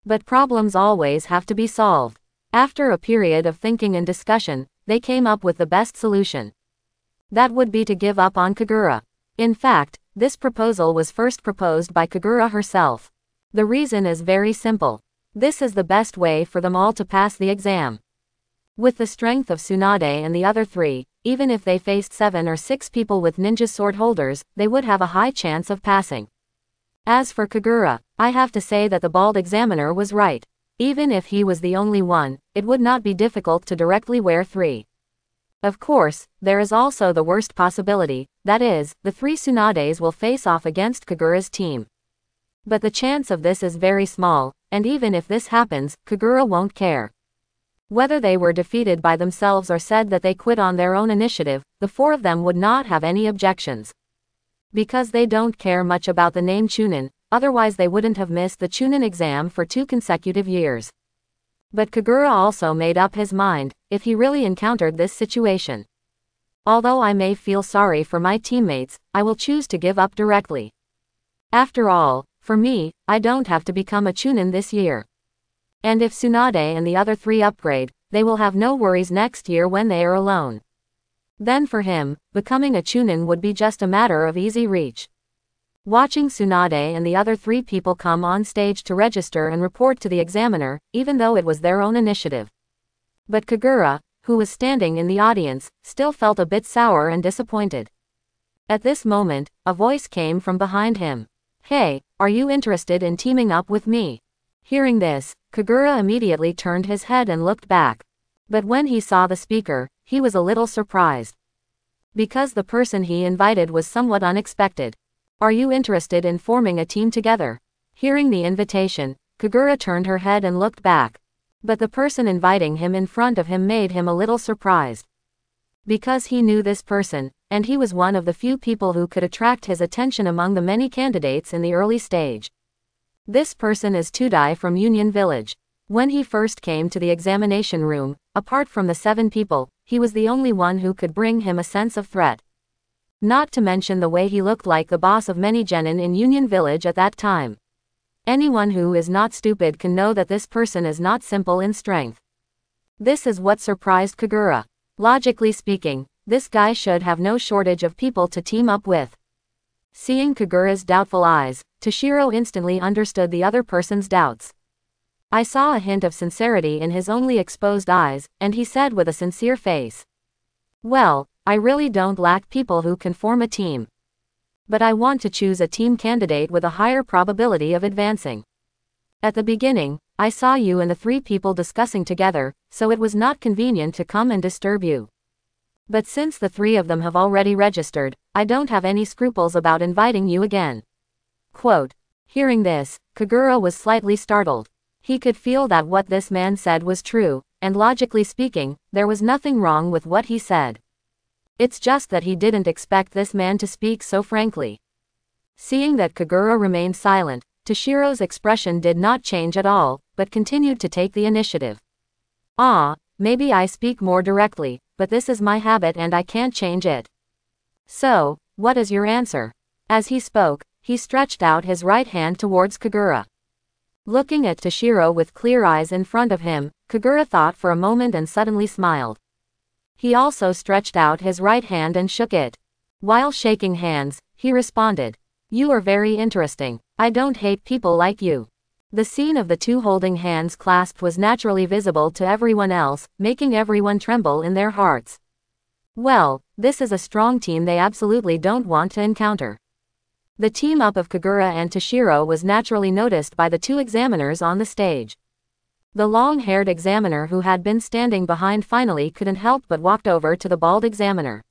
But problems always have to be solved. After a period of thinking and discussion, they came up with the best solution. That would be to give up on Kagura. In fact, this proposal was first proposed by Kagura herself. The reason is very simple. This is the best way for them all to pass the exam. With the strength of Tsunade and the other 3, even if they faced 7 or 6 people with ninja sword holders, they would have a high chance of passing. As for Kagura, I have to say that the bald examiner was right. Even if he was the only one, it would not be difficult to directly wear 3. Of course, there is also the worst possibility, that is, the 3 Tsunades will face off against Kagura's team. But the chance of this is very small, and even if this happens, Kagura won't care. Whether they were defeated by themselves or said that they quit on their own initiative, the 4 of them would not have any objections. Because they don't care much about the name Chunin, otherwise they wouldn't have missed the Chunin exam for 2 consecutive years. But Kagura also made up his mind, if he really encountered this situation. Although I may feel sorry for my teammates, I will choose to give up directly. After all, for me, I don't have to become a Chunin this year. And if Tsunade and the other 3 upgrade, they will have no worries next year when they are alone. Then for him, becoming a Chunin would be just a matter of easy reach. Watching Tsunade and the other 3 people come on stage to register and report to the examiner, even though it was their own initiative. But Kagura, who was standing in the audience, still felt a bit sour and disappointed. At this moment, a voice came from behind him. "Hey, are you interested in teaming up with me?" Hearing this, Kagura immediately turned his head and looked back. But when he saw the speaker, he was a little surprised. Because the person he invited was somewhat unexpected. "Are you interested in forming a team together?" Hearing the invitation, Kagura turned her head and looked back. But the person inviting him in front of him made him a little surprised. Because he knew this person, and he was one of the few people who could attract his attention among the many candidates in the early stage. This person is Tudai from Union Village. When he first came to the examination room, apart from the 7 people, he was the only one who could bring him a sense of threat. Not to mention the way he looked like the boss of many genin in Union Village at that time. Anyone who is not stupid can know that this person is not simple in strength. This is what surprised Kagura. Logically speaking, this guy should have no shortage of people to team up with. Seeing Kagura's doubtful eyes, Toshiro instantly understood the other person's doubts. I saw a hint of sincerity in his only exposed eyes, and he said with a sincere face. Well, I really don't lack people who can form a team. But I want to choose a team candidate with a higher probability of advancing. At the beginning, I saw you and the 3 people discussing together, so it was not convenient to come and disturb you. But since the 3 of them have already registered, I don't have any scruples about inviting you again. Quote. Hearing this, Kagura was slightly startled. He could feel that what this man said was true, and logically speaking, there was nothing wrong with what he said. It's just that he didn't expect this man to speak so frankly. Seeing that Kagura remained silent, Toshiro's expression did not change at all, but continued to take the initiative. Maybe I speak more directly, but this is my habit and I can't change it. So, what is your answer? As he spoke, he stretched out his right hand towards Kagura. Looking at Toshiro with clear eyes in front of him, Kagura thought for a moment and suddenly smiled. He also stretched out his right hand and shook it. While shaking hands, he responded, "You are very interesting. I don't hate people like you." The scene of the 2 holding hands clasped was naturally visible to everyone else, making everyone tremble in their hearts. Well, this is a strong team they absolutely don't want to encounter. The team-up of Kagura and Toshiro was naturally noticed by the 2 examiners on the stage. The long-haired examiner who had been standing behind finally couldn't help but walked over to the bald examiner.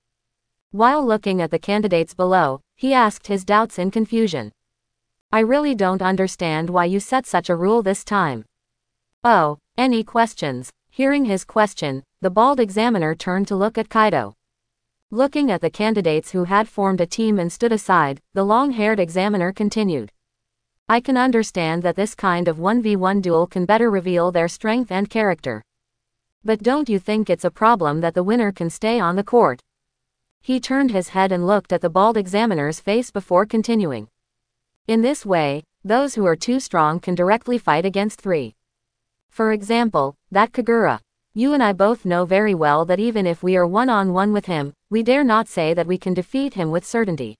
While looking at the candidates below, he asked his doubts in confusion. I really don't understand why you set such a rule this time. Oh, any questions? Hearing his question, the bald examiner turned to look at Kaido. Looking at the candidates who had formed a team and stood aside, the long-haired examiner continued. I can understand that this kind of 1v1 duel can better reveal their strength and character. But don't you think it's a problem that the winner can stay on the court? He turned his head and looked at the bald examiner's face before continuing. In this way, those who are too strong can directly fight against 3. For example, that Kagura. You and I both know very well that even if we are one-on-one with him, we dare not say that we can defeat him with certainty.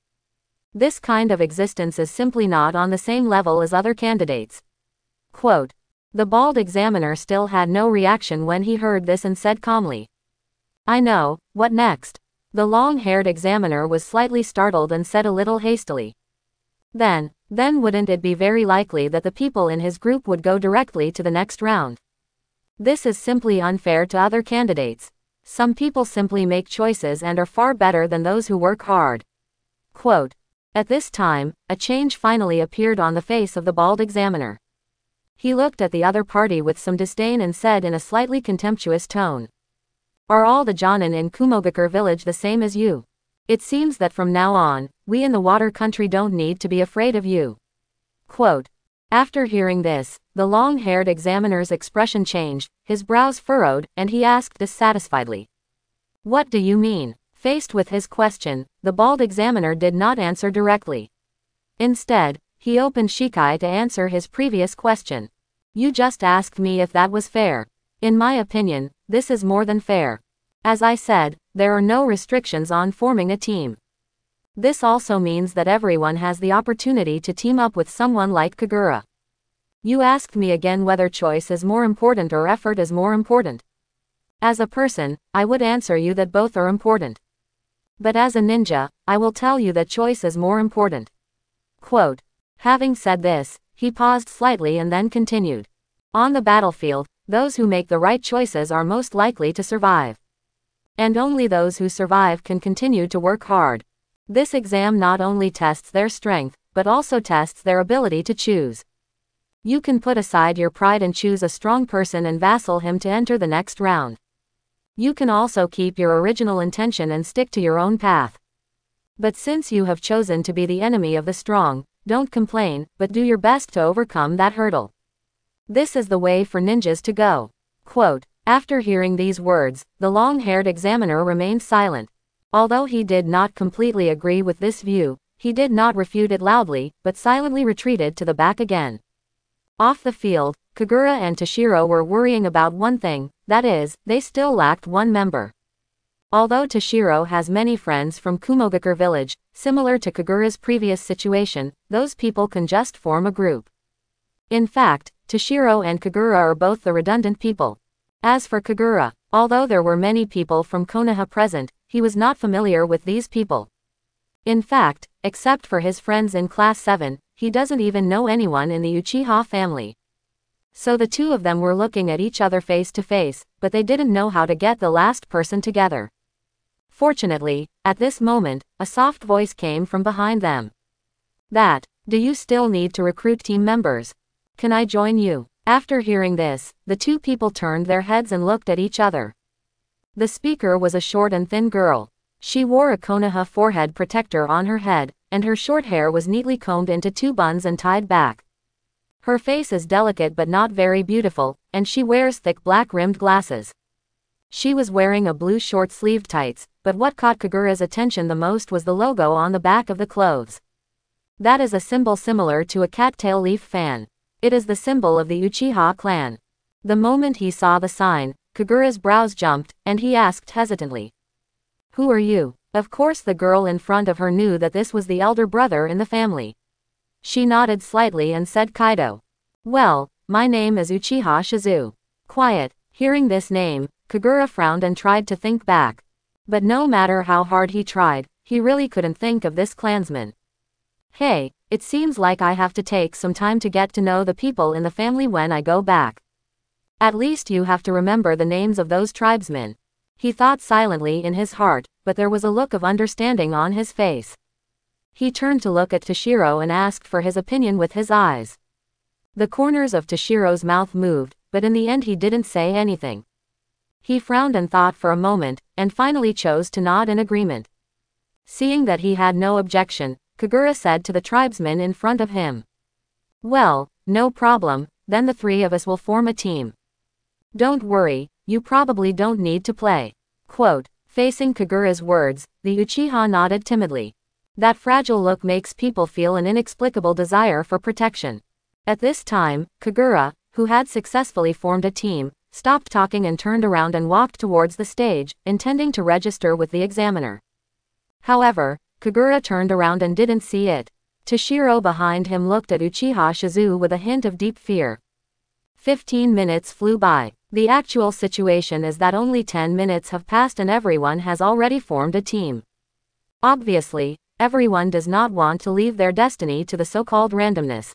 This kind of existence is simply not on the same level as other candidates. Quote. The bald examiner still had no reaction when he heard this and said calmly. I know, what next? The long-haired examiner was slightly startled and said a little hastily. Then wouldn't it be very likely that the people in his group would go directly to the next round? This is simply unfair to other candidates. Some people simply make choices and are far better than those who work hard. Quote. At this time, a change finally appeared on the face of the bald examiner. He looked at the other party with some disdain and said in a slightly contemptuous tone. Are all the Jonin in Kumogakure village the same as you? It seems that from now on, we in the water country don't need to be afraid of you. Quote. After hearing this, the long-haired examiner's expression changed, his brows furrowed, and he asked dissatisfiedly. What do you mean? Faced with his question, the bald examiner did not answer directly. Instead, he opened Shikai to answer his previous question. You just asked me if that was fair. In my opinion, this is more than fair. As I said, there are no restrictions on forming a team. This also means that everyone has the opportunity to team up with someone like Kagura. You asked me again whether choice is more important or effort is more important. As a person, I would answer you that both are important. But as a ninja, I will tell you that choice is more important. Quote. Having said this, he paused slightly and then continued. On the battlefield, those who make the right choices are most likely to survive. And only those who survive can continue to work hard. This exam not only tests their strength, but also tests their ability to choose. You can put aside your pride and choose a strong person and vassal him to enter the next round. You can also keep your original intention and stick to your own path. But since you have chosen to be the enemy of the strong, don't complain, but do your best to overcome that hurdle. This is the way for ninjas to go. Quote, after hearing these words, the long-haired examiner remained silent. Although he did not completely agree with this view, he did not refute it loudly, but silently retreated to the back again. Off the field, Kagura and Toshiro were worrying about one thing, that is, they still lacked one member. Although Toshiro has many friends from Kumogakure village, similar to Kagura's previous situation, those people can just form a group. In fact, Toshiro and Kagura are both the redundant people. As for Kagura, although there were many people from Konoha present, he was not familiar with these people. In fact, except for his friends in Class 7, he doesn't even know anyone in the Uchiha family. So the two of them were looking at each other face to face, but they didn't know how to get the last person together. Fortunately, at this moment, a soft voice came from behind them. Do you still need to recruit team members? Can I join you? After hearing this, the two people turned their heads and looked at each other. The speaker was a short and thin girl. She wore a Konoha forehead protector on her head, and her short hair was neatly combed into two buns and tied back. Her face is delicate but not very beautiful, and she wears thick black-rimmed glasses. She was wearing a blue short-sleeved tights, but what caught Kagura's attention the most was the logo on the back of the clothes. That is a symbol similar to a cattail leaf fan. It is the symbol of the Uchiha clan. The moment he saw the sign, Kagura's brows jumped, and he asked hesitantly, "Who are you?" Of course the girl in front of her knew that this was the elder brother in the family. She nodded slightly and said Kaido. "Well, my name is Uchiha Shizu." Quiet. Hearing this name, Kagura frowned and tried to think back. But no matter how hard he tried, he really couldn't think of this clansman. "Hey, it seems like I have to take some time to get to know the people in the family when I go back. At least you have to remember the names of those tribesmen." He thought silently in his heart, but there was a look of understanding on his face. He turned to look at Toshiro and asked for his opinion with his eyes. The corners of Toshiro's mouth moved, but in the end he didn't say anything. He frowned and thought for a moment, and finally chose to nod in agreement. Seeing that he had no objection, Kagura said to the tribesmen in front of him, "Well, no problem, then the three of us will form a team. Don't worry, you probably don't need to play." Quote, facing Kagura's words, the Uchiha nodded timidly. That fragile look makes people feel an inexplicable desire for protection. At this time, Kagura, who had successfully formed a team, stopped talking and turned around and walked towards the stage, intending to register with the examiner. However, Kagura turned around and didn't see it. Toshiro behind him looked at Uchiha Shizu with a hint of deep fear. 15 minutes flew by. The actual situation is that only 10 minutes have passed and everyone has already formed a team. Obviously, everyone does not want to leave their destiny to the so-called randomness.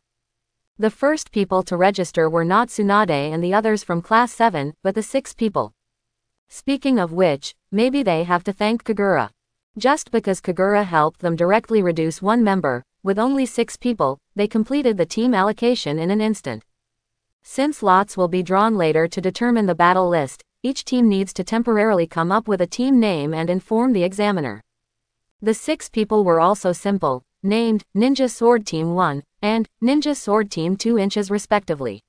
The first people to register were not Tsunade and the others from Class 7, but the 6 people. Speaking of which, maybe they have to thank Kagura. Just because Kagura helped them directly reduce one member, with only 6 people, they completed the team allocation in an instant. Since lots will be drawn later to determine the battle list, each team needs to temporarily come up with a team name and inform the examiner. The 6 people were also simple, named Ninja Sword Team 1 and Ninja Sword Team 2 inches respectively.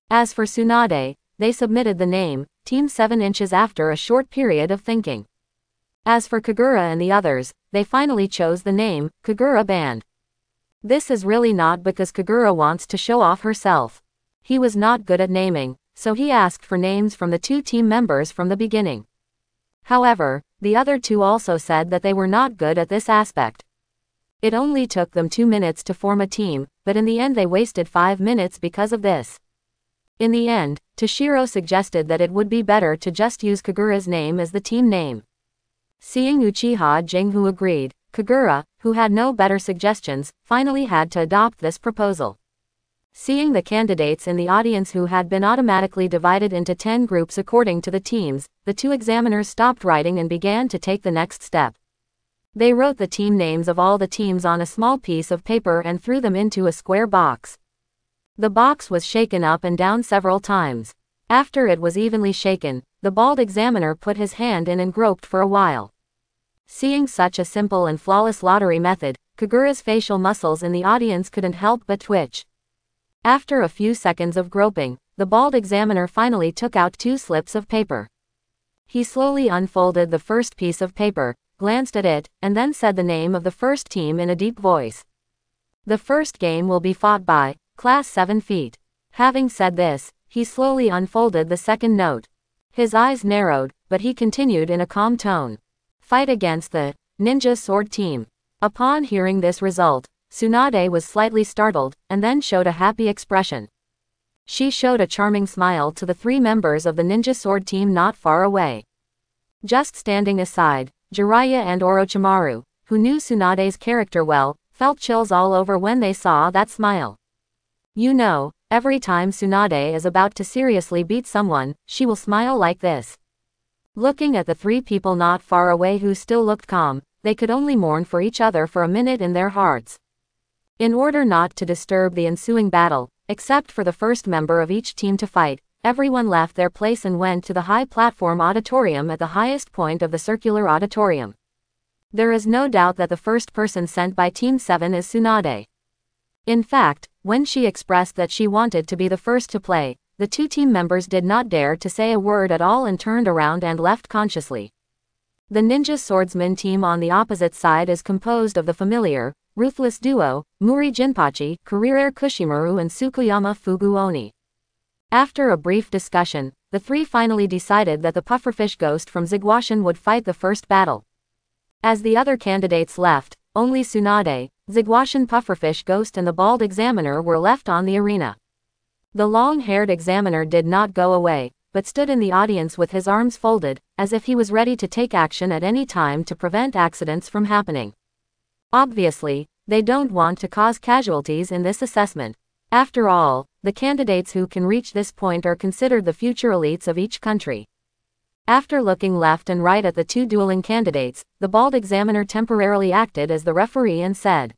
As for Tsunade, they submitted the name Team 7 inches after a short period of thinking. As for Kagura and the others, they finally chose the name Kagura Band. This is really not because Kagura wants to show off herself. He was not good at naming, so he asked for names from the 2 team members from the beginning. However, the other 2 also said that they were not good at this aspect. It only took them 2 minutes to form a team, but in the end they wasted 5 minutes because of this. In the end, Toshiro suggested that it would be better to just use Kagura's name as the team name. Seeing Uchiha Jinghu agreed, Kagura, who had no better suggestions, finally had to adopt this proposal. Seeing the candidates in the audience who had been automatically divided into 10 groups according to the teams, the 2 examiners stopped writing and began to take the next step. They wrote the team names of all the teams on a small piece of paper and threw them into a square box. The box was shaken up and down several times. After it was evenly shaken, the bald examiner put his hand in and groped for a while. Seeing such a simple and flawless lottery method, Kagura's facial muscles in the audience couldn't help but twitch. After a few seconds of groping, the bald examiner finally took out 2 slips of paper. He slowly unfolded the first piece of paper, glanced at it, and then said the name of the first team in a deep voice. The first game will be fought by Class 7 feet. Having said this, he slowly unfolded the second note. His eyes narrowed, but he continued in a calm tone. Fight against the Ninja Sword Team. Upon hearing this result, Tsunade was slightly startled, and then showed a happy expression. She showed a charming smile to the 3 members of the Ninja Sword Team not far away. Just standing aside, Jiraiya and Orochimaru, who knew Tsunade's character well, felt chills all over when they saw that smile. You know, every time Tsunade is about to seriously beat someone, she will smile like this. Looking at the 3 people not far away who still looked calm, they could only mourn for each other for a minute in their hearts. In order not to disturb the ensuing battle, except for the first member of each team to fight, everyone left their place and went to the high platform auditorium at the highest point of the circular auditorium. There is no doubt that the first person sent by Team 7 is Tsunade. In fact, when she expressed that she wanted to be the first to play, the 2 team members did not dare to say a word at all and turned around and left consciously. The Ninja Swordsman team on the opposite side is composed of the familiar, ruthless duo, Muri Jinpachi, Career Kushimaru and Tsukuyama Fuguoni. After a brief discussion, the 3 finally decided that the pufferfish ghost from Zigwashan would fight the first battle. As the other candidates left, only Tsunade, Zigwashan pufferfish ghost and the bald examiner were left on the arena. The long-haired examiner did not go away, but stood in the audience with his arms folded, as if he was ready to take action at any time to prevent accidents from happening. Obviously, they don't want to cause casualties in this assessment. After all, the candidates who can reach this point are considered the future elites of each country. After looking left and right at the 2 dueling candidates, the bald examiner temporarily acted as the referee and said,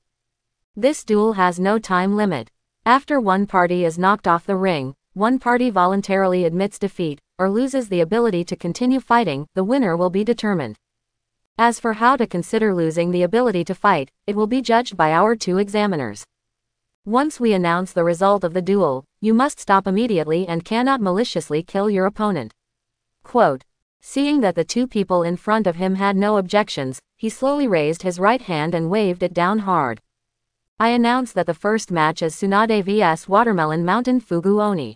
"This duel has no time limit. After one party is knocked off the ring, one party voluntarily admits defeat, or loses the ability to continue fighting, the winner will be determined. As for how to consider losing the ability to fight, it will be judged by our 2 examiners. Once we announce the result of the duel, you must stop immediately and cannot maliciously kill your opponent." Quote. Seeing that the 2 people in front of him had no objections, he slowly raised his right hand and waved it down hard. I announce that the first match is Tsunade vs Watermelon Mountain Fuguoni.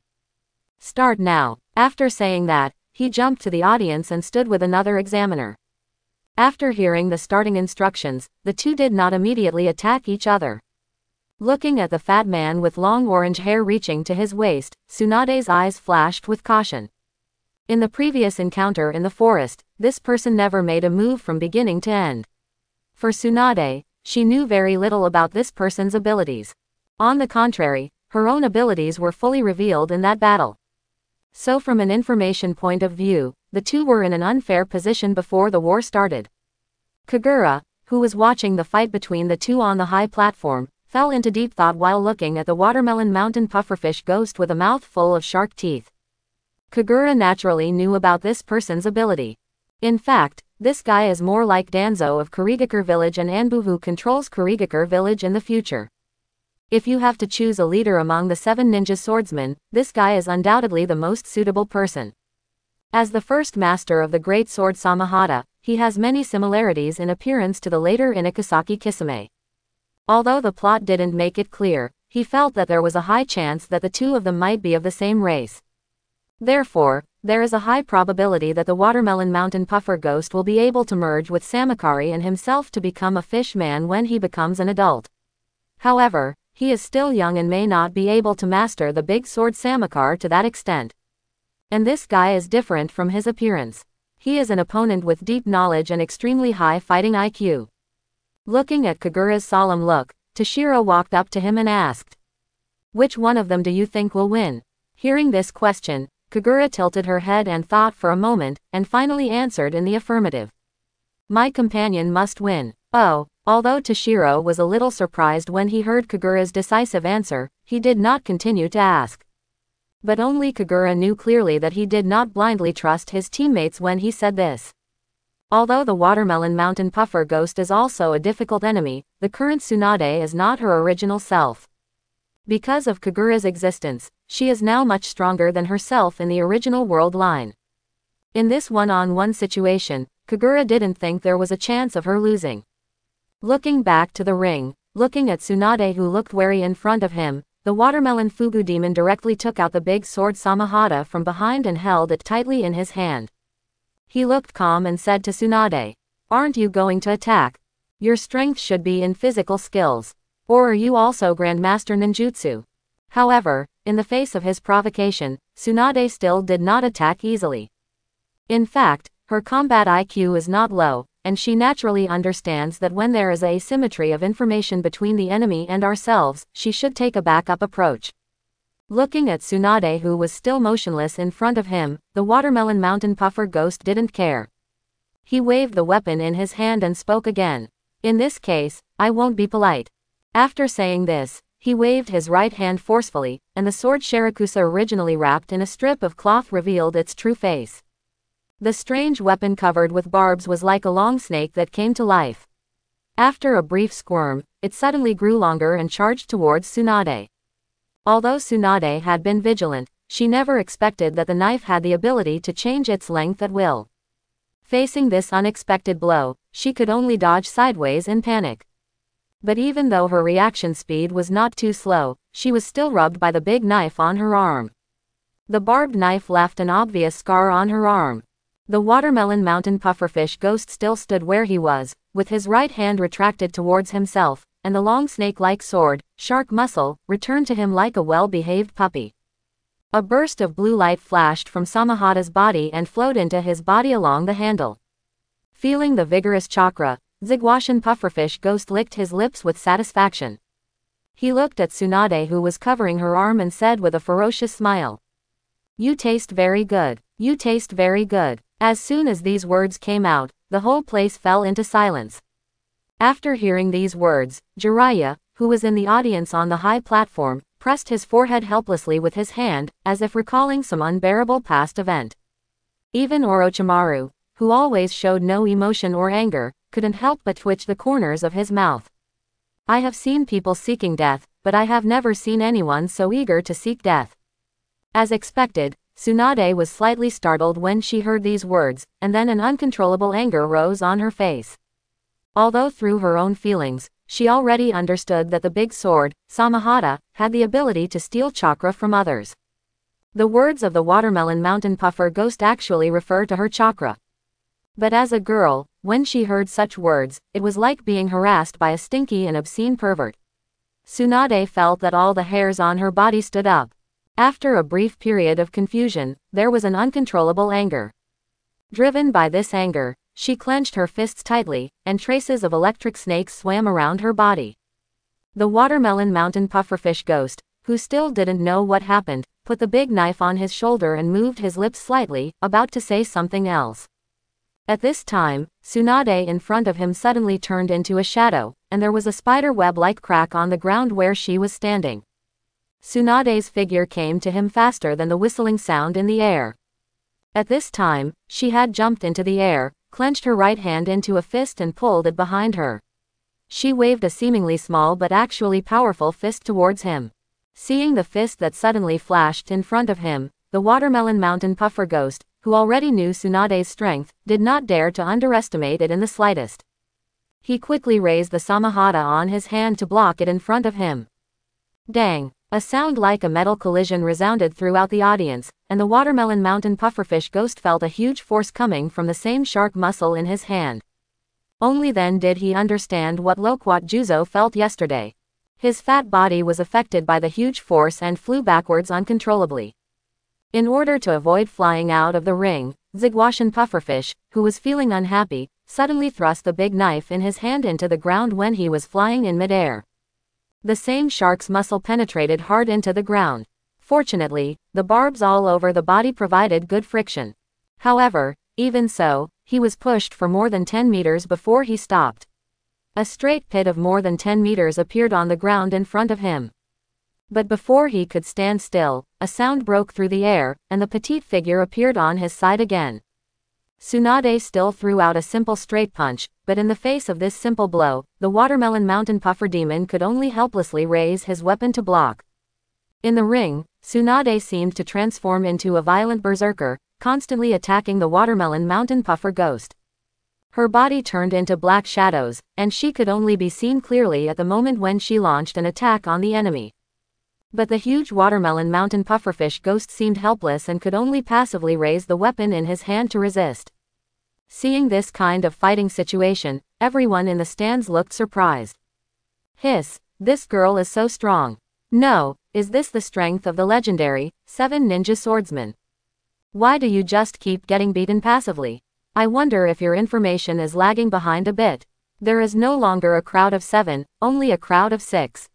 Start now. After saying that, he jumped to the audience and stood with another examiner. After hearing the starting instructions, the 2 did not immediately attack each other. Looking at the fat man with long orange hair reaching to his waist, Tsunade's eyes flashed with caution. In the previous encounter in the forest, this person never made a move from beginning to end. For Tsunade, she knew very little about this person's abilities. On the contrary, her own abilities were fully revealed in that battle. So from an information point of view, the 2 were in an unfair position before the war started. Kagura, who was watching the fight between the 2 on the high platform, fell into deep thought while looking at the Watermelon Mountain pufferfish ghost with a mouth full of shark teeth. Kagura naturally knew about this person's ability. In fact, this guy is more like Danzo of Kurigakure Village and Anbu who controls Kurigakure Village in the future. If you have to choose a leader among the 7 ninja swordsmen, this guy is undoubtedly the most suitable person. As the first master of the great sword Samahata, he has many similarities in appearance to the later Inakusaki Kisame. Although the plot didn't make it clear, he felt that there was a high chance that the 2 of them might be of the same race. Therefore, there is a high probability that the Watermelon Mountain Puffer Ghost will be able to merge with Samakari and himself to become a fish man when he becomes an adult. However, he is still young and may not be able to master the big sword Samakar to that extent. And this guy is different from his appearance. He is an opponent with deep knowledge and extremely high fighting IQ. Looking at Kagura's solemn look, Toshiro walked up to him and asked, "Which one of them do you think will win?" Hearing this question, Kagura tilted her head and thought for a moment, and finally answered in the affirmative. "My companion must win." Oh, although Toshiro was a little surprised when he heard Kagura's decisive answer, he did not continue to ask. But only Kagura knew clearly that he did not blindly trust his teammates when he said this. Although the watermelon mountain puffer ghost is also a difficult enemy, the current Tsunade is not her original self. Because of Kagura's existence, she is now much stronger than herself in the original world line. In this one-on-one situation, Kagura didn't think there was a chance of her losing. Looking back to the ring, looking at Tsunade who looked wary in front of him, the watermelon Fugu demon directly took out the big sword Samahata from behind and held it tightly in his hand. He looked calm and said to Tsunade, "Aren't you going to attack? Your strength should be in physical skills. Or are you also Grandmaster Ninjutsu?" However, in the face of his provocation, Tsunade still did not attack easily. In fact, her combat IQ is not low, and she naturally understands that when there is asymmetry of information between the enemy and ourselves, she should take a backup approach. Looking at Tsunade who was still motionless in front of him, the watermelon mountain puffer ghost didn't care. He waved the weapon in his hand and spoke again. "In this case, I won't be polite." After saying this, he waved his right hand forcefully, and the sword Shirakusa originally wrapped in a strip of cloth revealed its true face. The strange weapon covered with barbs was like a long snake that came to life. After a brief squirm, it suddenly grew longer and charged towards Tsunade. Although Tsunade had been vigilant, she never expected that the knife had the ability to change its length at will. Facing this unexpected blow, she could only dodge sideways in panic. But even though her reaction speed was not too slow, she was still rubbed by the big knife on her arm. The barbed knife left an obvious scar on her arm. The watermelon mountain pufferfish ghost still stood where he was, with his right hand retracted towards himself, and the long snake-like sword, shark muscle, returned to him like a well-behaved puppy. A burst of blue light flashed from Samahata's body and flowed into his body along the handle. Feeling the vigorous chakra, Zigwashan pufferfish ghost licked his lips with satisfaction. He looked at Tsunade who was covering her arm and said with a ferocious smile, "You taste very good. You taste very good." As soon as these words came out, the whole place fell into silence. After hearing these words, Jiraiya, who was in the audience on the high platform, pressed his forehead helplessly with his hand, as if recalling some unbearable past event. Even Orochimaru, who always showed no emotion or anger, couldn't help but twitch the corners of his mouth. "I have seen people seeking death, but I have never seen anyone so eager to seek death." As expected, Tsunade was slightly startled when she heard these words, and then an uncontrollable anger rose on her face. Although through her own feelings, she already understood that the big sword, Samahata, had the ability to steal chakra from others. The words of the watermelon mountain puffer ghost actually refer to her chakra. But as a girl, when she heard such words, it was like being harassed by a stinky and obscene pervert. Tsunade felt that all the hairs on her body stood up. After a brief period of confusion, there was an uncontrollable anger. Driven by this anger, she clenched her fists tightly, and traces of electric snakes swam around her body. The watermelon mountain pufferfish ghost, who still didn't know what happened, put the big knife on his shoulder and moved his lips slightly, about to say something else. At this time, Tsunade in front of him suddenly turned into a shadow, and there was a spider web-like crack on the ground where she was standing. Tsunade's figure came to him faster than the whistling sound in the air. At this time, she had jumped into the air, clenched her right hand into a fist and pulled it behind her. She waved a seemingly small but actually powerful fist towards him. Seeing the fist that suddenly flashed in front of him, the watermelon mountain puffer ghost, who already knew Tsunade's strength, did not dare to underestimate it in the slightest. He quickly raised the Samahata on his hand to block it in front of him. Dang! A sound like a metal collision resounded throughout the audience, and the watermelon mountain pufferfish ghost felt a huge force coming from the same shark muscle in his hand. Only then did he understand what Loquat Juzo felt yesterday. His fat body was affected by the huge force and flew backwards uncontrollably. In order to avoid flying out of the ring, Zigwashan pufferfish, who was feeling unhappy, suddenly thrust the big knife in his hand into the ground when he was flying in midair. The same shark's muscle penetrated hard into the ground. Fortunately, the barbs all over the body provided good friction. However, even so, he was pushed for more than 10 meters before he stopped. A straight pit of more than 10 meters appeared on the ground in front of him. But before he could stand still, a sound broke through the air, and the petite figure appeared on his side again. Tsunade still threw out a simple straight punch, but in the face of this simple blow, the Watermelon Mountain Puffer Demon could only helplessly raise his weapon to block. In the ring, Tsunade seemed to transform into a violent berserker, constantly attacking the Watermelon Mountain Puffer Ghost. Her body turned into black shadows, and she could only be seen clearly at the moment when she launched an attack on the enemy. But the huge Watermelon Mountain Pufferfish Ghost seemed helpless and could only passively raise the weapon in his hand to resist. Seeing this kind of fighting situation, everyone in the stands looked surprised. Hiss, this girl is so strong. No, is this the strength of the legendary 7 ninja swordsman? Why do you just keep getting beaten passively? I wonder if your information is lagging behind a bit. There is no longer a crowd of 7, only a crowd of 6.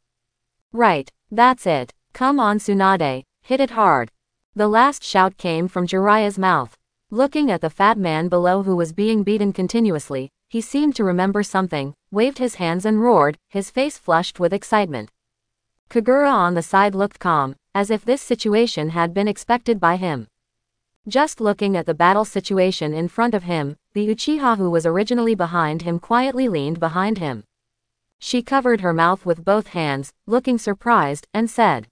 Right, that's it. Come on Tsunade, hit it hard. The last shout came from Jiraiya's mouth. Looking at the fat man below who was being beaten continuously, he seemed to remember something, waved his hands and roared, his face flushed with excitement. Kagura on the side looked calm, as if this situation had been expected by him. Just looking at the battle situation in front of him, the Uchiha who was originally behind him quietly leaned behind him. She covered her mouth with both hands, looking surprised, and said,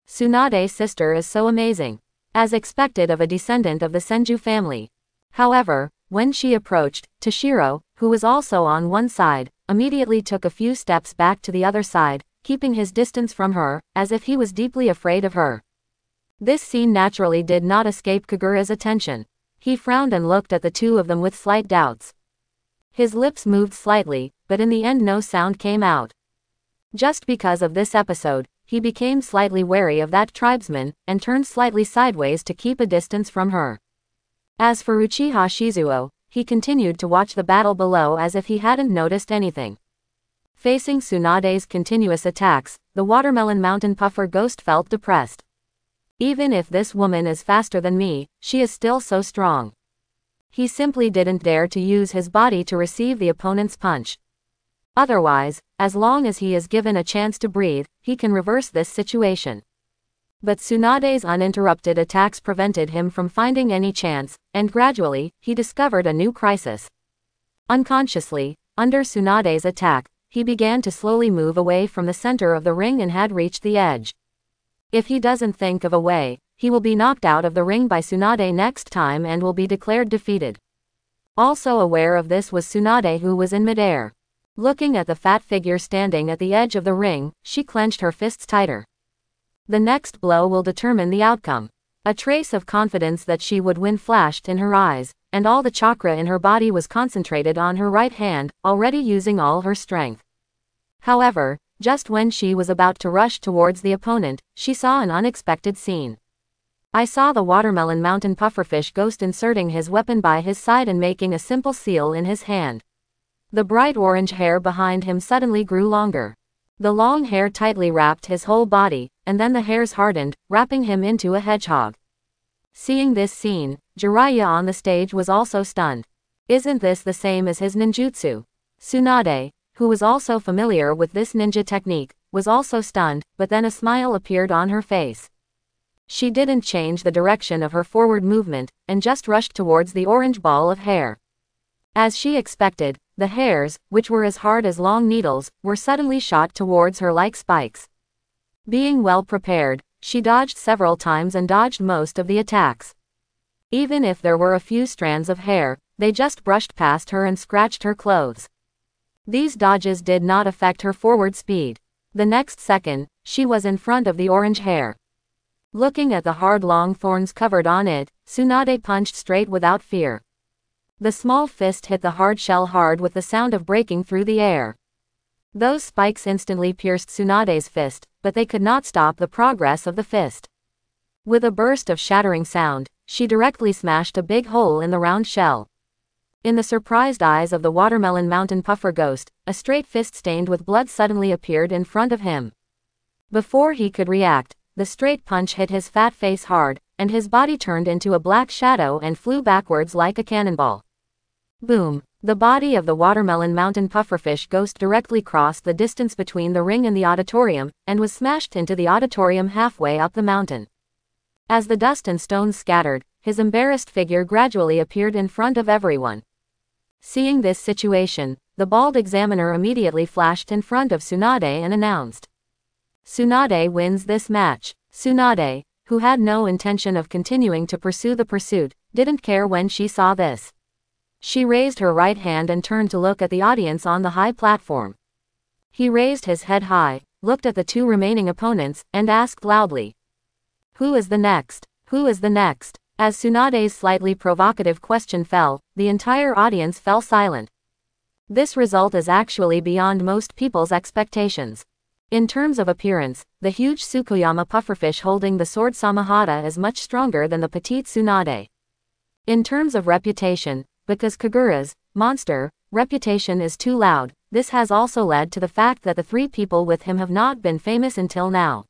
Tsunade's sister is so amazing. As expected of a descendant of the Senju family. However, when she approached, Toshiro, who was also on one side, immediately took a few steps back to the other side, keeping his distance from her, as if he was deeply afraid of her. This scene naturally did not escape Kagura's attention. He frowned and looked at the two of them with slight doubts. His lips moved slightly, but in the end no sound came out. Just because of this episode, he became slightly wary of that tribesman, and turned slightly sideways to keep a distance from her. As for Uchiha Shizuo, he continued to watch the battle below as if he hadn't noticed anything. Facing Tsunade's continuous attacks, the Watermelon Mountain Puffer Ghost felt depressed. Even if this woman is faster than me, she is still so strong. He simply didn't dare to use his body to receive the opponent's punch. Otherwise, as long as he is given a chance to breathe, he can reverse this situation. But Tsunade's uninterrupted attacks prevented him from finding any chance, and gradually, he discovered a new crisis. Unconsciously, under Tsunade's attack, he began to slowly move away from the center of the ring and had reached the edge. If he doesn't think of a way, he will be knocked out of the ring by Tsunade next time and will be declared defeated. Also aware of this was Tsunade, who was in midair. Looking at the fat figure standing at the edge of the ring, she clenched her fists tighter. The next blow will determine the outcome. A trace of confidence that she would win flashed in her eyes, and all the chakra in her body was concentrated on her right hand, already using all her strength. However, just when she was about to rush towards the opponent, she saw an unexpected scene. I saw the Watermelon Mountain Pufferfish Ghost inserting his weapon by his side and making a simple seal in his hand. The bright orange hair behind him suddenly grew longer. The long hair tightly wrapped his whole body, and then the hairs hardened, wrapping him into a hedgehog. Seeing this scene, Jiraiya on the stage was also stunned. Isn't this the same as his ninjutsu? Tsunade, who was also familiar with this ninja technique, was also stunned, but then a smile appeared on her face. She didn't change the direction of her forward movement, and just rushed towards the orange ball of hair. As she expected, the hairs, which were as hard as long needles, were suddenly shot towards her like spikes. Being well prepared, she dodged several times and dodged most of the attacks. Even if there were a few strands of hair, they just brushed past her and scratched her clothes. These dodges did not affect her forward speed. The next second, she was in front of the orange hair. Looking at the hard long thorns covered on it, Tsunade punched straight without fear. The small fist hit the hard shell hard with the sound of breaking through the air. Those spikes instantly pierced Tsunade's fist, but they could not stop the progress of the fist. With a burst of shattering sound, she directly smashed a big hole in the round shell. In the surprised eyes of the Watermelon Mountain Puffer Ghost, a straight fist stained with blood suddenly appeared in front of him. Before he could react, the straight punch hit his fat face hard, and his body turned into a black shadow and flew backwards like a cannonball. Boom! The body of the Watermelon Mountain Pufferfish Ghost directly crossed the distance between the ring and the auditorium, and was smashed into the auditorium halfway up the mountain. As the dust and stones scattered, his embarrassed figure gradually appeared in front of everyone. Seeing this situation, the bald examiner immediately flashed in front of Tsunade and announced. Tsunade wins this match. Tsunade, who had no intention of continuing to pursue the pursuit, didn't care when she saw this. She raised her right hand and turned to look at the audience on the high platform. He raised his head high, looked at the two remaining opponents, and asked loudly. Who is the next? Who is the next? As Tsunade's slightly provocative question fell, the entire audience fell silent. This result is actually beyond most people's expectations. In terms of appearance, the huge Tsukuyama pufferfish holding the sword Samahata is much stronger than the petite Tsunade. In terms of reputation, because Kagura's monster reputation is too loud, this has also led to the fact that the three people with him have not been famous until now.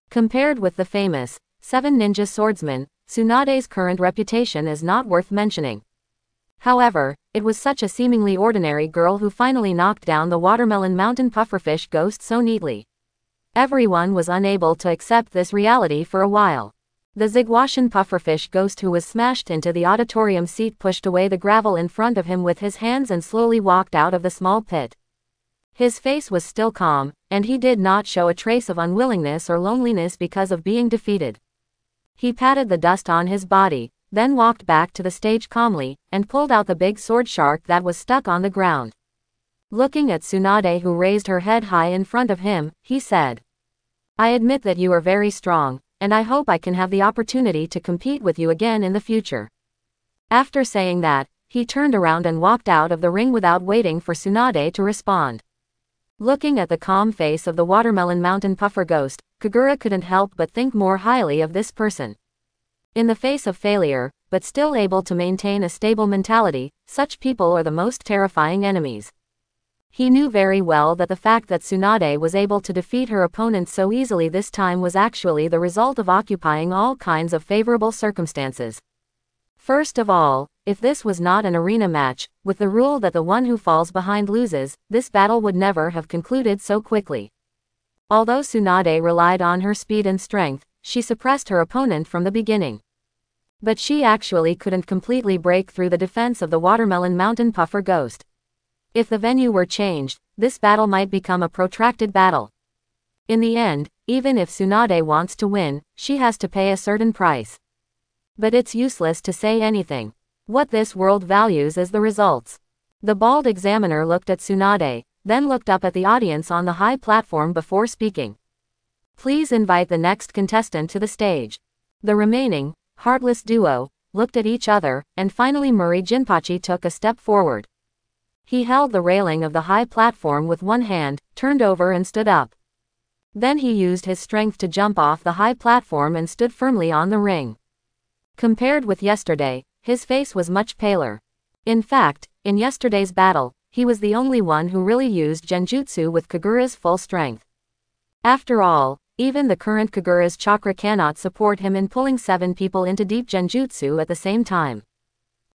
Compared with the famous 7 ninja swordsmen, Tsunade's current reputation is not worth mentioning. However, it was such a seemingly ordinary girl who finally knocked down the Watermelon Mountain pufferfish ghost so neatly. Everyone was unable to accept this reality for a while. The Zigwashan pufferfish ghost who was smashed into the auditorium seat pushed away the gravel in front of him with his hands and slowly walked out of the small pit. His face was still calm, and he did not show a trace of unwillingness or loneliness because of being defeated. He patted the dust on his body, then walked back to the stage calmly, and pulled out the big sword shark that was stuck on the ground. Looking at Tsunade, who raised her head high in front of him, he said, I admit that you are very strong, and I hope I can have the opportunity to compete with you again in the future. After saying that, he turned around and walked out of the ring without waiting for Tsunade to respond. Looking at the calm face of the Watermelon Mountain puffer ghost, Kagura couldn't help but think more highly of this person. In the face of failure, but still able to maintain a stable mentality, such people are the most terrifying enemies. He knew very well that the fact that Tsunade was able to defeat her opponent so easily this time was actually the result of occupying all kinds of favorable circumstances. First of all, if this was not an arena match, with the rule that the one who falls behind loses, this battle would never have concluded so quickly. Although Tsunade relied on her speed and strength, she suppressed her opponent from the beginning. But she actually couldn't completely break through the defense of the Watermelon Mountain puffer ghost. If the venue were changed, this battle might become a protracted battle. In the end, even if Tsunade wants to win, she has to pay a certain price. But it's useless to say anything. What this world values is the results. The bald examiner looked at Tsunade, then looked up at the audience on the high platform before speaking. Please invite the next contestant to the stage. The remaining heartless duo looked at each other, and finally Murray Jinpachi took a step forward. He held the railing of the high platform with one hand, turned over and stood up. Then he used his strength to jump off the high platform and stood firmly on the ring. Compared with yesterday, his face was much paler. In fact, in yesterday's battle, he was the only one who really used genjutsu with Kagura's full strength. After all, even the current Kagura's chakra cannot support him in pulling 7 people into deep genjutsu at the same time.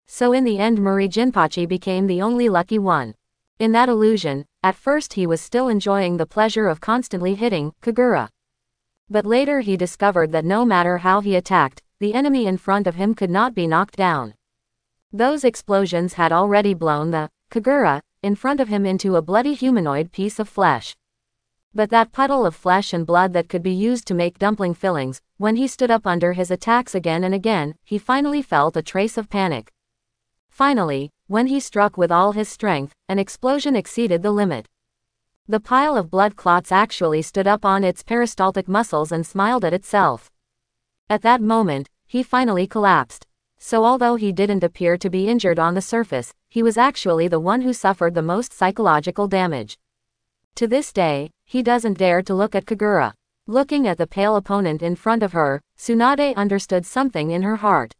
So in the end Murray Jinpachi became the only lucky one. In that illusion, at first he was still enjoying the pleasure of constantly hitting Kagura. But later he discovered that no matter how he attacked, the enemy in front of him could not be knocked down. Those explosions had already blown the Kagura in front of him into a bloody humanoid piece of flesh. But that puddle of flesh and blood that could be used to make dumpling fillings, when he stood up under his attacks again and again, he finally felt a trace of panic. Finally, when he struck with all his strength, an explosion exceeded the limit. The pile of blood clots actually stood up on its peristaltic muscles and smiled at itself. At that moment, he finally collapsed. So although he didn't appear to be injured on the surface, he was actually the one who suffered the most psychological damage. To this day, he doesn't dare to look at Kagura. Looking at the pale opponent in front of her, Tsunade understood something in her heart.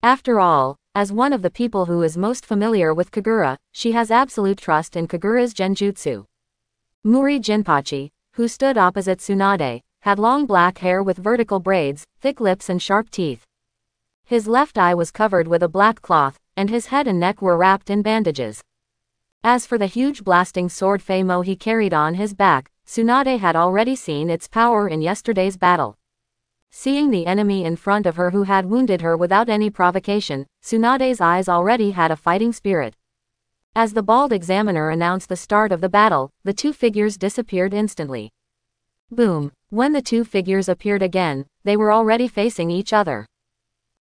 After all, as one of the people who is most familiar with Kagura, she has absolute trust in Kagura's genjutsu. Murray Jinpachi, who stood opposite Tsunade, had long black hair with vertical braids, thick lips and sharp teeth. His left eye was covered with a black cloth, and his head and neck were wrapped in bandages. As for the huge blasting sword Feimo he carried on his back, Tsunade had already seen its power in yesterday's battle. Seeing the enemy in front of her who had wounded her without any provocation, Tsunade's eyes already had a fighting spirit. As the bald examiner announced the start of the battle, the two figures disappeared instantly. Boom! When the two figures appeared again, they were already facing each other.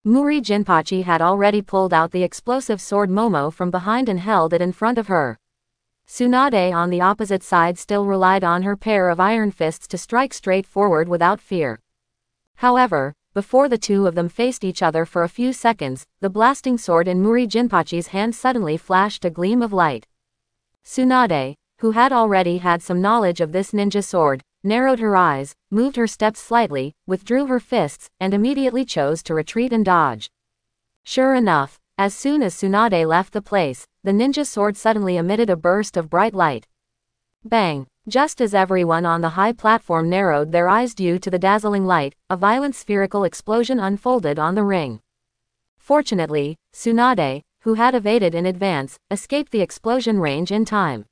Muri Jinpachi had already pulled out the explosive sword Momo from behind and held it in front of her. Tsunade on the opposite side still relied on her pair of iron fists to strike straight forward without fear. However, before the two of them faced each other for a few seconds, the blasting sword in Muri Jinpachi's hand suddenly flashed a gleam of light. Tsunade, who had already had some knowledge of this ninja sword, narrowed her eyes, moved her steps slightly, withdrew her fists, and immediately chose to retreat and dodge. Sure enough, as soon as Tsunade left the place, the ninja sword suddenly emitted a burst of bright light. Bang! Just as everyone on the high platform narrowed their eyes due to the dazzling light, a violent spherical explosion unfolded on the ring. Fortunately, Tsunade, who had evaded in advance, escaped the explosion range in time.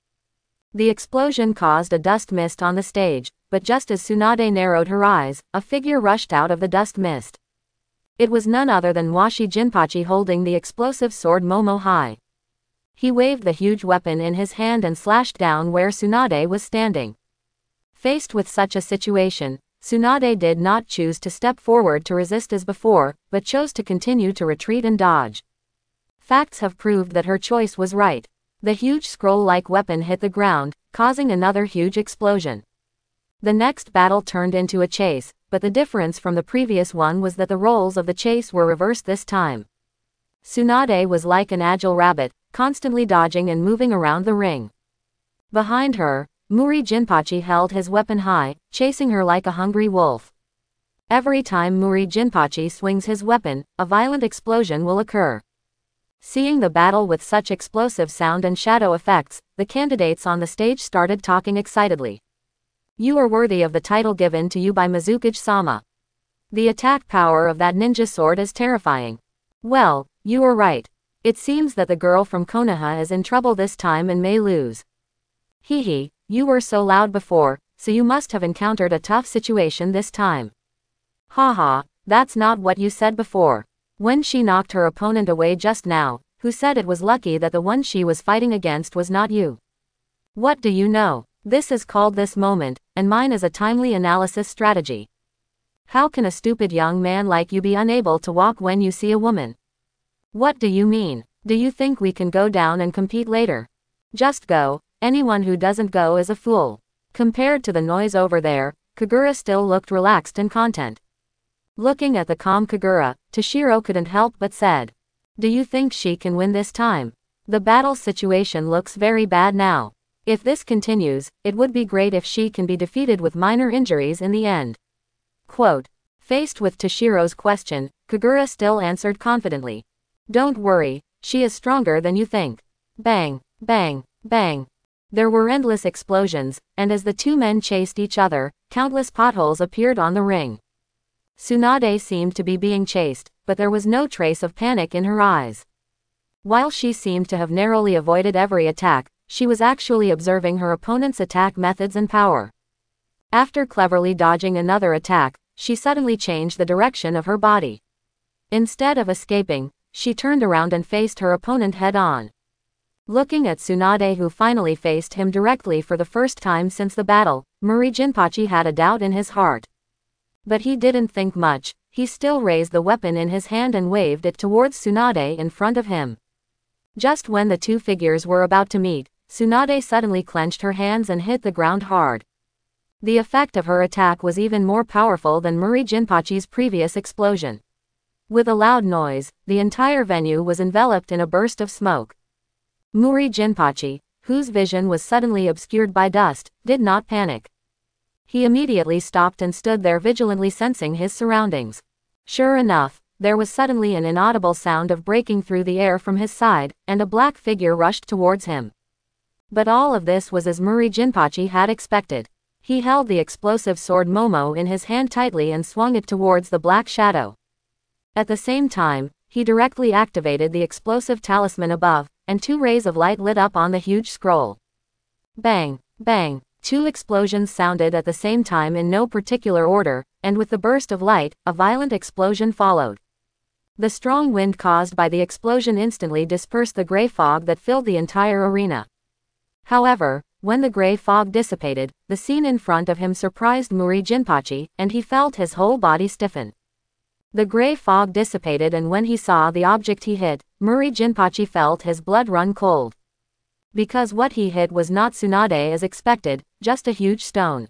The explosion caused a dust mist on the stage, but just as Tsunade narrowed her eyes, a figure rushed out of the dust mist. It was none other than Washi Jinpachi holding the explosive sword Momo high. He waved the huge weapon in his hand and slashed down where Tsunade was standing. Faced with such a situation, Tsunade did not choose to step forward to resist as before, but chose to continue to retreat and dodge. Facts have proved that her choice was right. The huge scroll-like weapon hit the ground, causing another huge explosion. The next battle turned into a chase, but the difference from the previous one was that the roles of the chase were reversed this time. Tsunade was like an agile rabbit, constantly dodging and moving around the ring. Behind her, Muri Jinpachi held his weapon high, chasing her like a hungry wolf. Every time Muri Jinpachi swings his weapon, a violent explosion will occur. Seeing the battle with such explosive sound and shadow effects, the candidates on the stage started talking excitedly. You are worthy of the title given to you by Mizukage-sama. The attack power of that ninja sword is terrifying. Well, you are right. It seems that the girl from Konoha is in trouble this time and may lose. Hehe, you were so loud before, so you must have encountered a tough situation this time. Haha, that's not what you said before. When she knocked her opponent away just now, who said it was lucky that the one she was fighting against was not you? What do you know? This is called this moment, and mine is a timely analysis strategy. How can a stupid young man like you be unable to walk when you see a woman? What do you mean? Do you think we can go down and compete later? Just go, anyone who doesn't go is a fool. Compared to the noise over there, Kagura still looked relaxed and content. Looking at the calm Kagura, Toshiro couldn't help but said, do you think she can win this time? The battle situation looks very bad now. If this continues, it would be great if she can be defeated with minor injuries in the end. Quote. Faced with Toshiro's question, Kagura still answered confidently. Don't worry, she is stronger than you think. Bang, bang, bang. There were endless explosions, and as the two men chased each other, countless potholes appeared on the ring. Tsunade seemed to be being chased, but there was no trace of panic in her eyes. While she seemed to have narrowly avoided every attack, she was actually observing her opponent's attack methods and power. After cleverly dodging another attack, she suddenly changed the direction of her body. Instead of escaping, she turned around and faced her opponent head-on. Looking at Tsunade, who finally faced him directly for the first time since the battle, Muri Jinpachi had a doubt in his heart. But he didn't think much. He still raised the weapon in his hand and waved it towards Tsunade in front of him. Just when the two figures were about to meet, Tsunade suddenly clenched her hands and hit the ground hard. The effect of her attack was even more powerful than Muri Jinpachi's previous explosion. With a loud noise, the entire venue was enveloped in a burst of smoke. Muri Jinpachi, whose vision was suddenly obscured by dust, did not panic. He immediately stopped and stood there vigilantly sensing his surroundings. Sure enough, there was suddenly an inaudible sound of breaking through the air from his side, and a black figure rushed towards him. But all of this was as Muri Jinpachi had expected. He held the explosive sword Momo in his hand tightly and swung it towards the black shadow. At the same time, he directly activated the explosive talisman above, and two rays of light lit up on the huge scroll. Bang, bang. Two explosions sounded at the same time in no particular order, and with the burst of light, a violent explosion followed. The strong wind caused by the explosion instantly dispersed the gray fog that filled the entire arena. However, when the gray fog dissipated, the scene in front of him surprised Muri Jinpachi, and he felt his whole body stiffen. The gray fog dissipated, and when he saw the object he hit, Muri Jinpachi felt his blood run cold. Because what he hit was not Tsunade as expected, just a huge stone.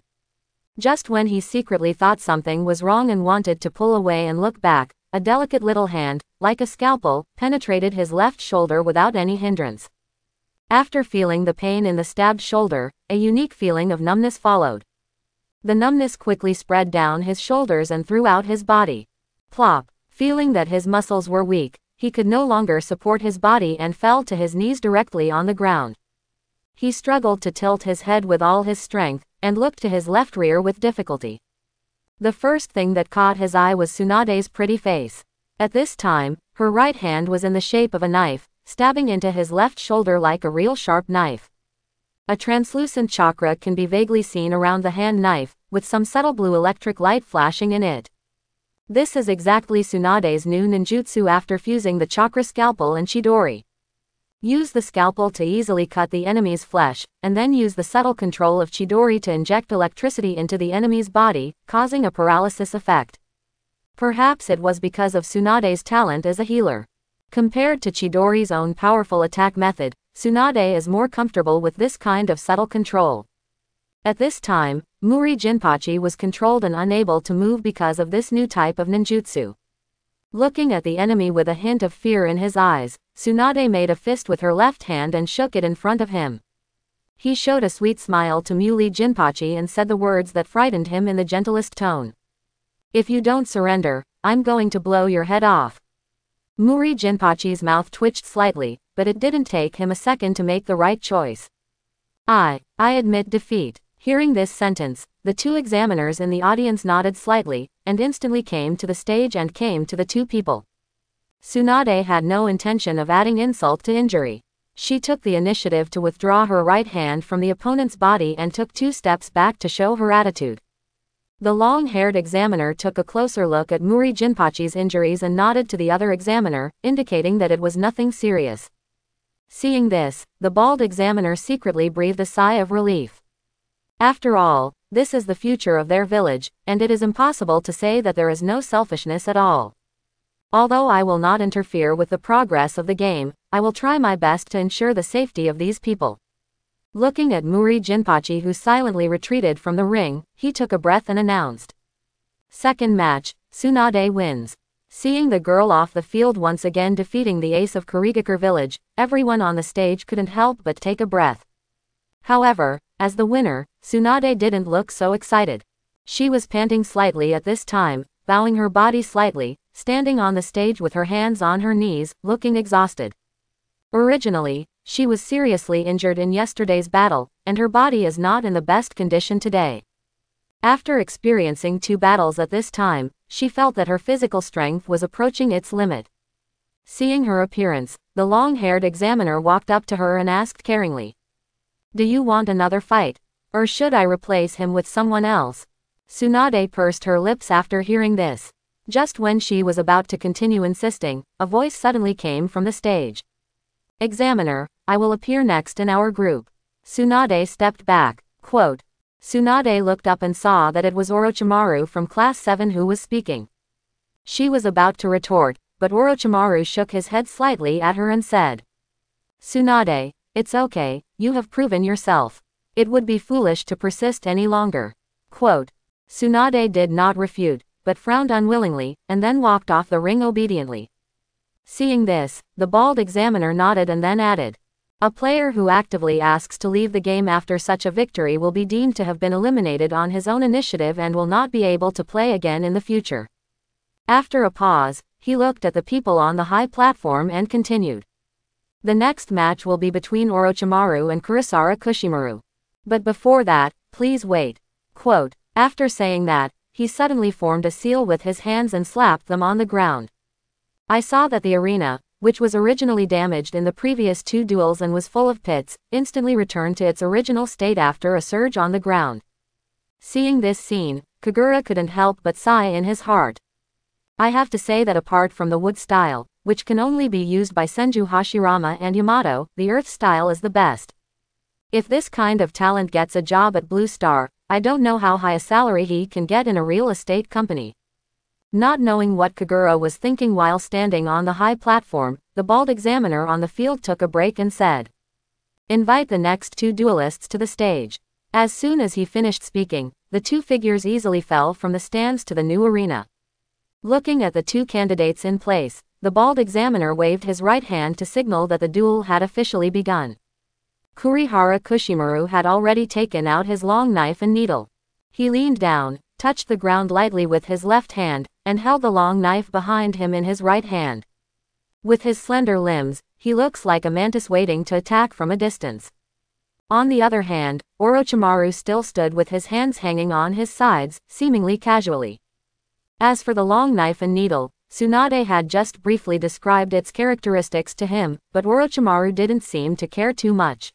Just when he secretly thought something was wrong and wanted to pull away and look back, a delicate little hand, like a scalpel, penetrated his left shoulder without any hindrance. After feeling the pain in the stabbed shoulder, a unique feeling of numbness followed. The numbness quickly spread down his shoulders and throughout his body. Plop! Feeling that his muscles were weak, he could no longer support his body and fell to his knees directly on the ground. He struggled to tilt his head with all his strength, and looked to his left rear with difficulty. The first thing that caught his eye was Tsunade's pretty face. At this time, her right hand was in the shape of a knife, stabbing into his left shoulder like a real sharp knife. A translucent chakra can be vaguely seen around the hand knife, with some subtle blue electric light flashing in it. This is exactly Tsunade's new ninjutsu after fusing the chakra scalpel and Chidori. Use the scalpel to easily cut the enemy's flesh, and then use the subtle control of Chidori to inject electricity into the enemy's body, causing a paralysis effect. Perhaps it was because of Tsunade's talent as a healer. Compared to Chidori's own powerful attack method, Tsunade is more comfortable with this kind of subtle control. At this time, Muri Jinpachi was controlled and unable to move because of this new type of ninjutsu. Looking at the enemy with a hint of fear in his eyes, Tsunade made a fist with her left hand and shook it in front of him. He showed a sweet smile to Muri Jinpachi and said the words that frightened him in the gentlest tone. "If you don't surrender, I'm going to blow your head off." Muri Jinpachi's mouth twitched slightly, but it didn't take him a second to make the right choice. I admit defeat." Hearing this sentence, the two examiners in the audience nodded slightly, and instantly came to the stage and came to the two people. Tsunade had no intention of adding insult to injury. She took the initiative to withdraw her right hand from the opponent's body and took 2 steps back to show her attitude. The long-haired examiner took a closer look at Muri Jinpachi's injuries and nodded to the other examiner, indicating that it was nothing serious. Seeing this, the bald examiner secretly breathed a sigh of relief. After all, this is the future of their village, and it is impossible to say that there is no selfishness at all. Although I will not interfere with the progress of the game, I will try my best to ensure the safety of these people. Looking at Muri Jinpachi, who silently retreated from the ring, he took a breath and announced. Second match, Tsunade wins. Seeing the girl off the field once again defeating the ace of Kurigakure village, everyone on the stage couldn't help but take a breath. However, as the winner, Tsunade didn't look so excited. She was panting slightly at this time, bowing her body slightly, standing on the stage with her hands on her knees, looking exhausted. Originally, she was seriously injured in yesterday's battle, and her body is not in the best condition today. After experiencing 2 battles at this time, she felt that her physical strength was approaching its limit. Seeing her appearance, the long-haired examiner walked up to her and asked caringly, "Do you want another fight? Or should I replace him with someone else?" Tsunade pursed her lips after hearing this. Just when she was about to continue insisting, a voice suddenly came from the stage. "Examiner, I will appear next in our group." Tsunade stepped back. Quote. Tsunade looked up and saw that it was Orochimaru from Class 7 who was speaking. She was about to retort, but Orochimaru shook his head slightly at her and said, "Tsunade, it's okay, you have proven yourself. It would be foolish to persist any longer." Quote. Tsunade did not refute, but frowned unwillingly, and then walked off the ring obediently. Seeing this, the bald examiner nodded and then added, "A player who actively asks to leave the game after such a victory will be deemed to have been eliminated on his own initiative and will not be able to play again in the future." After a pause, he looked at the people on the high platform and continued. "The next match will be between Orochimaru and Kurosara Kushimaru. But before that, please wait." Quote. After saying that, he suddenly formed a seal with his hands and slapped them on the ground. I saw that the arena, which was originally damaged in the previous 2 duels and was full of pits, instantly returned to its original state after a surge on the ground. Seeing this scene, Kagura couldn't help but sigh in his heart. I have to say that apart from the wood style, which can only be used by Senju Hashirama and Yamato, the earth style is the best. If this kind of talent gets a job at Blue Star, I don't know how high a salary he can get in a real estate company. Not knowing what Kagura was thinking while standing on the high platform, the bald examiner on the field took a break and said, "Invite the next two duelists to the stage." As soon as he finished speaking, the two figures easily fell from the stands to the new arena. Looking at the two candidates in place, the bald examiner waved his right hand to signal that the duel had officially begun. Kurihara Kushimaru had already taken out his long knife and needle. He leaned down, touched the ground lightly with his left hand, and held the long knife behind him in his right hand. With his slender limbs, he looks like a mantis waiting to attack from a distance. On the other hand, Orochimaru still stood with his hands hanging on his sides, seemingly casually. As for the long knife and needle, Tsunade had just briefly described its characteristics to him, but Orochimaru didn't seem to care too much.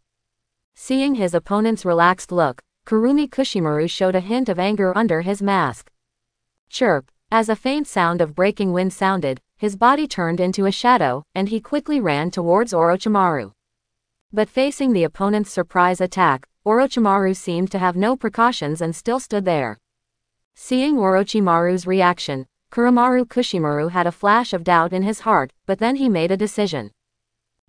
Seeing his opponent's relaxed look, Kurumi Kushimaru showed a hint of anger under his mask. Chirp! As a faint sound of breaking wind sounded, his body turned into a shadow, and he quickly ran towards Orochimaru. But facing the opponent's surprise attack, Orochimaru seemed to have no precautions and still stood there. Seeing Orochimaru's reaction, Kuramaru Kushimaru had a flash of doubt in his heart, but then he made a decision.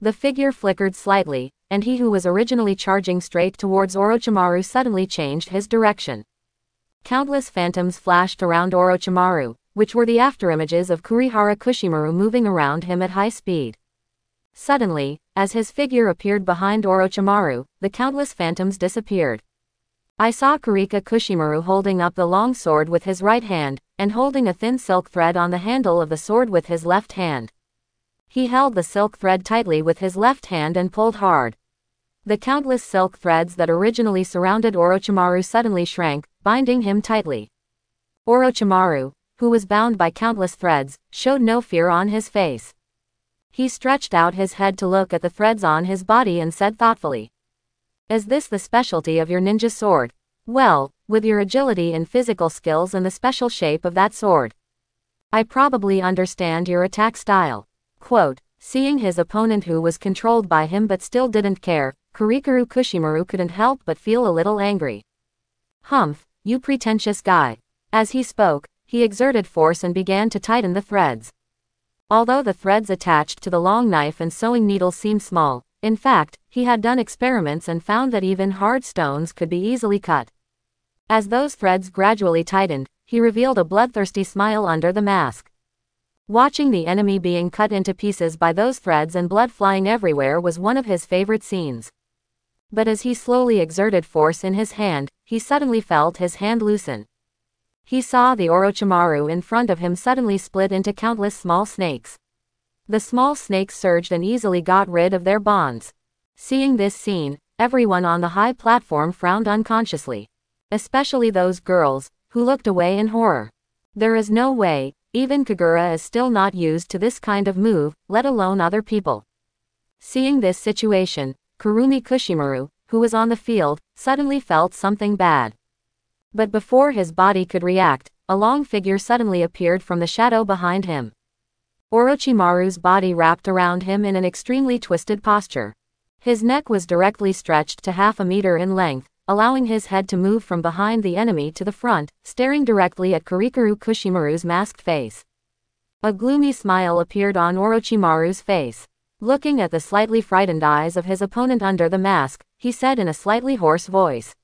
The figure flickered slightly, and he who was originally charging straight towards Orochimaru suddenly changed his direction. Countless phantoms flashed around Orochimaru, which were the afterimages of Kurihara Kushimaru moving around him at high speed. Suddenly, as his figure appeared behind Orochimaru, the countless phantoms disappeared. I saw Kurika Kushimaru holding up the long sword with his right hand, and holding a thin silk thread on the handle of the sword with his left hand. He held the silk thread tightly with his left hand and pulled hard. The countless silk threads that originally surrounded Orochimaru suddenly shrank, binding him tightly. Orochimaru, who was bound by countless threads, showed no fear on his face. He stretched out his head to look at the threads on his body and said thoughtfully, "Is this the specialty of your ninja sword? Well, with your agility and physical skills and the special shape of that sword, I probably understand your attack style." Quote, seeing his opponent who was controlled by him but still didn't care, Kurikaru Kushimaru couldn't help but feel a little angry. "Humph, you pretentious guy." As he spoke, he exerted force and began to tighten the threads. Although the threads attached to the long knife and sewing needle seemed small, in fact, he had done experiments and found that even hard stones could be easily cut. As those threads gradually tightened, he revealed a bloodthirsty smile under the mask. Watching the enemy being cut into pieces by those threads and blood flying everywhere was one of his favorite scenes. But as he slowly exerted force in his hand, he suddenly felt his hand loosen. He saw the Orochimaru in front of him suddenly split into countless small snakes. The small snakes surged and easily got rid of their bonds. Seeing this scene, everyone on the high platform frowned unconsciously. Especially those girls, who looked away in horror. There is no way, even Kagura is still not used to this kind of move, let alone other people. Seeing this situation, Kurumi Kushimaru, who was on the field, suddenly felt something bad. But before his body could react, a long figure suddenly appeared from the shadow behind him. Orochimaru's body wrapped around him in an extremely twisted posture. His neck was directly stretched to half a meter in length, allowing his head to move from behind the enemy to the front, staring directly at Kurikaru Kushimaru's masked face. A gloomy smile appeared on Orochimaru's face. Looking at the slightly frightened eyes of his opponent under the mask, he said in a slightly hoarse voice,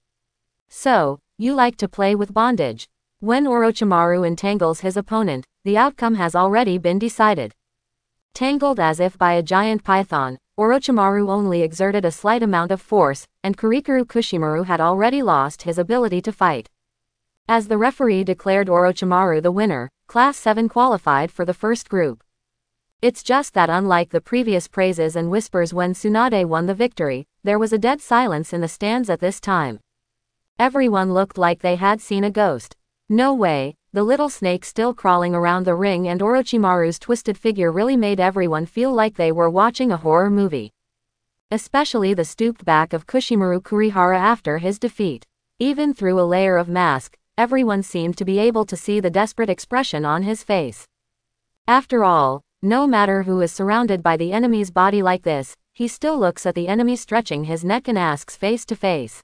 "So, you like to play with bondage?" When Orochimaru entangles his opponent, the outcome has already been decided. Tangled as if by a giant python, Orochimaru only exerted a slight amount of force, and Kurikaru Kushimaru had already lost his ability to fight. As the referee declared Orochimaru the winner, Class 7 qualified for the first group. It's just that unlike the previous praises and whispers when Tsunade won the victory, there was a dead silence in the stands at this time. Everyone looked like they had seen a ghost. No way, the little snake still crawling around the ring and Orochimaru's twisted figure really made everyone feel like they were watching a horror movie. Especially the stooped back of Kushimaru Kurihara after his defeat. Even through a layer of mask, everyone seemed to be able to see the desperate expression on his face. After all, no matter who is surrounded by the enemy's body like this, he still looks at the enemy stretching his neck and asks face to face,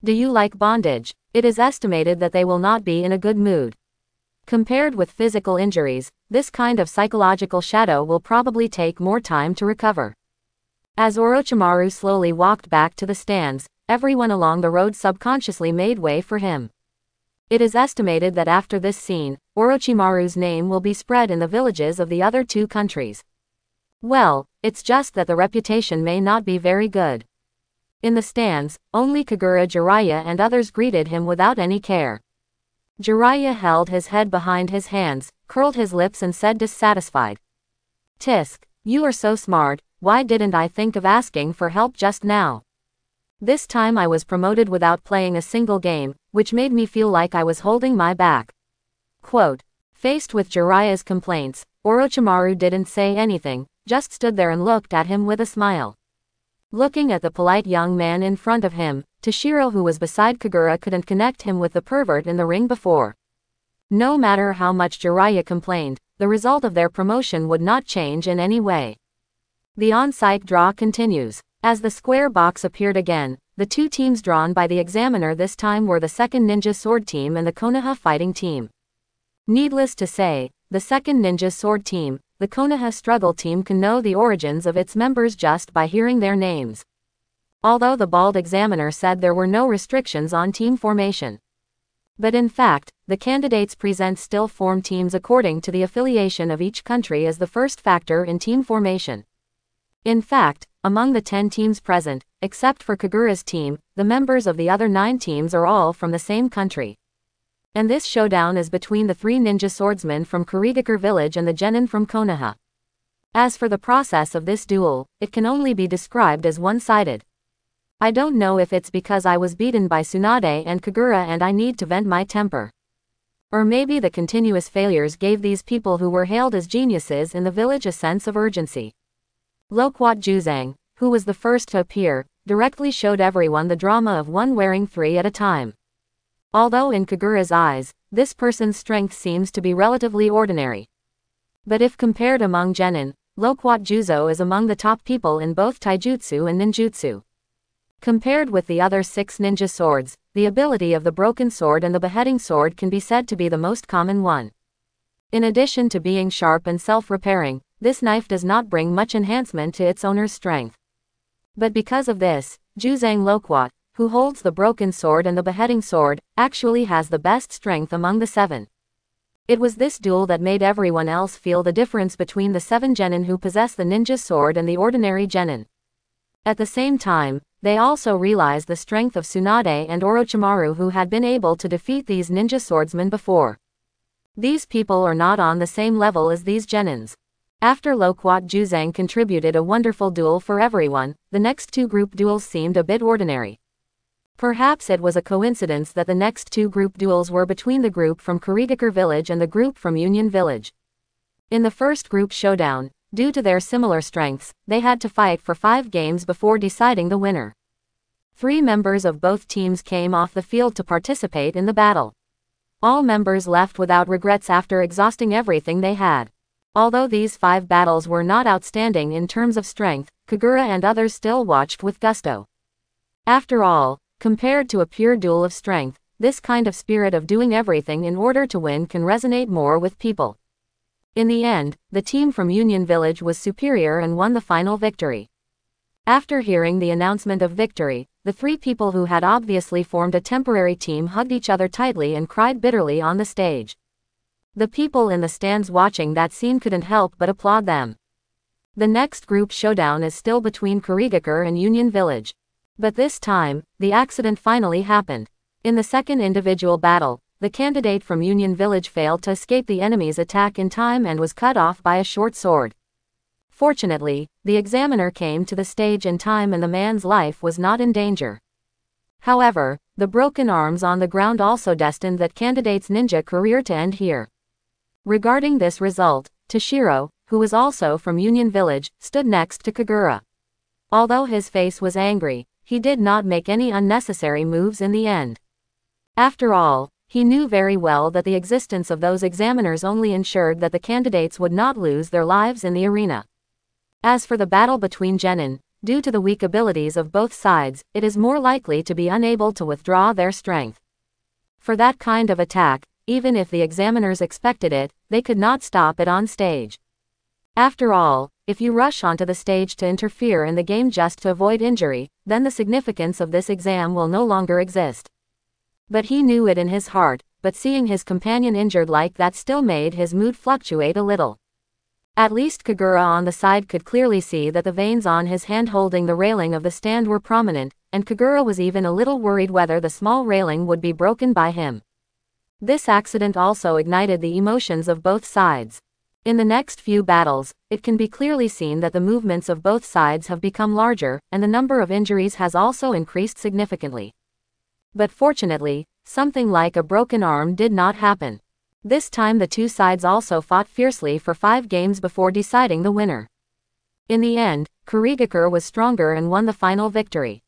"Do you like bondage?" It is estimated that they will not be in a good mood. Compared with physical injuries, this kind of psychological shadow will probably take more time to recover. As Orochimaru slowly walked back to the stands, everyone along the road subconsciously made way for him. It is estimated that after this scene, Orochimaru's name will be spread in the villages of the other two countries. Well, it's just that the reputation may not be very good. In the stands, only Kagura, Jiraiya and others greeted him without any care. Jiraiya held his head behind his hands, curled his lips and said dissatisfied, "Tisk, you are so smart, why didn't I think of asking for help just now? This time I was promoted without playing a single game, which made me feel like I was holding my back." Quote. Faced with Jiraiya's complaints, Orochimaru didn't say anything, just stood there and looked at him with a smile. Looking at the polite young man in front of him, Toshiro, who was beside Kagura, couldn't connect him with the pervert in the ring before. No matter how much Jiraiya complained, the result of their promotion would not change in any way. The on-site draw continues. As the square box appeared again, the two teams drawn by the examiner this time were the second Ninja Sword Team and the Konoha Fighting Team. Needless to say, the second Ninja Sword Team, the Konoha Struggle Team, can know the origins of its members just by hearing their names. Although the bald examiner said there were no restrictions on team formation. But in fact, the candidates present still form teams according to the affiliation of each country as the first factor in team formation. In fact, among the 10 teams present, except for Kagura's team, the members of the other 9 teams are all from the same country. And this showdown is between the 3 ninja swordsmen from Kurigakure village and the genin from Konoha. As for the process of this duel, it can only be described as one-sided. I don't know if it's because I was beaten by Tsunade and Kagura and I need to vent my temper. Or maybe the continuous failures gave these people who were hailed as geniuses in the village a sense of urgency. Loquat Juzang, who was the first to appear, directly showed everyone the drama of one wearing 3 at a time. Although in Kagura's eyes, this person's strength seems to be relatively ordinary. But if compared among genin, Loquat Juzo is among the top people in both taijutsu and ninjutsu. Compared with the other 6 ninja swords, the ability of the broken sword and the beheading sword can be said to be the most common one. In addition to being sharp and self-repairing, this knife does not bring much enhancement to its owner's strength. But because of this, Juzang Loquat, who holds the broken sword and the beheading sword, actually has the best strength among the 7. It was this duel that made everyone else feel the difference between the 7 genin who possess the ninja sword and the ordinary genin. At the same time, they also realized the strength of Tsunade and Orochimaru, who had been able to defeat these ninja swordsmen before. These people are not on the same level as these genins. After Loquat Juzang contributed a wonderful duel for everyone, the next 2 group duels seemed a bit ordinary. Perhaps it was a coincidence that the next 2 group duels were between the group from Kurigakure village and the group from Union village. In the first group showdown, due to their similar strengths, they had to fight for 5 games before deciding the winner. 3 members of both teams came off the field to participate in the battle. All members left without regrets after exhausting everything they had. Although these 5 battles were not outstanding in terms of strength, Kagura and others still watched with gusto. After all, compared to a pure duel of strength, this kind of spirit of doing everything in order to win can resonate more with people. In the end, the team from Union Village was superior and won the final victory. After hearing the announcement of victory, the 3 people who had obviously formed a temporary team hugged each other tightly and cried bitterly on the stage. The people in the stands watching that scene couldn't help but applaud them. The next group showdown is still between Kurigakure and Union Village. But this time, the accident finally happened. In the second individual battle, the candidate from Union Village failed to escape the enemy's attack in time and was cut off by a short sword. Fortunately, the examiner came to the stage in time and the man's life was not in danger. However, the broken arms on the ground also destined that candidate's ninja career to end here. Regarding this result, Toshiro, who was also from Union Village, stood next to Kagura. Although his face was angry, he did not make any unnecessary moves in the end. After all, He knew very well that the existence of those examiners only ensured that the candidates would not lose their lives in the arena. As for the battle between genin, due to the weak abilities of both sides, it is more likely to be unable to withdraw their strength. For that kind of attack, even if the examiners expected it, they could not stop it on stage. After all, if you rush onto the stage to interfere in the game just to avoid injury, then the significance of this exam will no longer exist. But he knew it in his heart, but seeing his companion injured like that still made his mood fluctuate a little. At least Kagura on the side could clearly see that the veins on his hand holding the railing of the stand were prominent, and Kagura was even a little worried whether the small railing would be broken by him. This accident also ignited the emotions of both sides. In the next few battles, it can be clearly seen that the movements of both sides have become larger, and the number of injuries has also increased significantly. But fortunately, something like a broken arm did not happen. This time the two sides also fought fiercely for 5 games before deciding the winner. In the end, Kurigakure was stronger and won the final victory.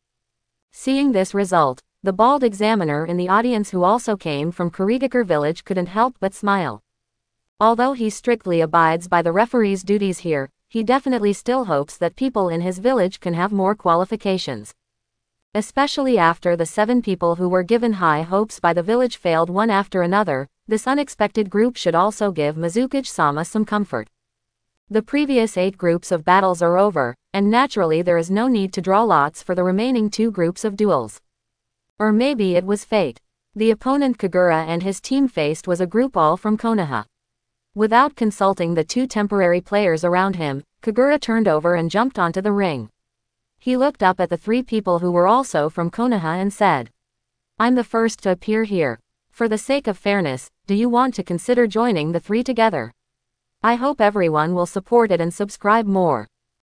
Seeing this result, the bald examiner in the audience who also came from Kurigakure village couldn't help but smile. Although he strictly abides by the referee's duties here, he definitely still hopes that people in his village can have more qualifications. Especially after the 7 people who were given high hopes by the village failed one after another, this unexpected group should also give Mizukage-sama some comfort. The previous 8 groups of battles are over, and naturally there is no need to draw lots for the remaining 2 groups of duels. Or maybe it was fate. The opponent Kagura and his team faced was a group all from Konoha. Without consulting the 2 temporary players around him, Kagura turned over and jumped onto the ring. He looked up at the 3 people who were also from Konoha and said, "I'm the first to appear here. For the sake of fairness, do you want to consider joining the 3 together? I hope everyone will support it and subscribe more."